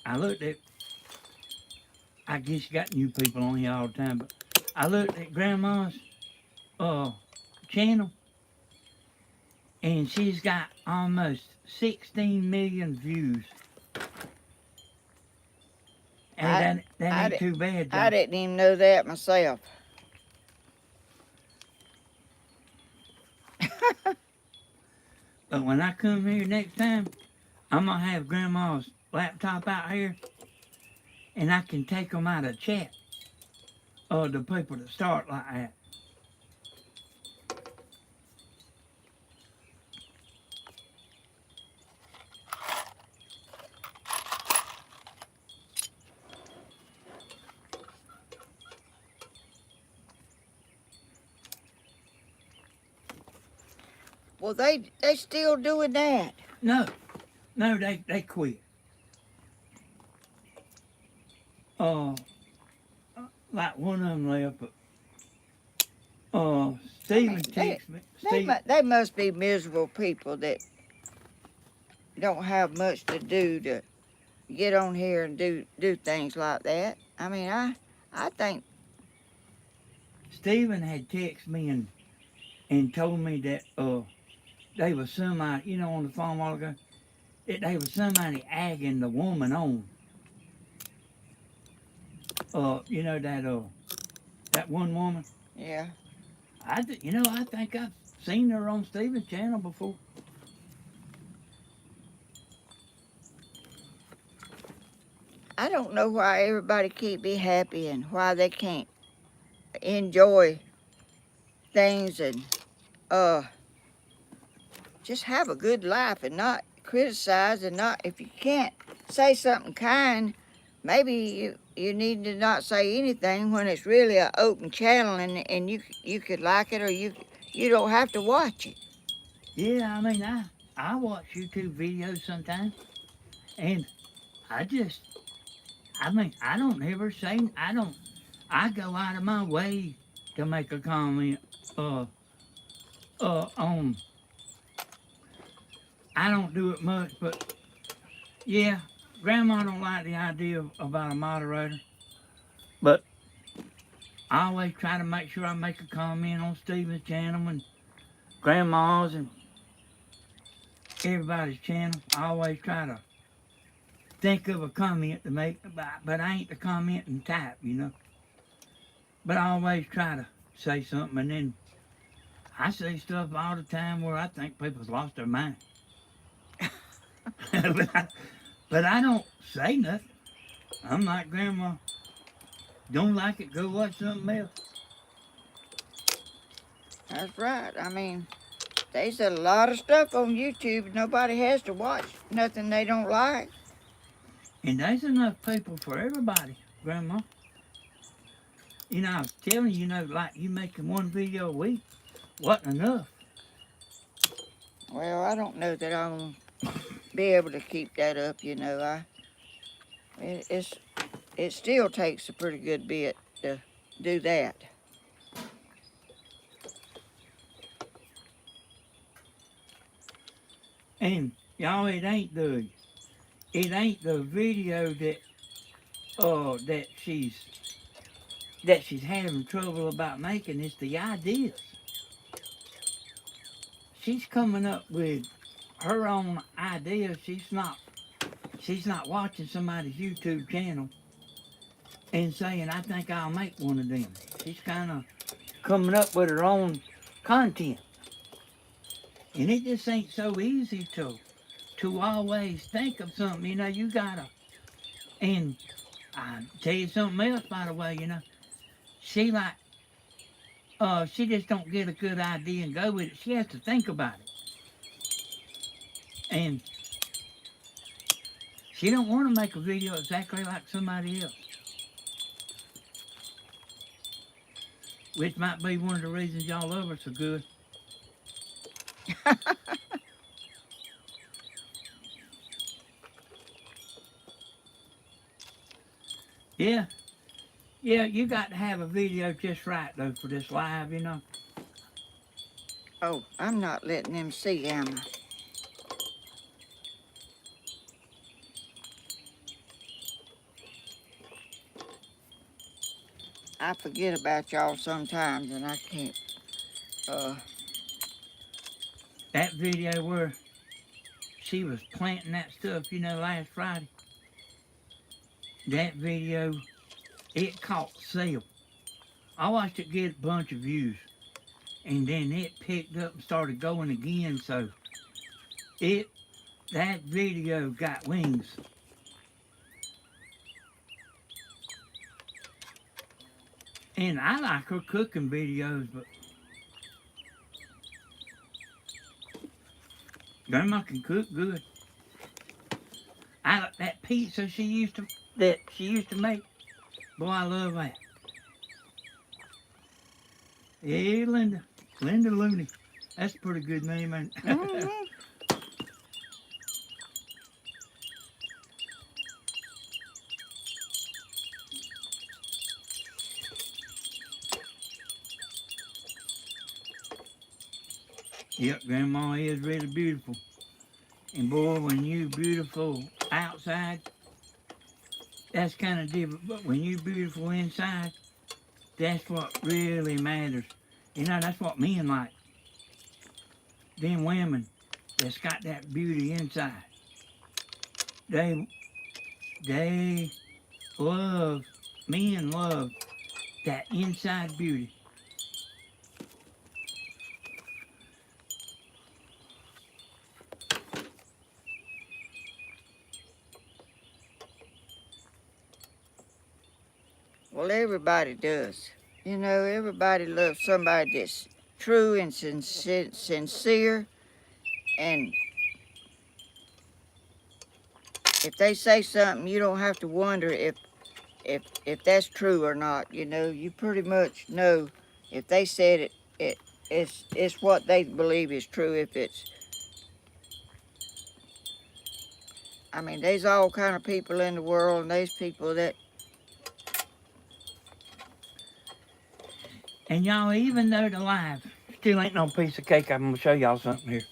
I looked at. I guess you got new people on here all the time, but I looked at Grandma's uh channel, and she's got almost 16 million views. And that ain't too bad, though. I didn't even know that myself. But when I come here next time, I'm going to have Grandma's laptop out here, and I can take them out of chat. The people that start like that. Well, they still doing that. No, they quit. Like one of them left, but Stephen texted me. They must be miserable people that don't have much to do to get on here and do things like that. I mean, I think Stephen had texted me and told me that they was somebody, on the phone a while ago, that they was somebody agging the woman on. That one woman. yeah. I think I've seen her on Stephen's channel before. I don't know why everybody can't be happy and why they can't enjoy things and just have a good life and not criticize, and not, if you can't say something kind, maybe you need to not say anything when it's really an open channel, and you could like it, or you don't have to watch it. Yeah, I mean, I watch YouTube videos sometimes, and I don't ever say, I go out of my way to make a comment, on, I don't do it much, but yeah, Grandma don't like the idea about a moderator, but I always try to make sure I make a comment on Stephen's channel and Grandma's and everybody's channel. I always try to think of a comment to make, but I ain't the commenting type, But I always try to say something, and then I say stuff all the time where I think people's lost their mind. but I don't say nothing. I'm like, Grandma, don't like it, go watch something else. That's right. I mean, there's a lot of stuff on YouTube. Nobody has to watch nothing they don't like. And there's enough people for everybody, Grandma. I was telling you, like you making one video a week wasn't enough. Well, I don't know that I'm be able to keep that up. It still takes a pretty good bit to do that. And y'all, it ain't it ain't the video that she's having trouble about making. It's the ideas. She's coming up with her own ideas. She's not watching somebody's YouTube channel and saying, I think I'll make one of them. She's kind of coming up with her own content. And it just ain't so easy to always think of something. You know, you gotta. And I tell you something else, by the way, you know, she like, she just don't get a good idea and go with it. She has to think about it. And she don't want to make a video exactly like somebody else. Which might be one of the reasons y'all love her so good. Yeah. Yeah, you got to have a video just right, though, for this live, you know. Oh, I'm not letting them see, am I? I forget about y'all sometimes, and I can't, That video where she was planting that stuff, you know, last Friday. That video, it caught sale. I watched it get a bunch of views. And then it picked up and started going again, so that video got wings. And I like her cooking videos, but Grandma can cook good. I like that pizza she used to make. Boy, I love that. Hey, Linda Looney. That's a pretty good name, ain't it? mm-hmm. Yep, Grandma is really beautiful. And boy, when you beautiful outside, that's kind of different. But when you beautiful inside, that's what really matters. You know, that's what men like. Them women that's got that beauty inside. They love, men love that inside beauty. Well, everybody does. You know, everybody loves somebody that's true and sincere. And if they say something, you don't have to wonder if that's true or not. You know, you pretty much know if they said it's what they believe is true. If it's, I mean, there's all kind of people in the world, and there's people that. And y'all, even though the live still ain't no piece of cake, I'm gonna show y'all something here.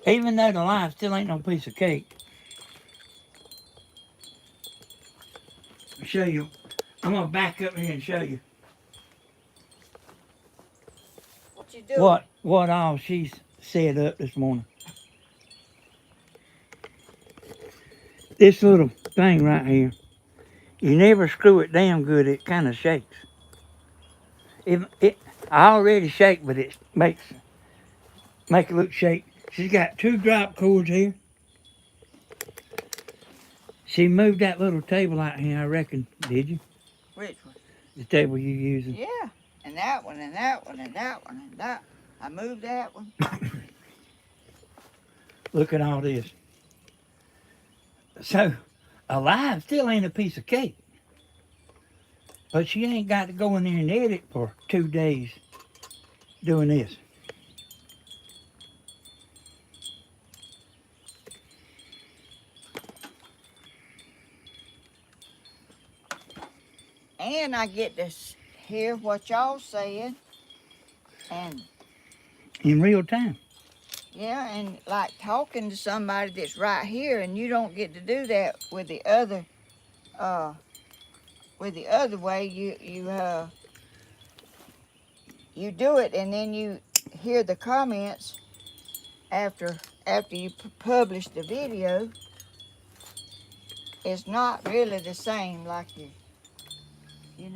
Even though the live still ain't no piece of cake, I'll show you. I'm gonna back up here and show you What you doing? what all she's set up this morning. This little thing right here, you never screw it down good, it kind of shakes. I already shake, but it make it look shake. She's got 2 drop cords here. She moved that little table out here, I reckon. Did you? Which one? The table you using? Yeah, and that one, and that one, and that one, and that. I moved that one. Look at all this. So, alive still ain't a piece of cake. But she ain't got to go in there and edit for 2 days doing this. And I get to hear what y'all saying. And In real time. Yeah, and like talking to somebody that's right here, and you don't get to do that with the other way. You do it, and then you hear the comments after you publish the video. It's not really the same like when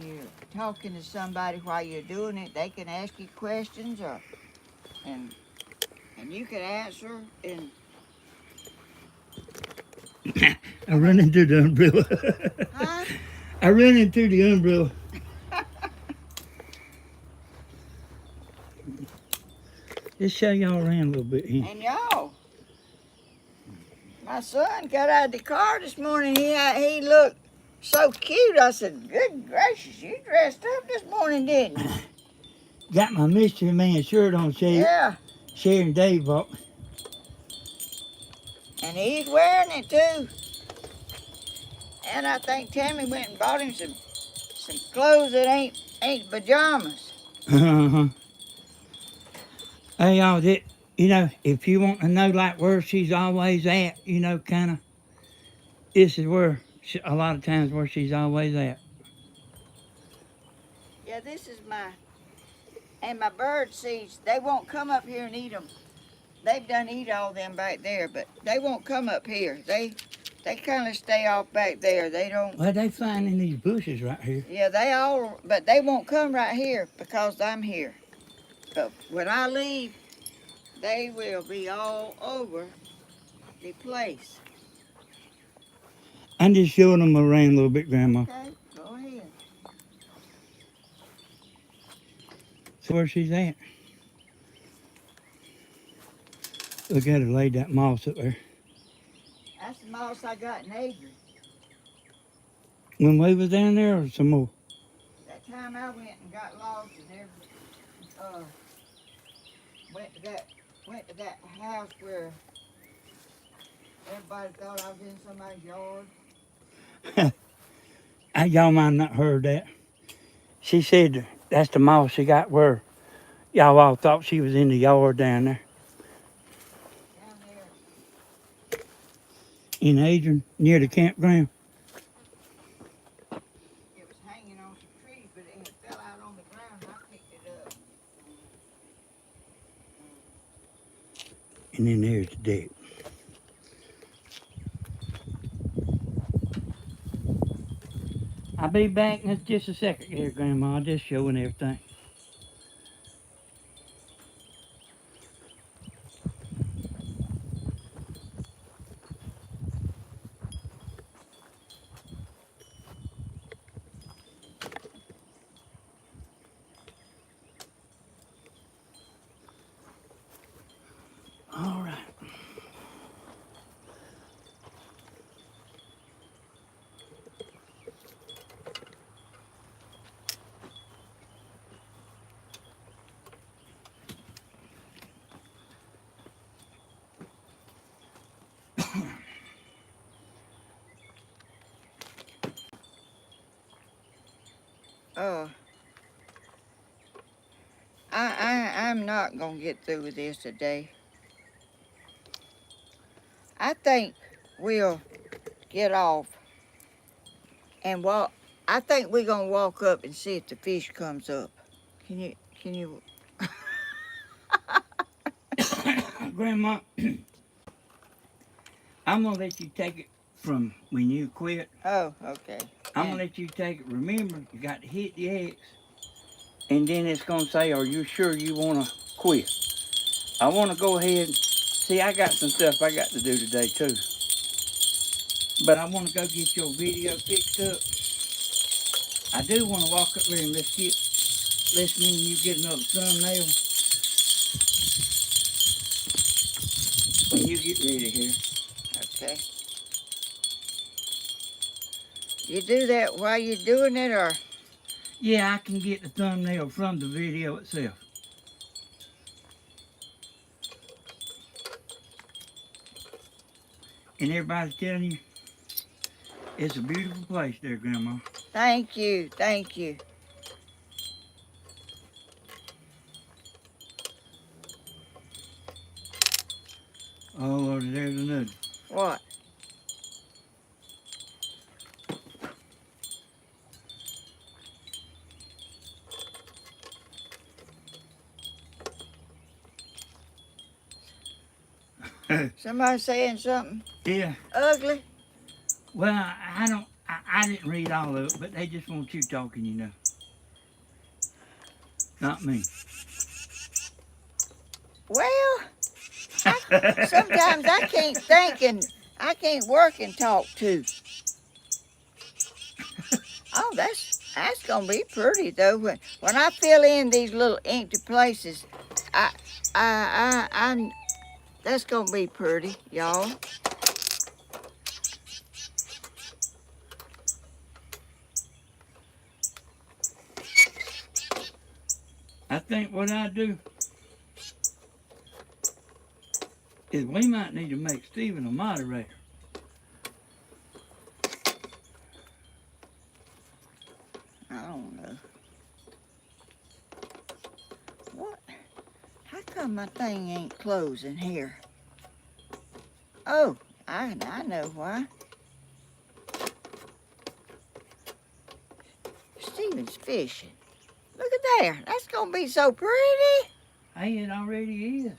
you're talking to somebody while you're doing it. They can ask you questions, and you can answer. And I run into the umbrella. huh? I ran into the umbrella. Just show y'all around a little bit here. And y'all, my son got out of the car this morning. He looked so cute. I said, "Good gracious, you dressed up this morning, didn't you?" Got my mystery man shirt on, Yeah, Sharon Dave bought. and he's wearing it too. And I think Tammy went and bought him some clothes that ain't pajamas. Uh-huh. Hey, y'all, if you want to know, like, where she's always at, kind of, this is where, a lot of times, where she's always at. Yeah, this is my bird seeds. They won't come up here and eat them. They've done eat all them back there, but they won't come up here. They kind of stay off back there. They don't. Well, they find in these bushes right here. Yeah, but they won't come right here because I'm here. But when I leave, they will be all over the place. I'm just showing them around a little bit, Grandma. Okay, go ahead. That's where she's at. Look at her laid that moss up there. That's the moss I got in Adrian. When we was down there, or some more? That time I went and got lost and went to that house where everybody thought I was in somebody's yard. Y'all might not heard that. She said that's the moss she got where y'all all thought she was in the yard down there. Down there. In Adrian, near the campground. It was hanging on some trees, but it had fell out on the ground and I picked it up. And then there's the deck. I'll be back in just a second here, Grandma. I'm just showing everything. All right. Oh, I'm not gonna get through with this today. I think we'll get off and walk. I think we're gonna walk up and see if the fish comes up. Can you? Grandma, I'm going to let you take it from when you quit. Oh, okay. I'm going to let you take it. Remember, you got to hit the X. And then it's going to say, are you sure you want to quit? I want to go ahead. See, I got some stuff I got to do today, too. But I want to go get your video fixed up. I do want to walk up there and let's me and you get another thumbnail. When you get ready here. Okay. You do that while you're doing it, or? Yeah, I can get the thumbnail from the video itself. And everybody's telling you, it's a beautiful place there, Grandma. Thank you, thank you. Oh, Lord, there's another. What? Somebody saying something Yeah. ugly? Well, I don't. I didn't read all of it, but they just want you talking, you know. Not me. Well, sometimes I can't think and I can't work and talk too. Oh, that's gonna be pretty though. When I fill in these little empty places, I that's gonna be pretty, y'all. I think what I do is we might need to make Stephen a moderator. I don't know. What? How come my thing ain't closing here? Oh, I know why. Stephen's fishing. Look at there. That's gonna be so pretty. Hey, it already is.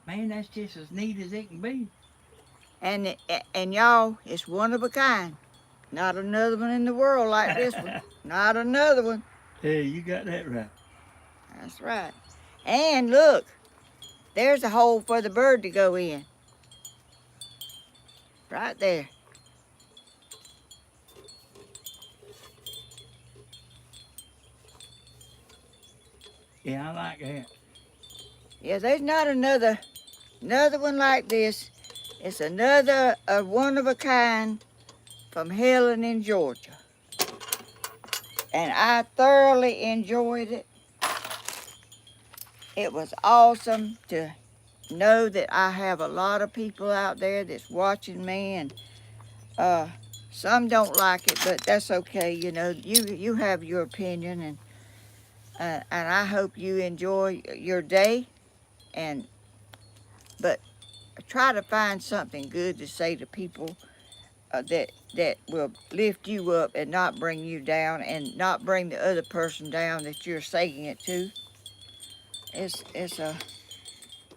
Man, that's just as neat as it can be. And y'all, it's one of a kind. Not another one in the world like this one. Not another one. Hey, you got that right. That's right. And look, there's a hole for the bird to go in. Right there. Yeah, I like that. Yeah, there's not another one like this. It's another one of a kind from Helen in Georgia. And I thoroughly enjoyed it. It was awesome to know that I have a lot of people out there that's watching me, and some don't like it, but that's okay. You know, you have your opinion, and I hope you enjoy your day. But try to find something good to say to people that will lift you up and not bring you down, and not bring the other person down that you're saying it to.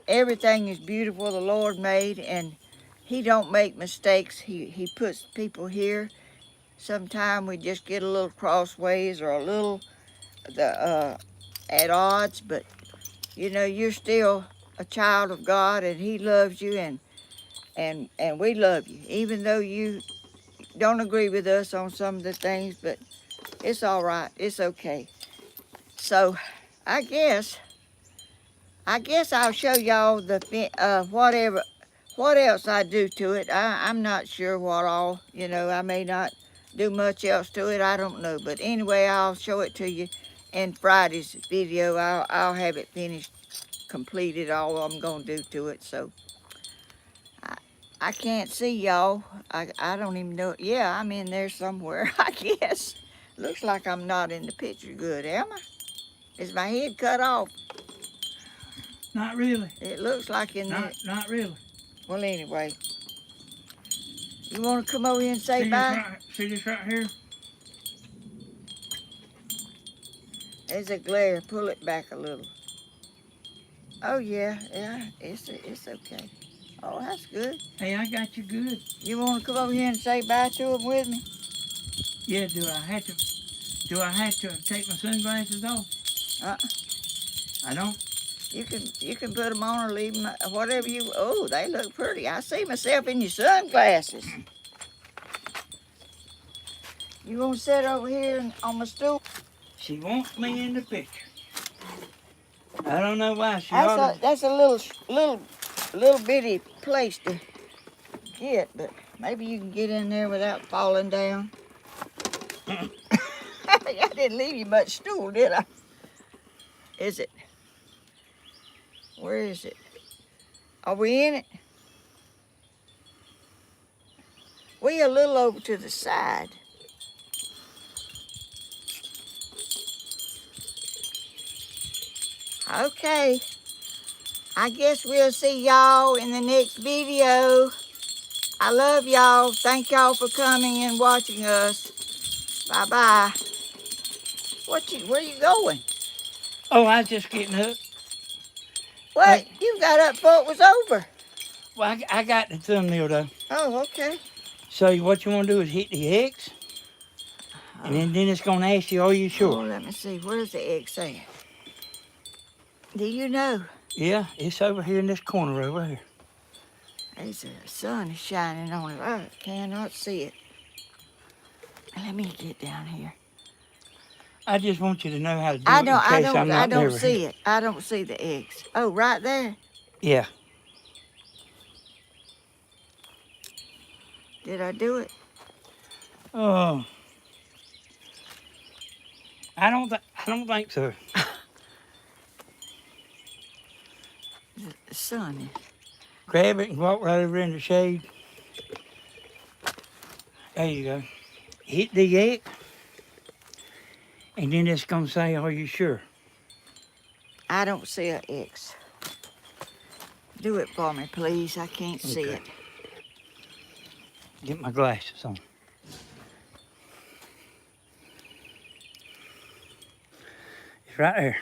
Everything is beautiful the Lord made, and He don't make mistakes. He puts people here. Sometimes we just get a little crossways or a little at odds, but you know, you're still a child of God, and He loves you, and we love you, even though you don't agree with us on some of the things, but it's all right. It's okay. So I guess I'll show y'all what else I do to it. I'm not sure what all, you know, I may not do much else to it. I don't know. But anyway, I'll show it to you in Friday's video. I'll have it finished, completed, all I'm going to do to it. So I can't see y'all. I don't even know. Yeah, I'm in there somewhere, I guess. Looks like I'm not in the picture good, am I? Is my head cut off? Not really. It looks like in there. Not really. Well, anyway. You want to come over here and say bye? See this right here? There's a glare. Pull it back a little. Oh, yeah. It's okay. Oh, that's good. Hey, I got you good. You want to come over here and say bye to them with me? Yeah, do I have to take my sunglasses off? I don't. You can put them on or leave them, whatever you. Oh, they look pretty. I see myself in your sunglasses. You gonna sit over here on my stool? She wants me in the picture. I don't know why she That's a little bitty place to get, but maybe you can get in there without falling down. I didn't leave you much stool, did I? Is it? Where is it? Are we in it? We a little over to the side. Okay. I guess we'll see y'all in the next video. I love y'all. Thank y'all for coming and watching us. Bye-bye. Where you going? Oh, I was just getting up. What? You got up before it was over. Well, I got the thumbnail though. Oh, okay. So what you want to do is hit the X, and then it's going to ask you, are you Oh, sure? let me see. Where's the X at? Do you know? Yeah, it's over here in this corner over here. The sun is shining on it. I cannot see it. Let me get down here. I just want you to know how to do it in case I'm not I don't never see here. it. I don't see the X. Oh, right there. Yeah. Did I do it? Oh. I don't think so. The sun is. Grab it and walk right over in the shade. There you go. Hit the X, and then it's going to say, are you sure? I don't see an X. Do it for me, please. I can't see Okay. it. Get my glasses on. It's right there.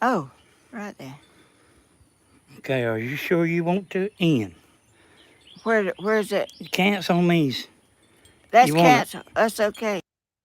Oh, right there. Okay, are you sure you want to end? Where's it? Cancel means That's you wanna- cancel. That's okay.